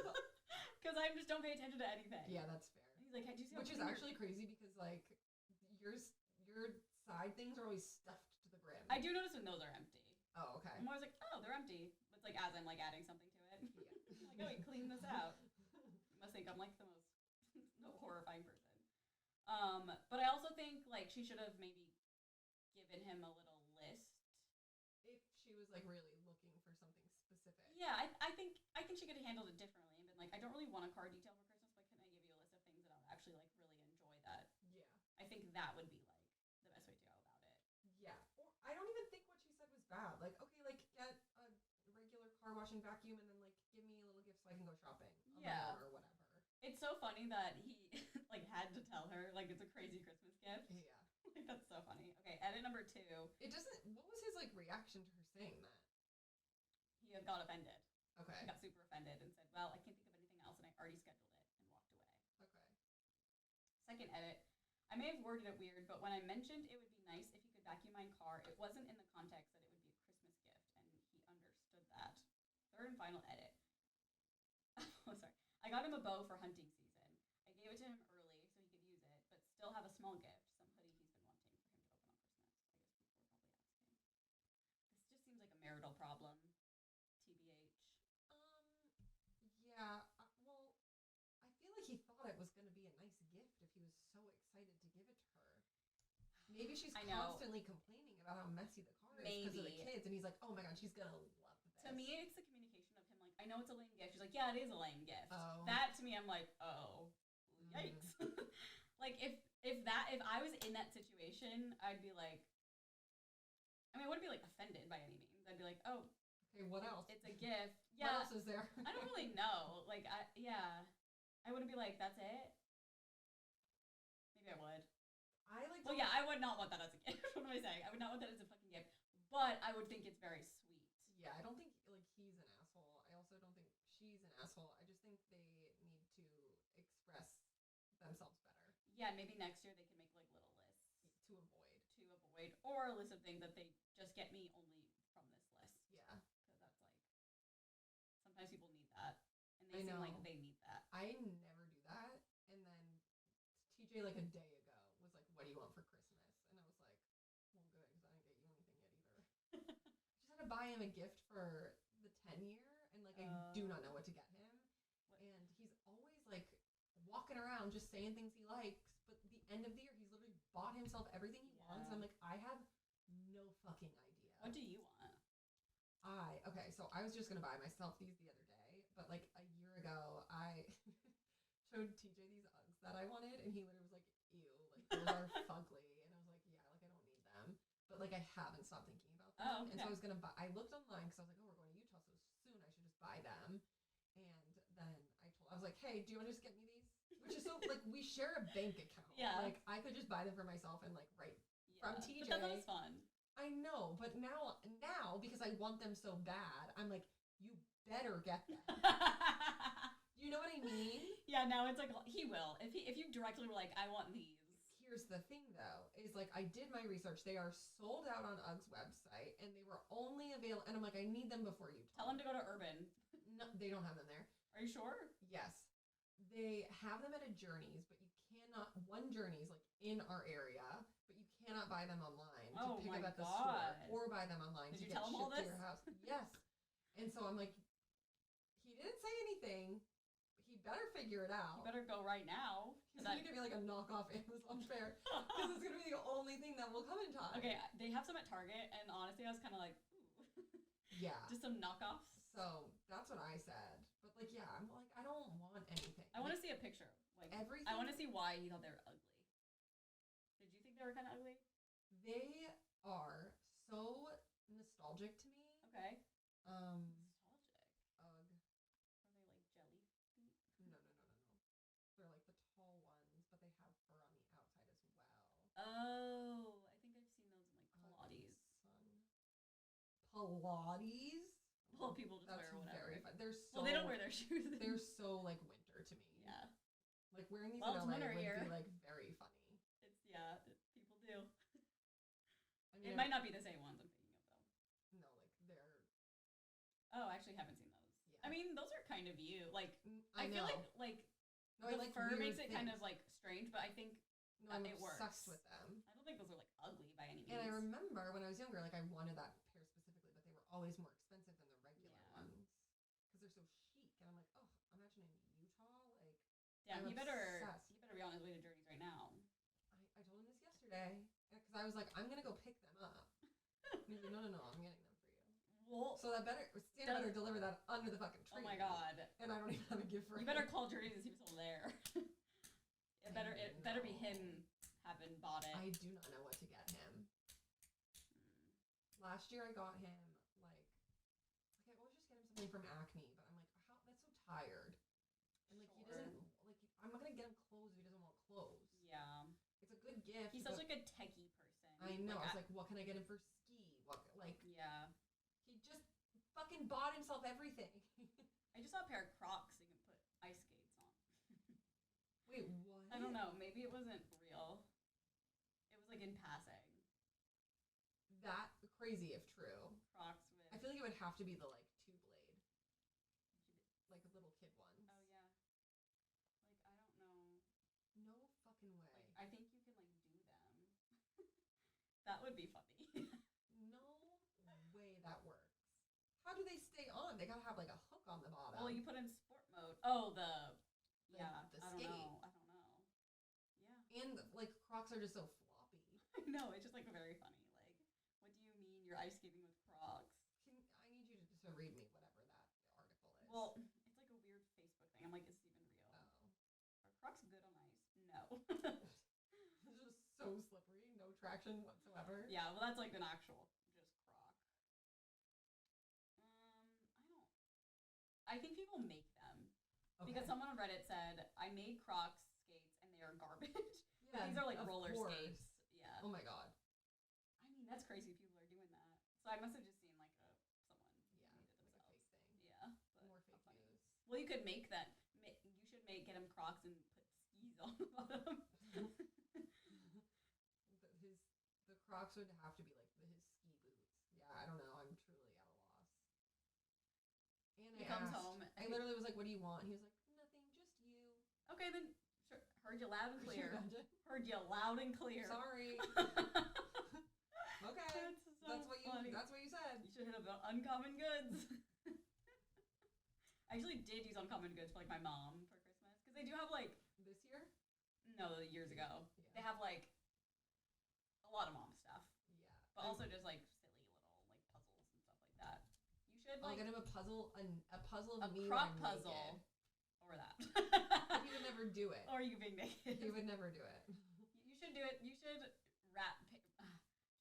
because I just don't pay attention to anything. Yeah, that's fair. He's like, hey, do you see? Which is actually crazy because like your side things are always stuffed to the brim. I do notice when those are empty. Oh, okay. I'm always like, oh, they're empty. It's like as I'm like adding something to it. Yeah. I'm like, oh, wait, clean this out. You must think I'm like the most horrifying person. But I also think like she should have maybe given him a little list. If she was like really looking for something specific. Yeah, I think she could have handled it differently and been like, I don't really want a car detail for Christmas, but can I give you a list of things that I would actually like really enjoy that? Yeah. I think that would be like the best way to go about it. Yeah. Or I don't even think what she said was bad. Like, okay, like get a regular car washing vacuum and then like give me a little gift so I can go shopping. Yeah. Or whatever. It's so funny that he like had to tell her like it's a crazy Christmas gift. Yeah. Like that's so funny. Okay, edit number 2. It doesn't. What was his like reaction to her saying that? He got offended. Okay. He got super offended and said, "Well, I can't think of anything else, and I already scheduled it," and walked away. Okay. Second edit. I may have worded it weird, but when I mentioned it would be nice if he could vacuum my car, it wasn't in the context that it would be a Christmas gift, and he understood that. Third and final edit. Oh, sorry. I got him a bow for hunting season. I gave it to him early so he could use it, but still have a small gift, some hoodie he's been wanting for him to open on Christmas. I guess people were probably asking. This just seems like a marital problem. TBH. Yeah. Well, I feel like he thought it was going to be a nice gift if he was so excited to give it to her. Maybe she's constantly complaining about how messy the car is because of the kids, and he's like, oh my god, she's going to love this. To me, it's the communication of him like, I know it's a lame gift. She's like, yeah, it is a lame gift. Oh. That, to me, I'm like, oh, yikes. Like, if I was in that situation, I'd be like, I mean, I wouldn't be, like, offended by any means. I'd be like, oh. Okay, what else? It's a gift. Yeah. What else is there? I don't really know. Like, I wouldn't be like, that's it? Maybe I would. Well, yeah, I would not want that as a gift. What am I saying? I would not want that as a fucking gift. But I would think it's very sweet. Yeah, I don't think, like, he's an asshole. I also don't think she's an asshole. I just think they need to express themselves better. Yeah, maybe next year they can make, like, little lists. To avoid. Or a list of things that they just get me only from this list. Yeah. Because that's, like, sometimes people need that. And they seem like they need that. I never do that. And then TJ, like, a day ago was like, what do you want for Christmas? And I was like, well, good, because I didn't get you anything yet either. I just had to buy him a gift for the 10-year, and, like, I do not know what to get him. And he's always, like, walking around just saying things he likes, but at the end of the year, he's literally bought himself everything he wants. And I'm like, I have no fucking idea. What do you want? Okay, so I was just going to buy myself these the other day, but, like, a year ago, I showed TJ these Uggs that I wanted, and he literally was like, ew, like, those are fugly. And I was like, yeah, like, I don't need them. But, like, I haven't stopped thinking about them. Oh, okay. And so I was going to buy, I looked online because I was like, oh, we're going to Utah, so soon I should just buy them. And then I was like, hey, do you want to just get me these? Which is so, like, we share a bank account. Yeah. Like, I could just buy them for myself and, like, from TJ. But that was fun. I know, but now, because I want them so bad, I'm like, you better get them. You know what I mean? Yeah, now it's like, he will. If you directly were like, I want these. Here's the thing, though, is, like, I did my research. They are sold out on UGG's website, and they were only available, and I'm like, I need them before you Tell them to go to Urban. No, they don't have them there. Are you sure? Yes. They have them at a Journeys, but you cannot, one Journeys, like, in our area, but you cannot buy them online to pick up at the store or buy them online to get shipped to your house. Yes. And so I'm like, he didn't say anything. He better figure it out. You better go right now. He's going to give me like a knockoff Amazon fair because it's going to be the only thing that will come in time. Okay, they have some at Target, and honestly, I was kind of like, ooh. Yeah. Just some knockoffs. So that's what I said. But like, yeah, I'm like, I don't want anything. I want to see a picture. Like everything. I want to see why you thought they were ugly. Did you think they were kind of ugly? They are so nostalgic to me. Okay. Nostalgic. Ugh. Are they like jelly feet? No. They're like the tall ones, but they have fur on the outside as well. Oh, I think I've seen those in like Pilates. Pilates? Well, people just wear whatever. Very fun. They're so, well, they don't wear their shoes. They're so like winter to me. Yeah. Like wearing these in LA would be like very funny. People do. I mean, it might not be the same ones I'm thinking of though. No, like they're. Oh, I actually haven't seen those. Yeah. I mean, those are kind of you. Like I know. feel like no, the I like fur makes it things. kind of like strange, but I think I'm it works. obsessed with them. I don't think those are like ugly by any means. And I remember when I was younger, like I wanted that pair specifically, but they were always more expensive than the regular ones because they're so chic. And I'm like, oh, imagine in Utah, like. Yeah, I'm he better obsessed. be on his way to Journeys right now. I told him this yesterday because I was like, I'm gonna go pick them up. And he's like, no, I'm getting them for you. Well, so that Santa better deliver that under the fucking tree. Oh my god! And I don't even have a gift for him. You better call Journeys and see if he's still there. It better be him having bought it. I do not know what to get him. Last year I got him like I always just get him something from Acme, but I'm like, how? That's so tired. And like he doesn't like. I'm not gonna get him clothes if he doesn't want clothes. Yeah. It's a good gift. He's such like a techie person. I know. I was like, what can I get him for ski? What like? Yeah. He just fucking bought himself everything. I just saw a pair of Crocs you can put ice skates on. Wait, what? I don't know. Maybe it wasn't real. It was like in passing. That crazy if true. Crocs with. I feel like it would have to be the like 2-blade, like little kid ones. Oh yeah. Like I don't know. No fucking way. Like I think you can like do them. That would be funny. No way that works. How do they stay on? They gotta have like a hook on the bottom. Well, you put in sport mode. Oh, the skate. I don't know. Yeah. And like Crocs are just so floppy. I know. It's just like very funny. Like, what do you mean you're ice skating with Crocs? I need you to read me whatever that article is. Well, it's like a weird Facebook thing. I'm like, is this even real? Oh. Are Crocs good on ice? No. It's just so slippery, no traction whatsoever. Yeah, well, that's like an actual just Croc. I think people make them. Okay. Because someone on Reddit said, I made Crocs skates and they are garbage. Yeah, these are like roller skates. Yeah. Oh my god. I mean, that's crazy people are doing that. So I must have just seen like someone made it themselves. Like a fake thing. Yeah. More fake news. Well, you could make that. You should get him Crocs and put skis on the bottom. The Crocs would have to be like his ski boots. Yeah, I don't know. I'm truly at a loss. And he comes home. I literally was like, "What do you want?" He was like, "Nothing, just you." Okay, then sure. Heard you loud and clear. Heard you loud and clear. Sorry. Okay. That's what you said. You should hit up Uncommon Goods. I actually did use Uncommon Goods for like my mom for Christmas because they do have like this year. No, years ago. Yeah. They have like a lot of mom stuff. Yeah. But also just like silly little like puzzles and stuff like that. You should like. I'll get him a puzzle of me. A croc puzzle. Or that. He would never do it. Or you being naked. He would never do it. You should do it. You should wrap.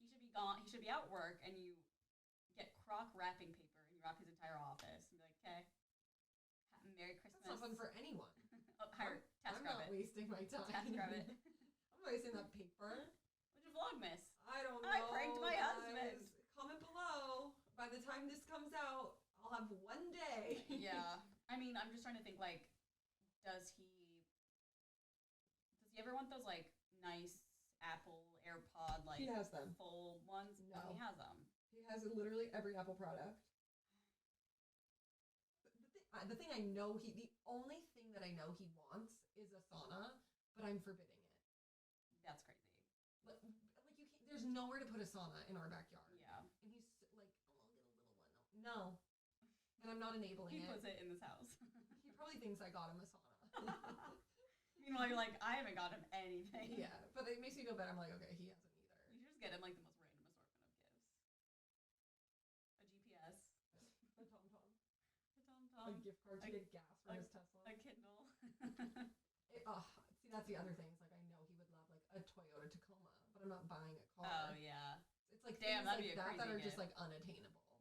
He should be gone. He should be at work, and you get croc wrapping paper, and you wrap his entire office, and be like, "Okay, Merry Christmas." That's not fun for anyone. Hire I'm not wasting my time. TaskRabbit. I'm not wasting that paper. Which is Vlogmas. I don't know. I pranked my husband. Comment below. By the time this comes out, I'll have one day. Yeah. I mean, I'm just trying to think, like, does he ever want those, like, nice Apple AirPod, like, he has them. Full ones? No. He has them. He has literally every Apple product. the thing I know the only thing that I know he wants is a sauna, but I'm forbidding it. That's crazy. Like you can't, there's nowhere to put a sauna in our backyard. Yeah. And he's like, oh, I'll get a little one. No. And I'm not enabling He it. puts it in this house. He probably thinks I got him a sauna. Meanwhile, you're like, I haven't got him anything. Yeah, but it makes me feel better. I'm like, okay, he hasn't either. You should just get him like the most random assortment of gifts. A GPS. A TomTom. A TomTom. A gift card to get gas for his Tesla. A Kindle. See, that's the other thing. It's like I know he would love like a Toyota Tacoma, but I'm not buying a car. Oh yeah. It's like damn, things that'd like be a that crazy are gift. just like unattainable.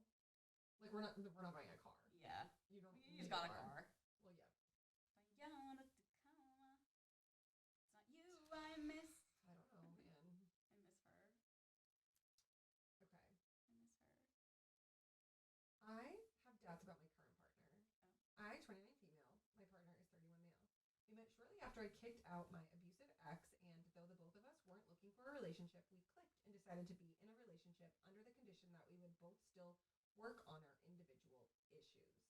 Like we're not buying a car. Yeah. You don't. You just got a car. Well, yeah. Toyota Tacoma. It's not you I miss. I don't know, man. I miss her. Okay. I miss her. I have doubts about my current partner. Oh. I, 29 female, my partner is 31 male. We met shortly after I kicked out my abusive ex, and though the both of us weren't looking for a relationship, we clicked and decided to be in a relationship under the condition that we would both still work on our individual issues.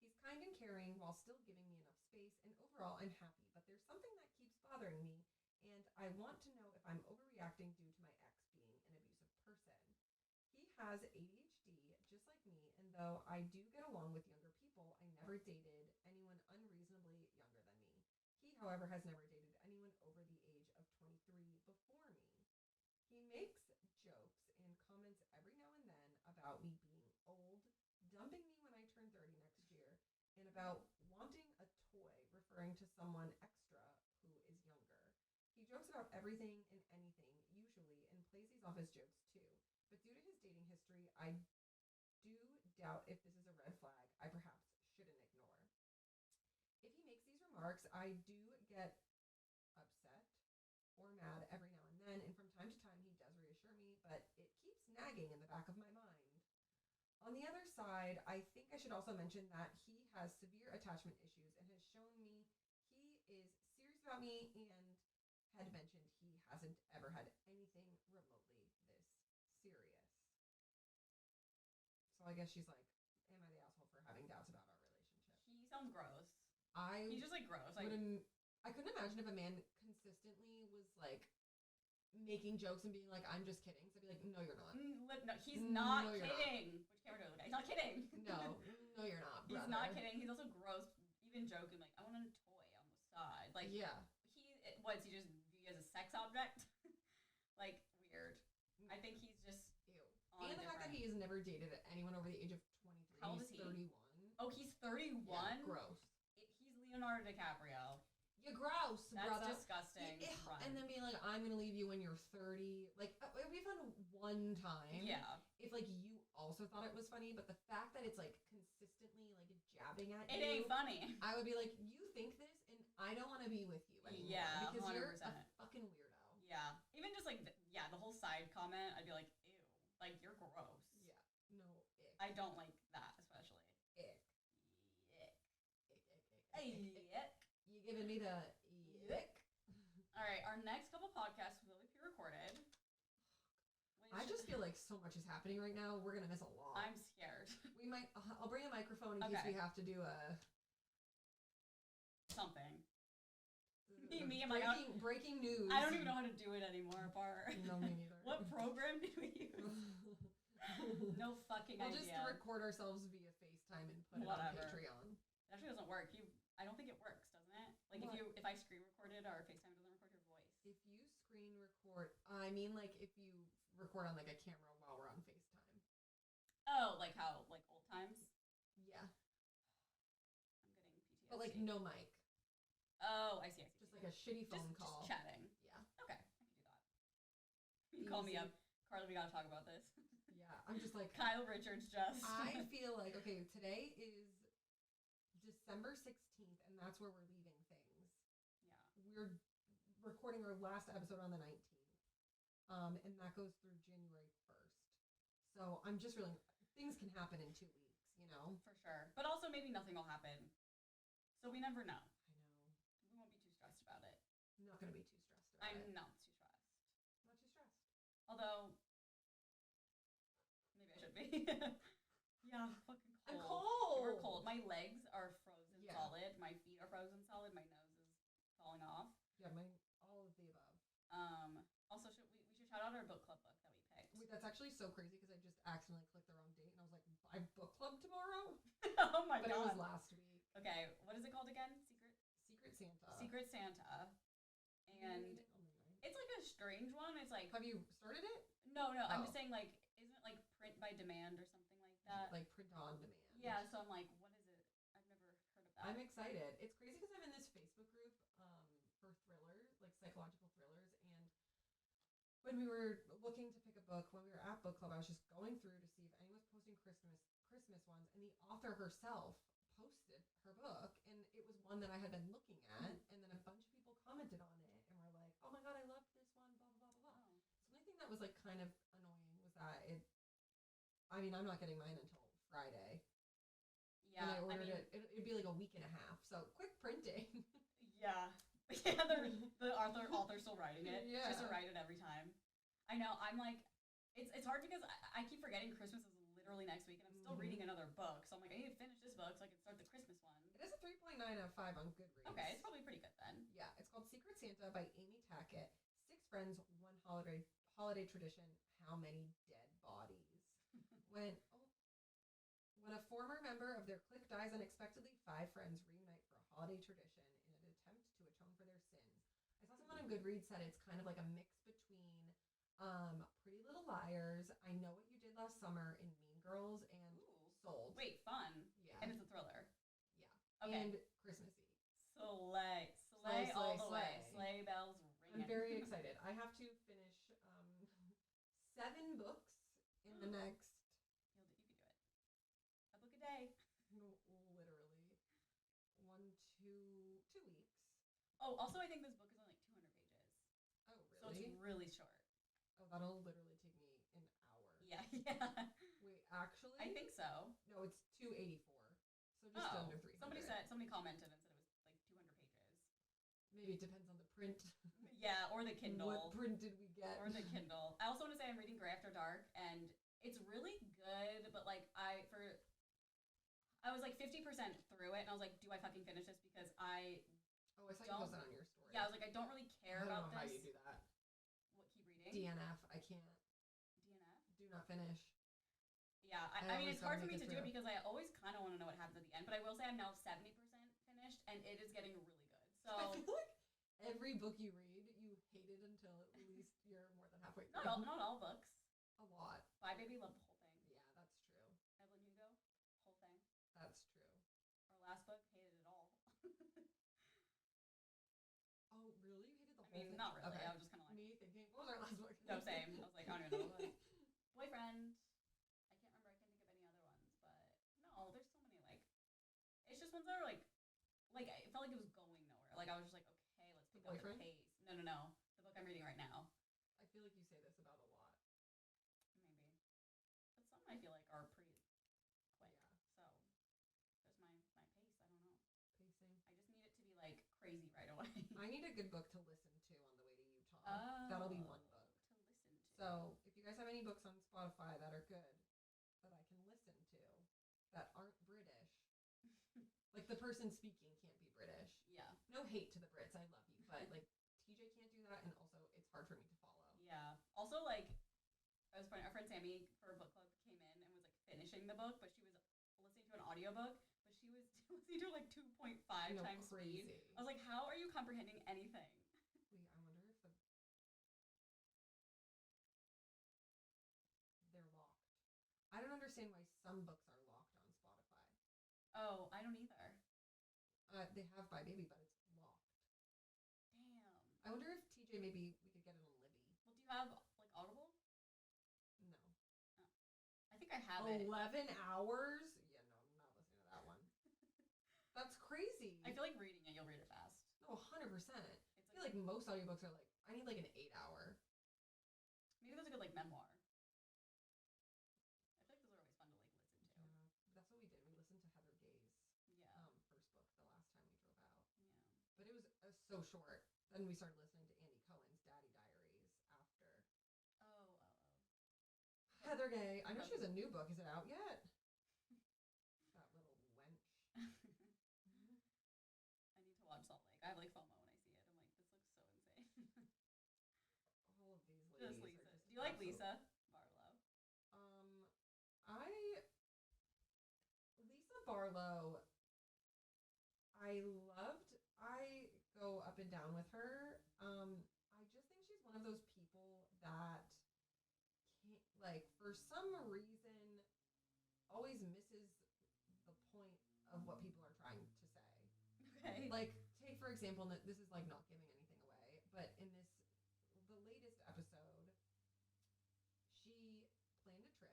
He's kind and caring while still giving me enough space, and overall I'm happy, but there's something that keeps bothering me, and I want to know if I'm overreacting due to my ex being an abusive person. He has ADHD, just like me, and though I do get along with younger people, I never dated anyone unreasonably younger than me. He, however, has never dated anyone over the age of 23 before me. He makes jokes and comments every now and then about me being old, dumping me when I turn 30 next year, and about wanting a toy, referring to someone extra who is younger. He jokes about everything and anything, usually, and plays these off as jokes too. But due to his dating history, I do doubt if this is a red flag I perhaps shouldn't ignore. If he makes these remarks, I do get upset or mad every now and then, and from time to time he does reassure me, but it keeps nagging in the back of my mind. On the other side, I think I should also mention that he has severe attachment issues and has shown me he is serious about me, and had mentioned he hasn't ever had anything remotely this serious. So I guess she's like, am I the asshole for having doubts about our relationship? He sounds gross. He's just like gross. Like, I couldn't imagine if a man consistently was like making jokes and being like, I'm just kidding. So I'd be like, no, you're not. No, he's not No, you're kidding. Which camera do I look at? He's not kidding. No, you're not. He's brother. not kidding. He's also gross. Even joking, like, I want a toy on the side. Like, yeah. What's he just view you as a sex object? Like, weird. I think he's just Ew. on And the fact that he has never dated anyone over the age of 23. How old is He's he? 31. Oh, he's 31? Yeah, gross. He's Leonardo DiCaprio. You're gross, That's brother. disgusting. Run. And then being like, I'm going to leave you when you're 30. Like, it would be fun one time. Yeah. If, like, you also thought it was funny, but the fact that it's, like, consistently, like, jabbing at It you. ain't funny. I would be like, you think this, and I don't want to be with you anymore. Yeah, Because 100%. you're a fucking weirdo. Yeah. Even just, like, the whole side comment, I'd be like, ew. Like, you're gross. Yeah. No, ick. I don't like that, especially. Ick. Ick. Ick. Ick. You giving me the ick? All right, our next couple podcasts will be pre-recorded. I just feel like so much is happening right now. We're going to miss a lot. I'm scared. We might, I'll bring a microphone in case we have to do a... Something. Me, I'm like, breaking news. I don't even know how to do it anymore, Bart. No, me neither. What program do we use? No fucking we'll idea. just record ourselves via FaceTime and put it on Patreon. It actually doesn't work. I don't think it works, doesn't it? Like if I screen recorded or FaceTime doesn't record your voice. If you screen record, I mean like if you record on like a camera while we're on FaceTime. Oh, like how like old times? Yeah. I'm getting PTSD. But like no mic. Oh, I see. Just like a shitty phone call. Just chatting. Yeah. Okay, I can do that. You call me up. Carly, we gotta talk about this. Yeah, I'm just like Kyle Richards just. I feel like, okay, today is December 16th, and that's where we're leaving things. Yeah. We're recording our last episode on the 19th. And that goes through January 1st. So I'm just really, things can happen in 2 weeks, you know? For sure. But also maybe nothing will happen. So we never know. I know. We won't be too stressed about it. I'm not going to be too stressed about it. I'm not too stressed. Not too stressed. Although, maybe I should be. Yeah, fucking cold. I'm cold. We're cold. my legs are frozen solid. My feet are frozen solid. My nose is falling off. Yeah, all of the above. Also, we should shout out our book club book that we picked. Wait, that's actually so crazy because I just accidentally clicked the wrong date and I was like, I have book club tomorrow? Oh my god. But it was last week. Okay, what is it called again? Secret Santa. Secret Santa. And it's like a strange one. It's like... Have you started it? No. I'm just saying, like, isn't it like print by demand or something like that? Like print on demand. Yeah, so I'm like, what is it? I've never heard of that. I'm excited. It's crazy because I'm in this Facebook group for thrillers, like psychological thrillers. And when we were looking to pick a book, when we were at book club, I was just going through to see if anyone was posting Christmas ones. And the author herself posted her book. And it was one that I had been looking at. And then a bunch of people commented on it and were like, oh my God, I loved this one, blah, blah, blah, blah. So the only thing that was like kind of annoying was that I'm not getting mine until Friday. Yeah, and I ordered it'd be like a week and a half. So quick printing. Yeah. Yeah, the author's still writing it. Yeah. She has to write it every time. I know. I'm like, it's hard because I keep forgetting Christmas is literally next week, and I'm still reading another book. So I'm like, I need to finish this book so I can start the Christmas one. It is a 3.9 out of 5 on Goodreads. Okay, it's probably pretty good then. Yeah, it's called Secret Santa by Amy Tackett. 6 friends, one holiday tradition. How many dead bodies? When a former member of their clique dies unexpectedly, 5 friends reunite for a holiday tradition in an attempt to atone for their sins. I saw someone on Goodreads said it's kind of like a mix between Pretty Little Liars, I Know What You Did Last Summer, and Mean Girls, and Sold. Wait, fun. Yeah. And it's a thriller. Yeah. Okay. And Christmassy. Slay all the way. Sleigh bells ringing. I'm very excited. I have to finish 7 books in the next... You can do it. A book a day. Literally. 2 weeks. Oh, also I think this book is only like 200 pages. Oh, really? So it's really short. Oh, that'll literally take me an hour. Yeah. Wait, actually? I think so. No, it's 284. So just under 300. Somebody commented and said it was like 200 pages. Maybe it depends on the print. Yeah, or the Kindle. What print did we get? Or the Kindle. I also want to say I'm reading Grey After Dark, and it's really good, but like I was like 50% through it, and I was like, do I fucking finish this? Because I saw you post that on your story. Yeah, I was like, I don't really care about this. I don't know how you do that. What, keep reading? DNF, I can't. DNF? Do not finish. Yeah, I mean, it's hard for me to do it because I always kind of want to know what happens at the end, but I will say I'm now 70% finished, and it is getting really good. So I feel like every book you read, you hate it until at least you're more than halfway through. Not all books. A lot. Bye Baby loved the whole thing. Yeah, that's true. Evelyn Hugo, whole thing. That's true. Our last book, hated it all. Oh, really? You hated the whole thing? Not really. Okay. I was just kind of like... Me thinking, what was our last book? No, same. I was like, I don't even know. Boyfriend. I can't remember. I can't think of any other ones. But no, there's so many, like... It's just ones that are, like... Like, I felt like it was going nowhere. Like, I was just like, okay, let's pick up the pace. No. The book I'm reading right now. I feel like you say this about a lot. Maybe. But some I feel like are pretty quick. Yeah. So, there's my pace. I don't know. Pacing. I just need it to be, like, crazy right away. I need a good book to listen to on the way to Utah. That'll be one book. To listen to. So, if you guys have any books on Spotify that are good, that I can listen to, that aren't British, like the person speaking can't be British. Yeah. No hate to the Brits, I love you, but like TJ can't do that, and also it's hard for me to follow. Yeah. Also, like, it was funny. Our friend Sammy for book club came in and was like finishing the book, but she was listening to an audiobook, but she was listening to like 2.5 times crazy. speed. I was like, how are you comprehending anything? Wait, I wonder if they're locked. I don't understand why some books are locked on Spotify. Oh, I don't either. They have Bye Baby, but it's locked. Damn. I wonder if TJ, maybe we could get it on Libby. Well, do you have, like, Audible? No. Oh. I think I have 11 hours? Yeah, no, I'm not listening to that one. That's crazy. I feel like reading it, you'll read it fast. No, 100%. I feel like most audiobooks are like, I need like an 8-hour. Maybe there's a good, like, memoir. I feel like those are always fun to, like, listen to. Yeah, that's what we did. We listened to Heather Gay's first book the last time we drove out. Yeah. But it was so short. Then we started listening to Andy Cohen's Daddy Diaries after. Oh. Heather Gay. I know she has a new book. Is it out yet? That little wench. Barlow, I go up and down with her. I just think she's one of those people that can't, like, for some reason, always misses the point of what people are trying to say. Okay. Like, take for example, this is like not giving anything away, but in the latest episode, she planned a trip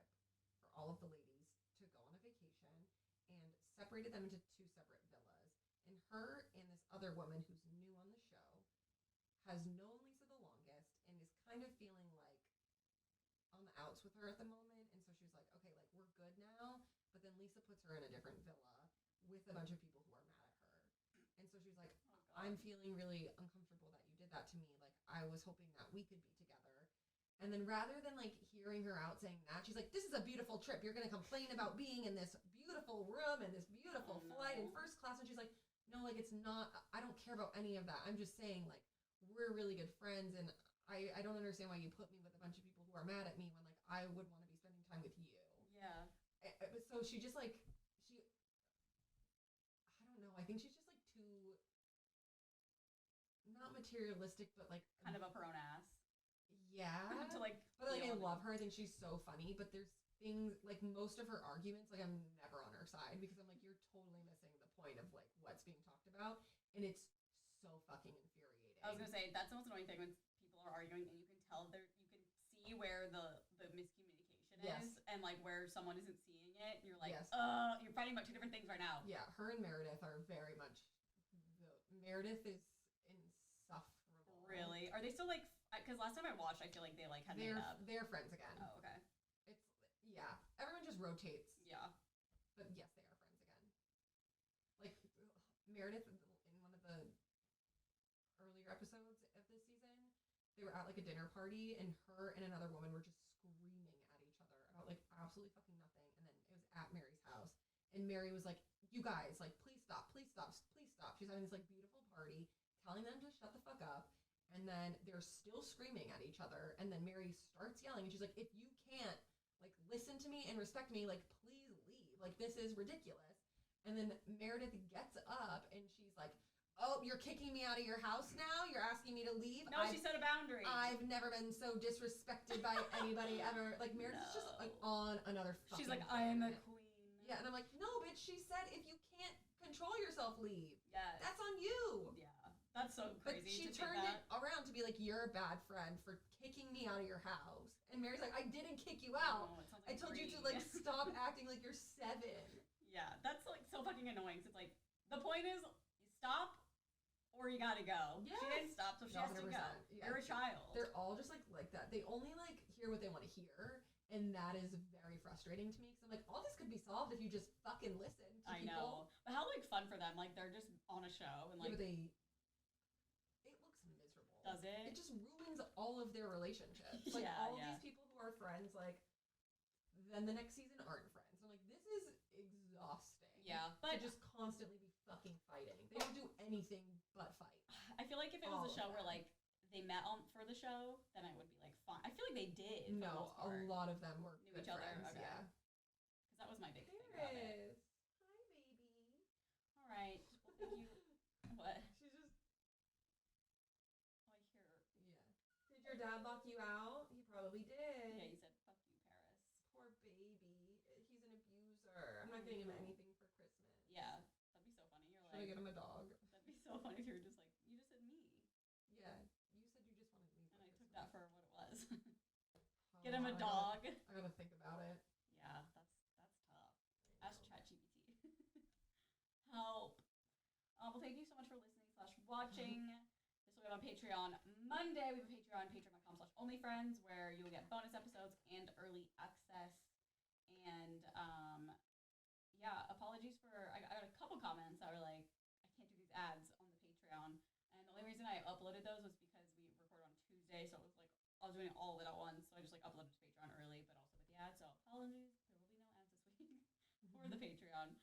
for all of the ladies to go on a vacation and separated them into 2 separate villas. And her and this other woman who's new on the show has known Lisa the longest and is kind of feeling like on the outs with her at the moment. And so she was like, okay, like, we're good now. But then Lisa puts her in a different villa with a bunch of people who are mad at her. And so she's like, I'm feeling really uncomfortable that you did that to me. Like, I was hoping that we could be together. And then rather than, like, hearing her out saying that, she's like, this is a beautiful trip. You're going to complain about being in this beautiful room and this beautiful flight in first class. And she's like, no, like, it's not, I don't care about any of that. I'm just saying, like, we're really good friends, and I don't understand why you put me with a bunch of people who are mad at me when, like, I would want to be spending time with you. Yeah. So she just, like, I don't know. I think she's just, like, too, not materialistic, but, like. Kind of up her own ass. Yeah. To, like. But, like, I love her. I think she's so funny, but there's things, like, most of her arguments, like, I'm never on her side, because I'm like, you're totally missing the point of, like, what's being talked about, and it's so fucking infuriating. I was gonna say, that's the most annoying thing when people are arguing and you can tell you can see where the miscommunication is, and, like, where someone isn't seeing it, and you're like, you're fighting about 2 different things right now. Yeah, her and Meredith are very much, Meredith is insufferable. Really? Are they still, like, because last time I watched, I feel like they, like, had made up. They're friends again. Oh, okay. Yeah, everyone just rotates. Yeah. But yes, they are friends again. Like, Meredith, in one of the earlier episodes of this season, they were at, like, a dinner party, and her and another woman were just screaming at each other about, like, absolutely fucking nothing. And then it was at Mary's house, and Mary was like, you guys, like, please stop, please stop, please stop. She's having this, like, beautiful party, telling them to shut the fuck up, and then they're still screaming at each other, and then Mary starts yelling, and she's like, if you can't, like, listen to me and respect me, like, please leave. Like, this is ridiculous. And then Meredith gets up, and she's like, oh, you're kicking me out of your house now? You're asking me to leave? No, she set a boundary. I've never been so disrespected by anybody ever. Like, Meredith's just, like, on another fucking She's like, thing. I am a queen. Yeah, and I'm like, no, bitch, she said if you can't control yourself, leave. Yes. That's on you. Yeah. That's so crazy. But she turned it around to be like, you're a bad friend for kicking me out of your house. And Mary's like, I didn't kick you out. No, like I told you to, like, stop acting like you're 7. Yeah, that's, like, so fucking annoying. So it's like, the point is, stop or you gotta go. Yes. She didn't stop, so she has to go. Yeah. You're a child. They're all just, like that. They only, like, hear what they want to hear. And that is very frustrating to me. Because I'm like, all this could be solved if you just fucking listen to people. I know. But how, like, fun for them. Like, they're just on a show. And, like, yeah, but it looks miserable. Does it? It just ruins all of their relationships. Like, all these people who are friends, like, then the next season aren't friends. I'm like, this is exhausting. Yeah. But to just constantly be fucking fighting. They don't do anything but fight. I feel like if it was a show where, like, they met for the show, then I would be like, fine. I feel like they did. No, a lot of them were knew each other. Friends, okay. Yeah. Because that was my big thing about it. Hi, baby. All right. Well, thank you. What? She's just. Oh, I hear. Yeah. Did your dad lock you out? He probably did. Yeah, he said, "Fuck you, Paris." Poor baby. He's an abuser. I'm not getting him anything for Christmas. Yeah, that'd be so funny. You're Should I get him a dog? That'd be so funny if you were just like, you just said me. Yeah. You said you just wanted me. And I took that for what it was. Get him a dog. I gotta think about it. Yeah, that's tough. Ask ChatGPT. Help. Well, thank you so much for listening / watching. This will be on Patreon Monday. We have a Patreon, patreon.com/onlyfriends, where you will get bonus episodes and early access. And yeah, apologies for I got a couple comments that were like, I can't do these ads on the Patreon. And the only reason I uploaded those was because we record on Tuesday, so it was like I was doing all of it at once, so I just like uploaded to Patreon early, but also with the ads. So apologies, there will be no ads this week for the Patreon.